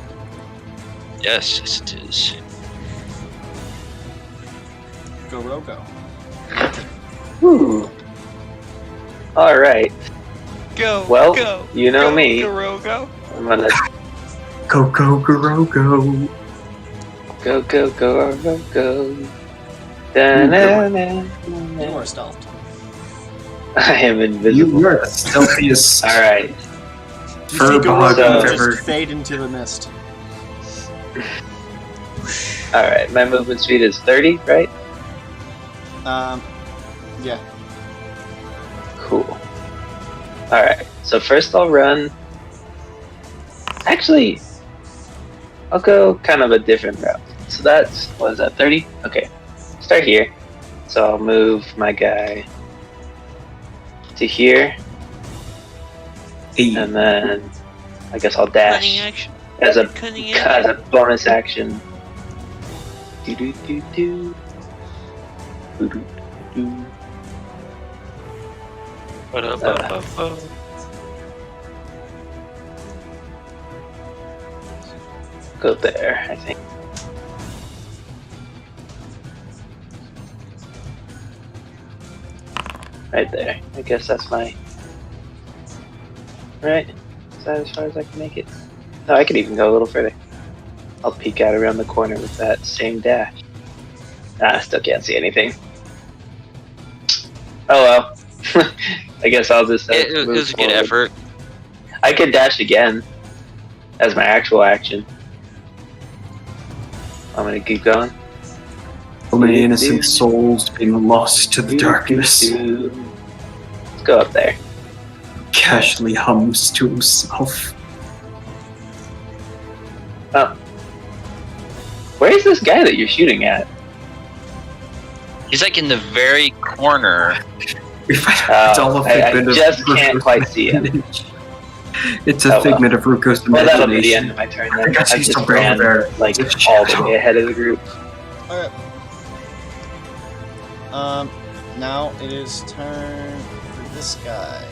Yes, it is. Go, Roko. Whew. All right. Go. Well, go. you know go, me. Go. I'm gonna Go, Ruko. go. You are stealthed. I am You invisible. are the stealthiest. All right. You Fur see Guru bog I've just ever. fade into the mist. All right. My movement speed is 30, right? Yeah. Cool. All right. So first I'll run. Actually, I'll go kind of a different route. So that's, what is that, 30? Okay. Start here. So I'll move my guy to here, Hey, and then I guess I'll Cunning dash action. as a Cunning as action. a bonus action. Do do do do. Do do do. Ba-da-ba-ba-ba. Go there, I think. Right there. I guess that's my. Right. Is that as far as I can make it? No, I could even go a little further. I'll peek out around the corner with that same dash. Ah, I still can't see anything. Oh well. I guess I'll just. It move was a good forward. effort. I could dash again as my actual action. I'm gonna keep going. So many innocent souls being lost to the darkness. Let's go up there. Casually hums to himself. Oh. Where is this guy that you're shooting at? He's like in the very corner. It's all a I figment of just can't Ruko's quite see him. imagination. It's a Oh, well. figment of Ruko's Well, that'll be the imagination. end of my turn I then. guess I he's just over ran there. like It's a all the shadow. way ahead of the group. Alright. Now it is turn for this guy.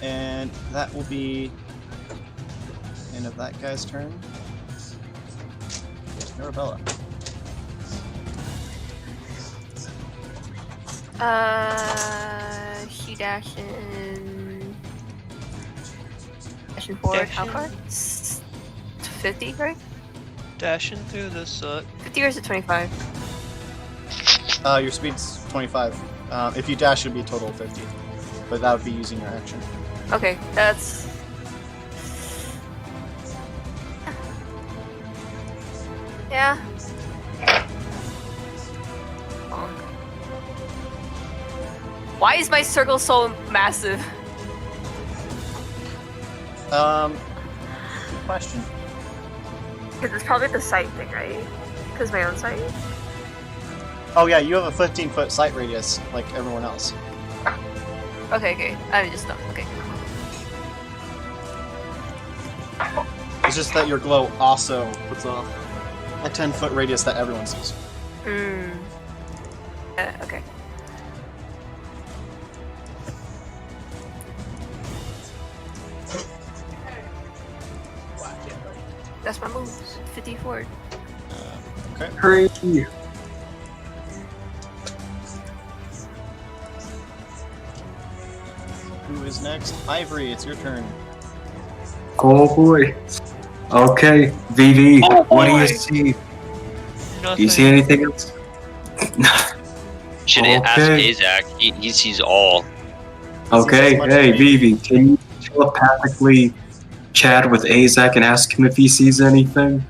And that will be end of that guy's turn. Arabella. He dashing forward. How far? 50, right? Dashing through the soot. 50 or is it 25? Your speed's 25. If you dash, it would be a total of 50. But that would be using your action. Okay, that's. Yeah. Bonk. Why is my circle so massive? Good question. Because it's probably the sight thing, right? Because my own sight? Oh yeah, you have a 15-foot sight radius, like everyone else. Okay. I just know. Okay. It's just that your glow also puts off a 10-foot radius that everyone sees. Okay. That's my moves. 50 forward. Okay. Hurry! Who is next? Ivory, it's your turn. Oh boy. Okay, VV, Oh, what do you boy. see? Do Nothing. you see anything else? Should ask Okay. Azak. He sees all. Okay, as much hey as me. VV, can you telepathically chat with Azak and ask him if he sees anything?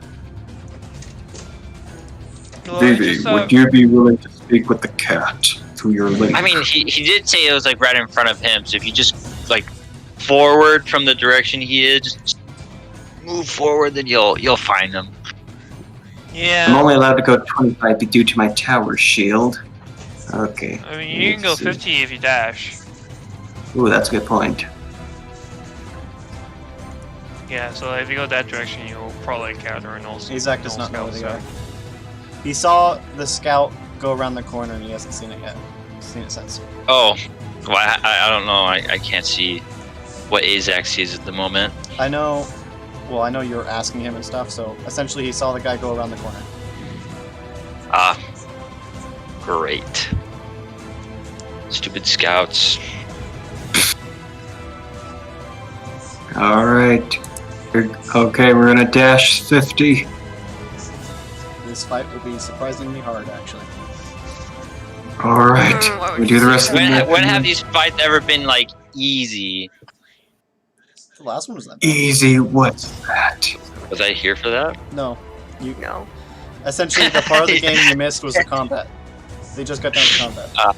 Well, VV, just, would you be willing to speak with the cat through your link? I mean, he did say it was like right in front of him. So if you just like forward from the direction he is, just move forward, then you'll find him. Yeah. I'm only allowed to go 25 due to my tower shield. Okay. I mean, you can go let's see. 50 if you dash. Ooh, that's a good point. Yeah, so if you go that direction, you'll probably encounter an old. Azak does not know where they scout, are. He saw the scout go around the corner and he hasn't seen it yet. Seen it since. Oh, well, I don't know. I can't see what Azak sees at the moment. I know. Well, I know you're asking him and stuff. So essentially, he saw the guy go around the corner. Ah, great. Stupid scouts. Alright. Okay, we're gonna dash 50. This fight will be surprisingly hard, actually. Alright. What would We you do the say rest of the then? map. When have these fights ever been like easy? The last one was that bad. Easy, what's that? Was I here for that? No. You No. essentially the part of the game you missed was the combat. They just got down to combat.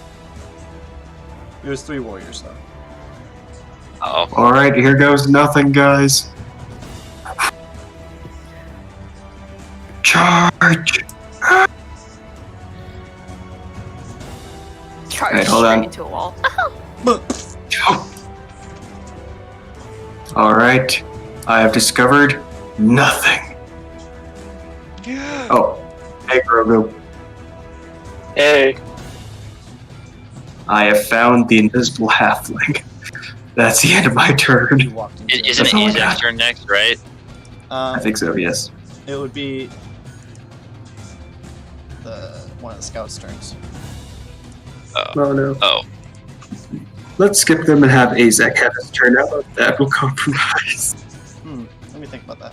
It was 3 warriors though. Oh, Alright, here goes nothing, guys. Charge! Charge Right, hold straight on. into a wall. Alright, I have discovered nothing. Oh, hey Grogu. Hey. I have found the invisible halfling. That's the end of my turn. You walked into it. isn't That's it all I Isaac's got. turn next, right? I think so, yes. It would be one of the scouts' turns. Oh no. Oh, Let's skip them and have Azek have his turn out. That will compromise. Let me think about that.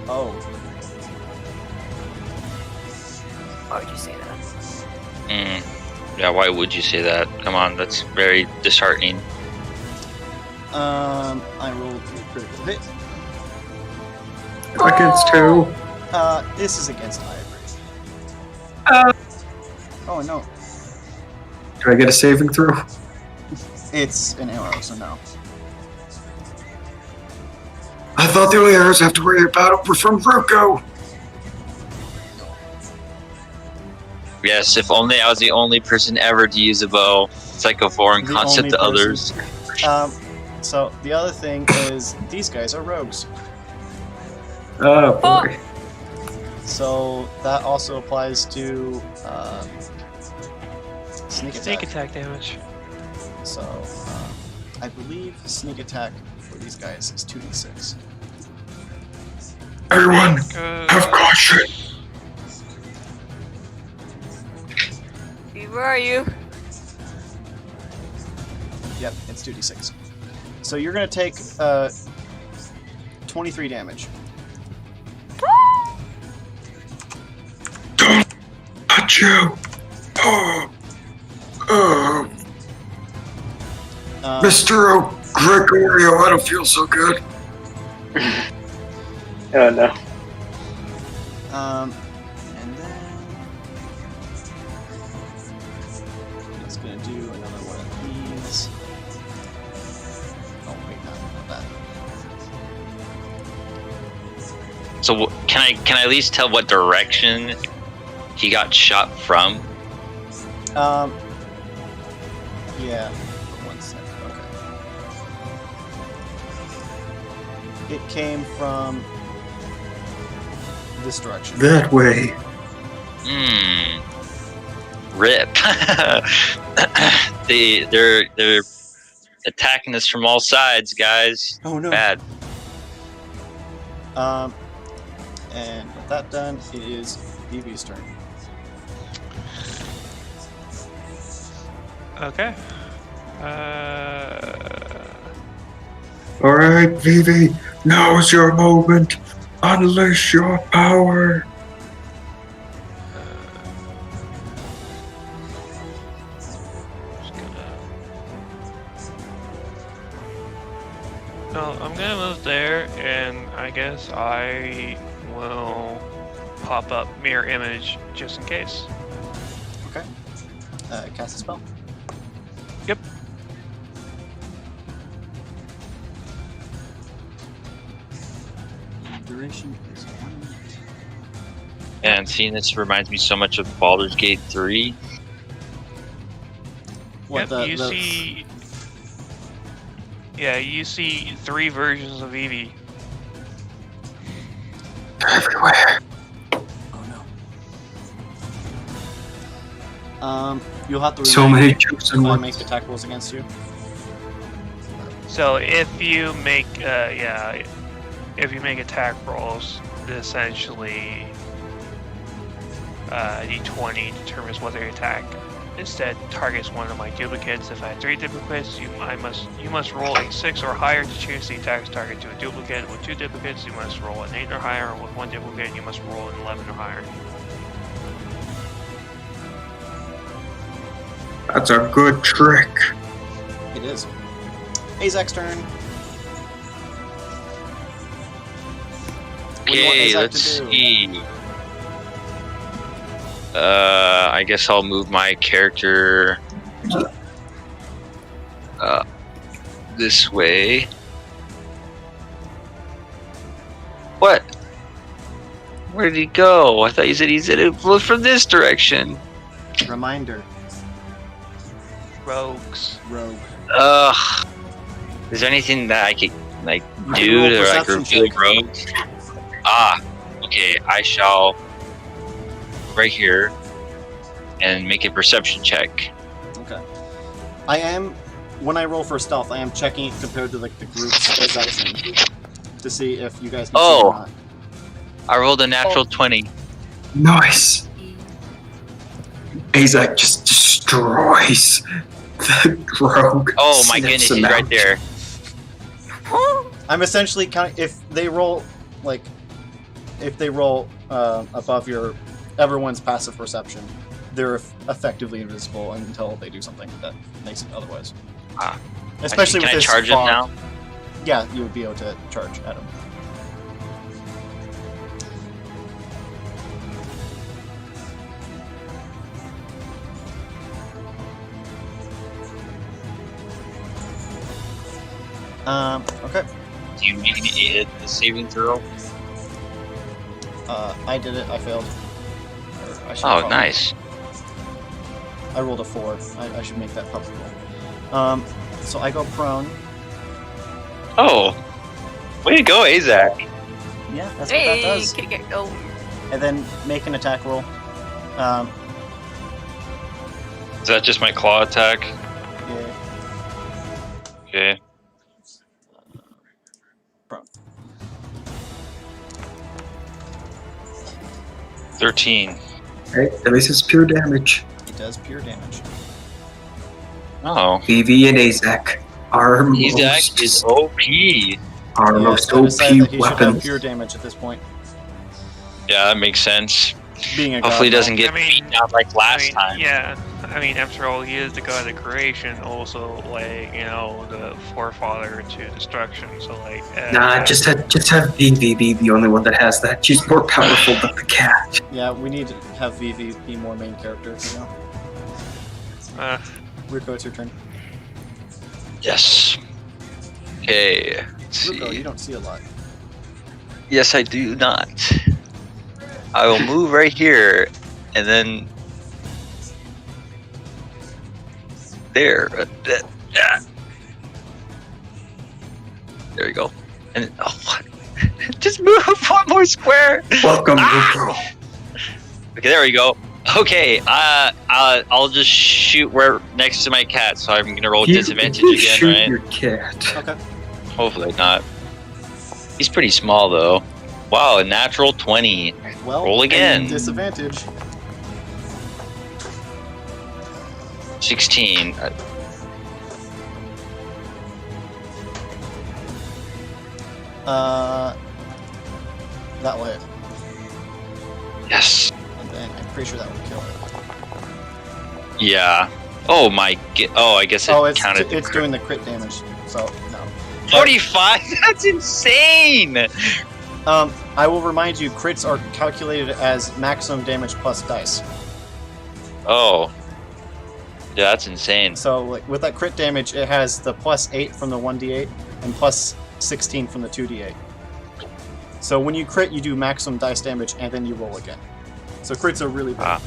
Oh, Why would you say that? yeah. Why would you say that? Come on, that's very disheartening. I rolled a critical hit. Against who? This is against Ivory. Oh no, Do I get a saving throw? it's an arrow, so no. I thought the only arrows I have to worry about were from Ruko. Yes, if only I was the only person ever to use a bow. It's like a foreign The concept only to person. others. So the other thing is these guys are rogues. Oh boy. So that also applies to sneak attack. Sneak attack damage. So I believe sneak attack for these guys is 2d6. Everyone, Good. caution. Where are you? Yep, it's 2d6. So you're gonna take 23 damage. Got you. Mr. Gregorio, I don't feel so good. Oh no. And then it's gonna do another one of these. Oh wait, not that. So can I at least tell what direction he got shot from? Yeah. 1 second. Okay. It came from this direction. That way. Rip. They're attacking us from all sides, guys. Oh no. Bad. And with that done, it is Vivi's turn. Okay. Alright, Vivi, now's your moment. Unleash your power. Just no, I'm gonna move there, and I guess I will pop up mirror image just in case. Okay. Cast a spell. Yep. Duration is 1 minute. And seeing this reminds me so much of Baldur's Gate 3. What Yep, you see Yeah, you see 3 versions of Eevee. They're everywhere. Oh no. You'll have to So remind many me chosen if I ones. make attack rolls against you. So if you make if you make attack rolls, essentially D20 determines whether your attack instead targets one of my duplicates. If I have 3 duplicates, you must roll a 6 or higher to change the attack's target to a duplicate. With 2 duplicates, you must roll an 8 or higher. With 1 duplicate, you must roll an 11 or higher. That's a good trick. It is. Azek's turn. What do you want Okay, Azek let's to do? see. I guess I'll move my character this way. What? Where did he go? I thought you said it flew from this direction. Reminder. Rogues. Rogue. Ugh. Is there anything that I could like You can do roll to like perception reveal check. rogues? Ah, okay. I shall right here and make a perception check. Okay. I am, when I roll for stealth, I am checking it compared to like the group's perception to see if you guys can see it Oh. or not. I rolled a natural 20. Nice. Azek just destroys the rogue. Oh my Snips goodness, him he's right out. there. I'm essentially counting, if they roll above everyone's passive perception, they're effectively invisible until they do something that makes it otherwise. Ah. Especially Can with I this charge him fog. now? Yeah, you would be able to charge at him. Okay. Do you need a saving throw? I did it. I failed. Or I should Oh, probably- nice. I rolled a 4. I should make that public roll. So I go prone. Oh, way to go, Azak. Yeah, that's what that Hey, does. kick it, go. And then make an attack roll. Is that just my claw attack? Yeah. Okay. Prone. 13. Right? At least it's pure damage. It does pure damage. Oh, Vivi and Azek are Azak is OP. our Yeah, most so I decided OP that he should have weapons. pure damage at this point. Yeah, that makes sense. Being a Hopefully, he god doesn't get I mean- beat down like last time. Yeah, I mean, after all, he is the god of creation, also like the forefather to destruction. So like, Nah, just have Vivi be the only one that has that. She's more powerful than the cat. Yeah, we need to have Vivi be more main character, Ruko, it's your turn. Yes. Okay. Let's Ruko, you see. don't see a lot. Yes, I do not. I will move right here, and then there. There we go. And oh, what? Just move one more square. Welcome, Ah! Ruko. Okay, there we go. Okay, I'll just shoot right next to my cat, so I'm gonna roll You disadvantage again, shoot right? your cat. Okay. Hopefully not. He's pretty small though. Wow, a natural 20. Well, Roll again. Disadvantage. 16. That will hit. Yes. And then I'm pretty sure that would kill. Yeah. Oh my. Oh, I guess it Oh, it's counted. it's doing the crit damage, so no. 45. That's insane. I will remind you, crits are calculated as maximum damage plus dice. Oh. Yeah, that's insane. So, like with that crit damage, it has the plus 8 from the 1d8 and plus 16 from the 2d8. So when you crit, you do maximum dice damage and then you roll again. So crits are really bad.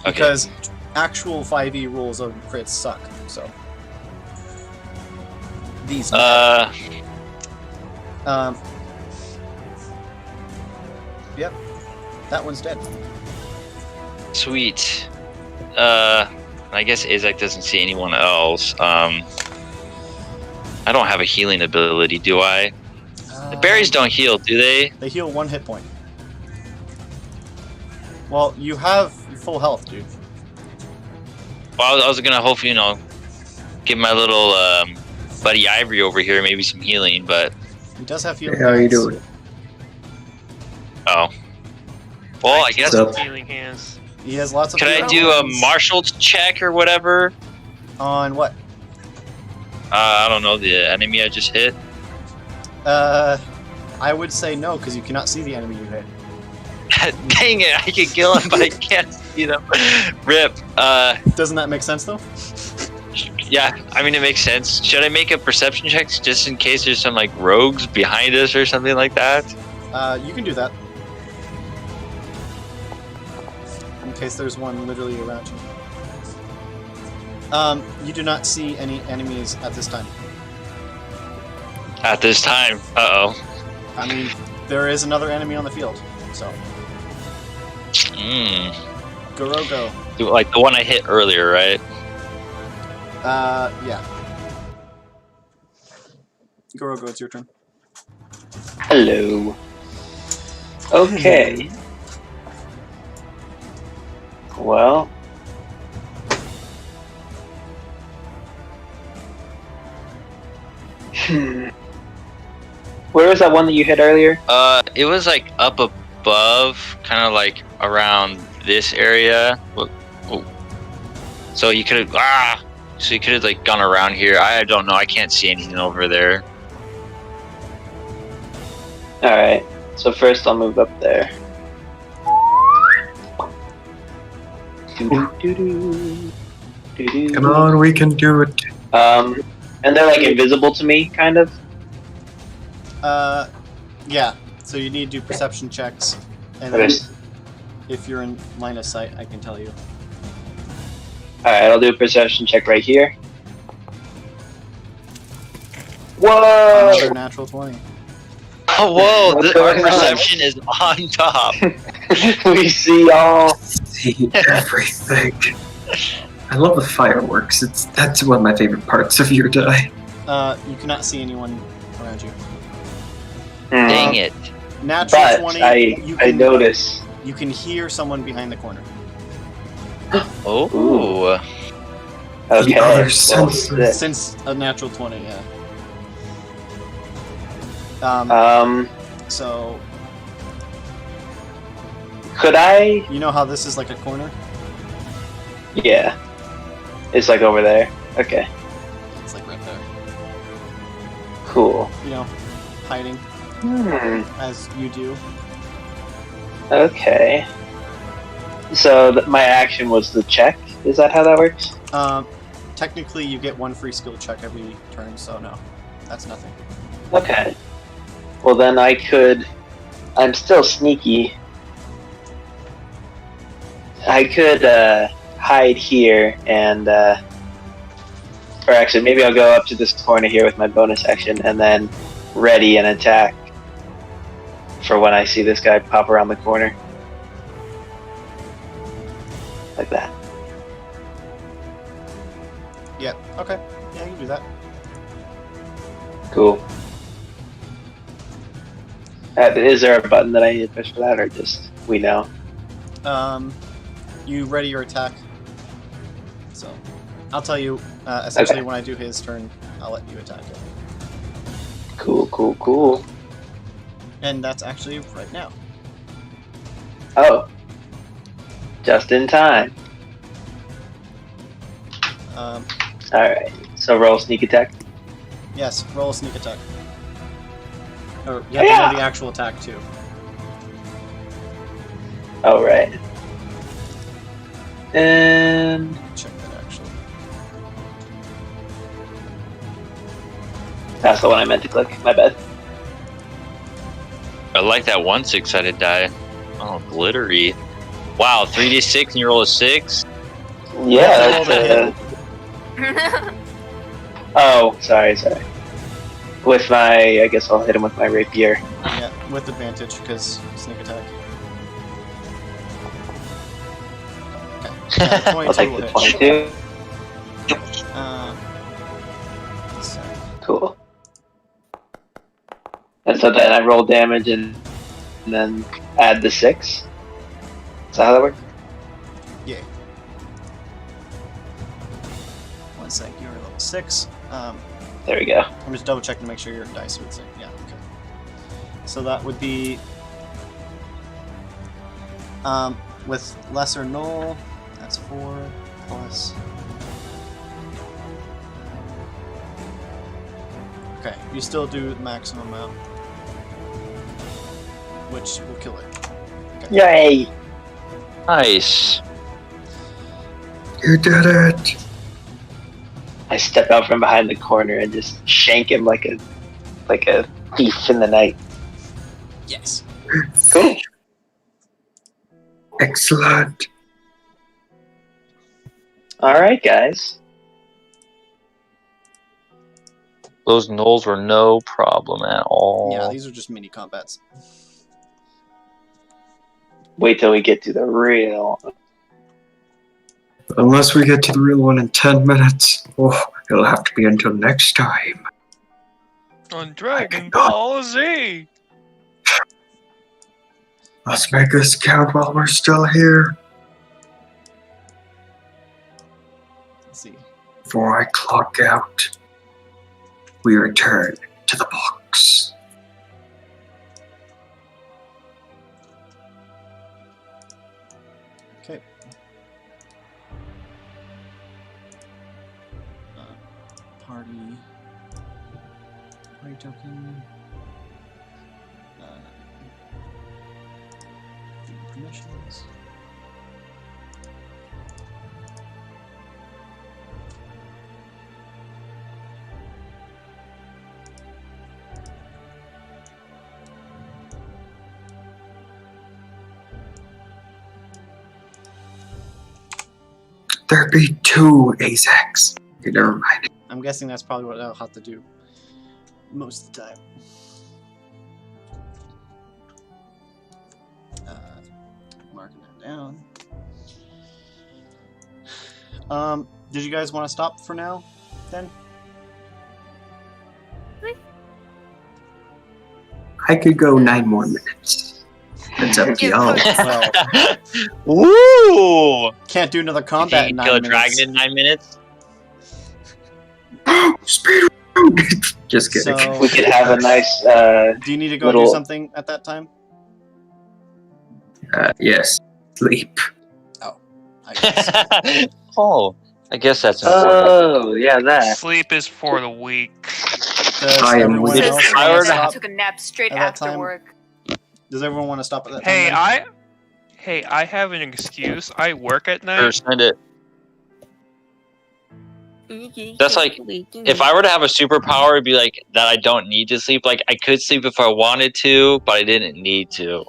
Okay. Because actual 5e rules of crits suck. So These. Yep. That one's dead. Sweet. I guess Izak doesn't see anyone else. I don't have a healing ability, do I? The berries don't heal, do they? They heal 1 hit point. Well, you have full health, dude. Well, I was gonna hopefully, give my little buddy Ivory over here maybe some healing, but He does have healing. How are you hands. doing? oh. Well, I guess. Up. Healing hands. He has lots of. Could I healing do a hands. marshal's check or whatever? On what? I don't know, the enemy I just hit. I would say no, because you cannot see the enemy you hit. Dang it, I can kill him, but I can't see them. Rip. Doesn't that make sense, though? Yeah, I mean, it makes sense. Should I make a perception check just in case there's some, rogues behind us or something like that? You can do that. In case there's one literally around you. You do not see any enemies at this time. At this time. Uh-oh. I mean, there is another enemy on the field, so. Gorogo. Like the one I hit earlier, right? Yeah. Gorogo, it's your turn. Hello. Okay. Well. Where was that one that you hit earlier? It was up above, kind of around this area. Oh. So you could have, so you could have gone around here. I don't know. I can't see anything over there. Alright, so first I'll move up there. Come on, we can do it. And they're invisible to me, kind of? Yeah. So you need to do perception checks, and Okay. then if you're in line of sight, I can tell you. Alright, I'll do a perception check right here. Whoa! Another natural 20. Oh, whoa! What's Our going on? perception is on top. We see all. See everything. I love the fireworks. That's one of my favorite parts of your die. You cannot see anyone around you. Dang it. Natural But 20. I notice. You can hear someone behind the corner. Oh. Okay. The other well, senses. shit. Since a natural 20, yeah. So Could I? you know how this is like a corner? Yeah. It's over there. Okay. It's like right there. Cool. You know, hiding as you do. Okay. So my action was the check. Is that how that works? Technically, you get 1 free skill check every turn, so no, that's nothing. Okay. Well, then I could. I'm still sneaky. I could hide here and. Or actually, maybe I'll go up to this corner here with my bonus action and then ready an attack for when I see this guy pop around the corner. Like that. Yeah. Okay. Yeah, you can do that. Cool. Is there a button that I need to push for that, or just we know? You ready your attack. So, I'll tell you. Essentially, Okay. when I do his turn, I'll let you attack it. Cool. And that's actually right now. Oh. Just in time. Alright. So roll sneak attack. Yes, roll a sneak attack. Or you have to Yeah. know the actual attack too. Oh, right. And Check that actually. that's the one I meant to click. My bad. I like that 1 6-sided die. Oh, glittery. Wow, 3d6 and you roll a 6? Yeah, Roll that's that Oh, sorry. With my, I guess I'll hit him with my rapier. Yeah, with advantage because sneak attack. Okay. I'll 22 take will the hit. 22. So, Cool. And so then I roll damage and then add the 6. Is that how that works? yeah. 1 sec, you're level 6. There we go. I'm just double checking to make sure your dice would say. Yeah, okay. So that would be with lesser null, that's 4 plus. Okay, you still do the maximum amount, which will kill it. Okay. Yay! Nice. You did it. I step out from behind the corner and just shank him like a thief in the night. Yes. Cool. Excellent. All right, guys. Those gnolls were no problem at all. Yeah, these are just mini combats. Wait till we get to the real. Unless we get to the real one in 10 minutes. Oh, it'll have to be until next time. On Dragon Ball Z. Let's make this count while we're still here. Let's see. Before I clock out, we return to the box. Okay. Party token. Permissions. There'd be 2 AZECs. Okay, never mind. I'm guessing that's probably what I'll have to do most of the time. Marking that down. Did you guys want to stop for now, then? I could go 9 more minutes. It's up to y'all. Well, Woo! can't do another combat in Can 9 you kill a minutes. dragon in 9 minutes? Speed run! Just kidding. So, We could have a nice. do you need to go little- do something at that time? Yes. Sleep. I guess. Oh, I guess that's important. Oh, yeah, that. Sleep is for the weak. Does I am everyone with- Says else the I wanna man were to that stop? took a nap straight at that after time? work. Does everyone want to stop at that Hey, time? I have an excuse. I work at Sure, night. send it. That's like, if I were to have a superpower, it'd be like that I don't need to sleep. Like, I could sleep if I wanted to, but I didn't need to.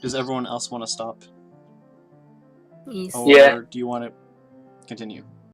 Does everyone else want to stop? Yes. Or Yeah. do you want to continue?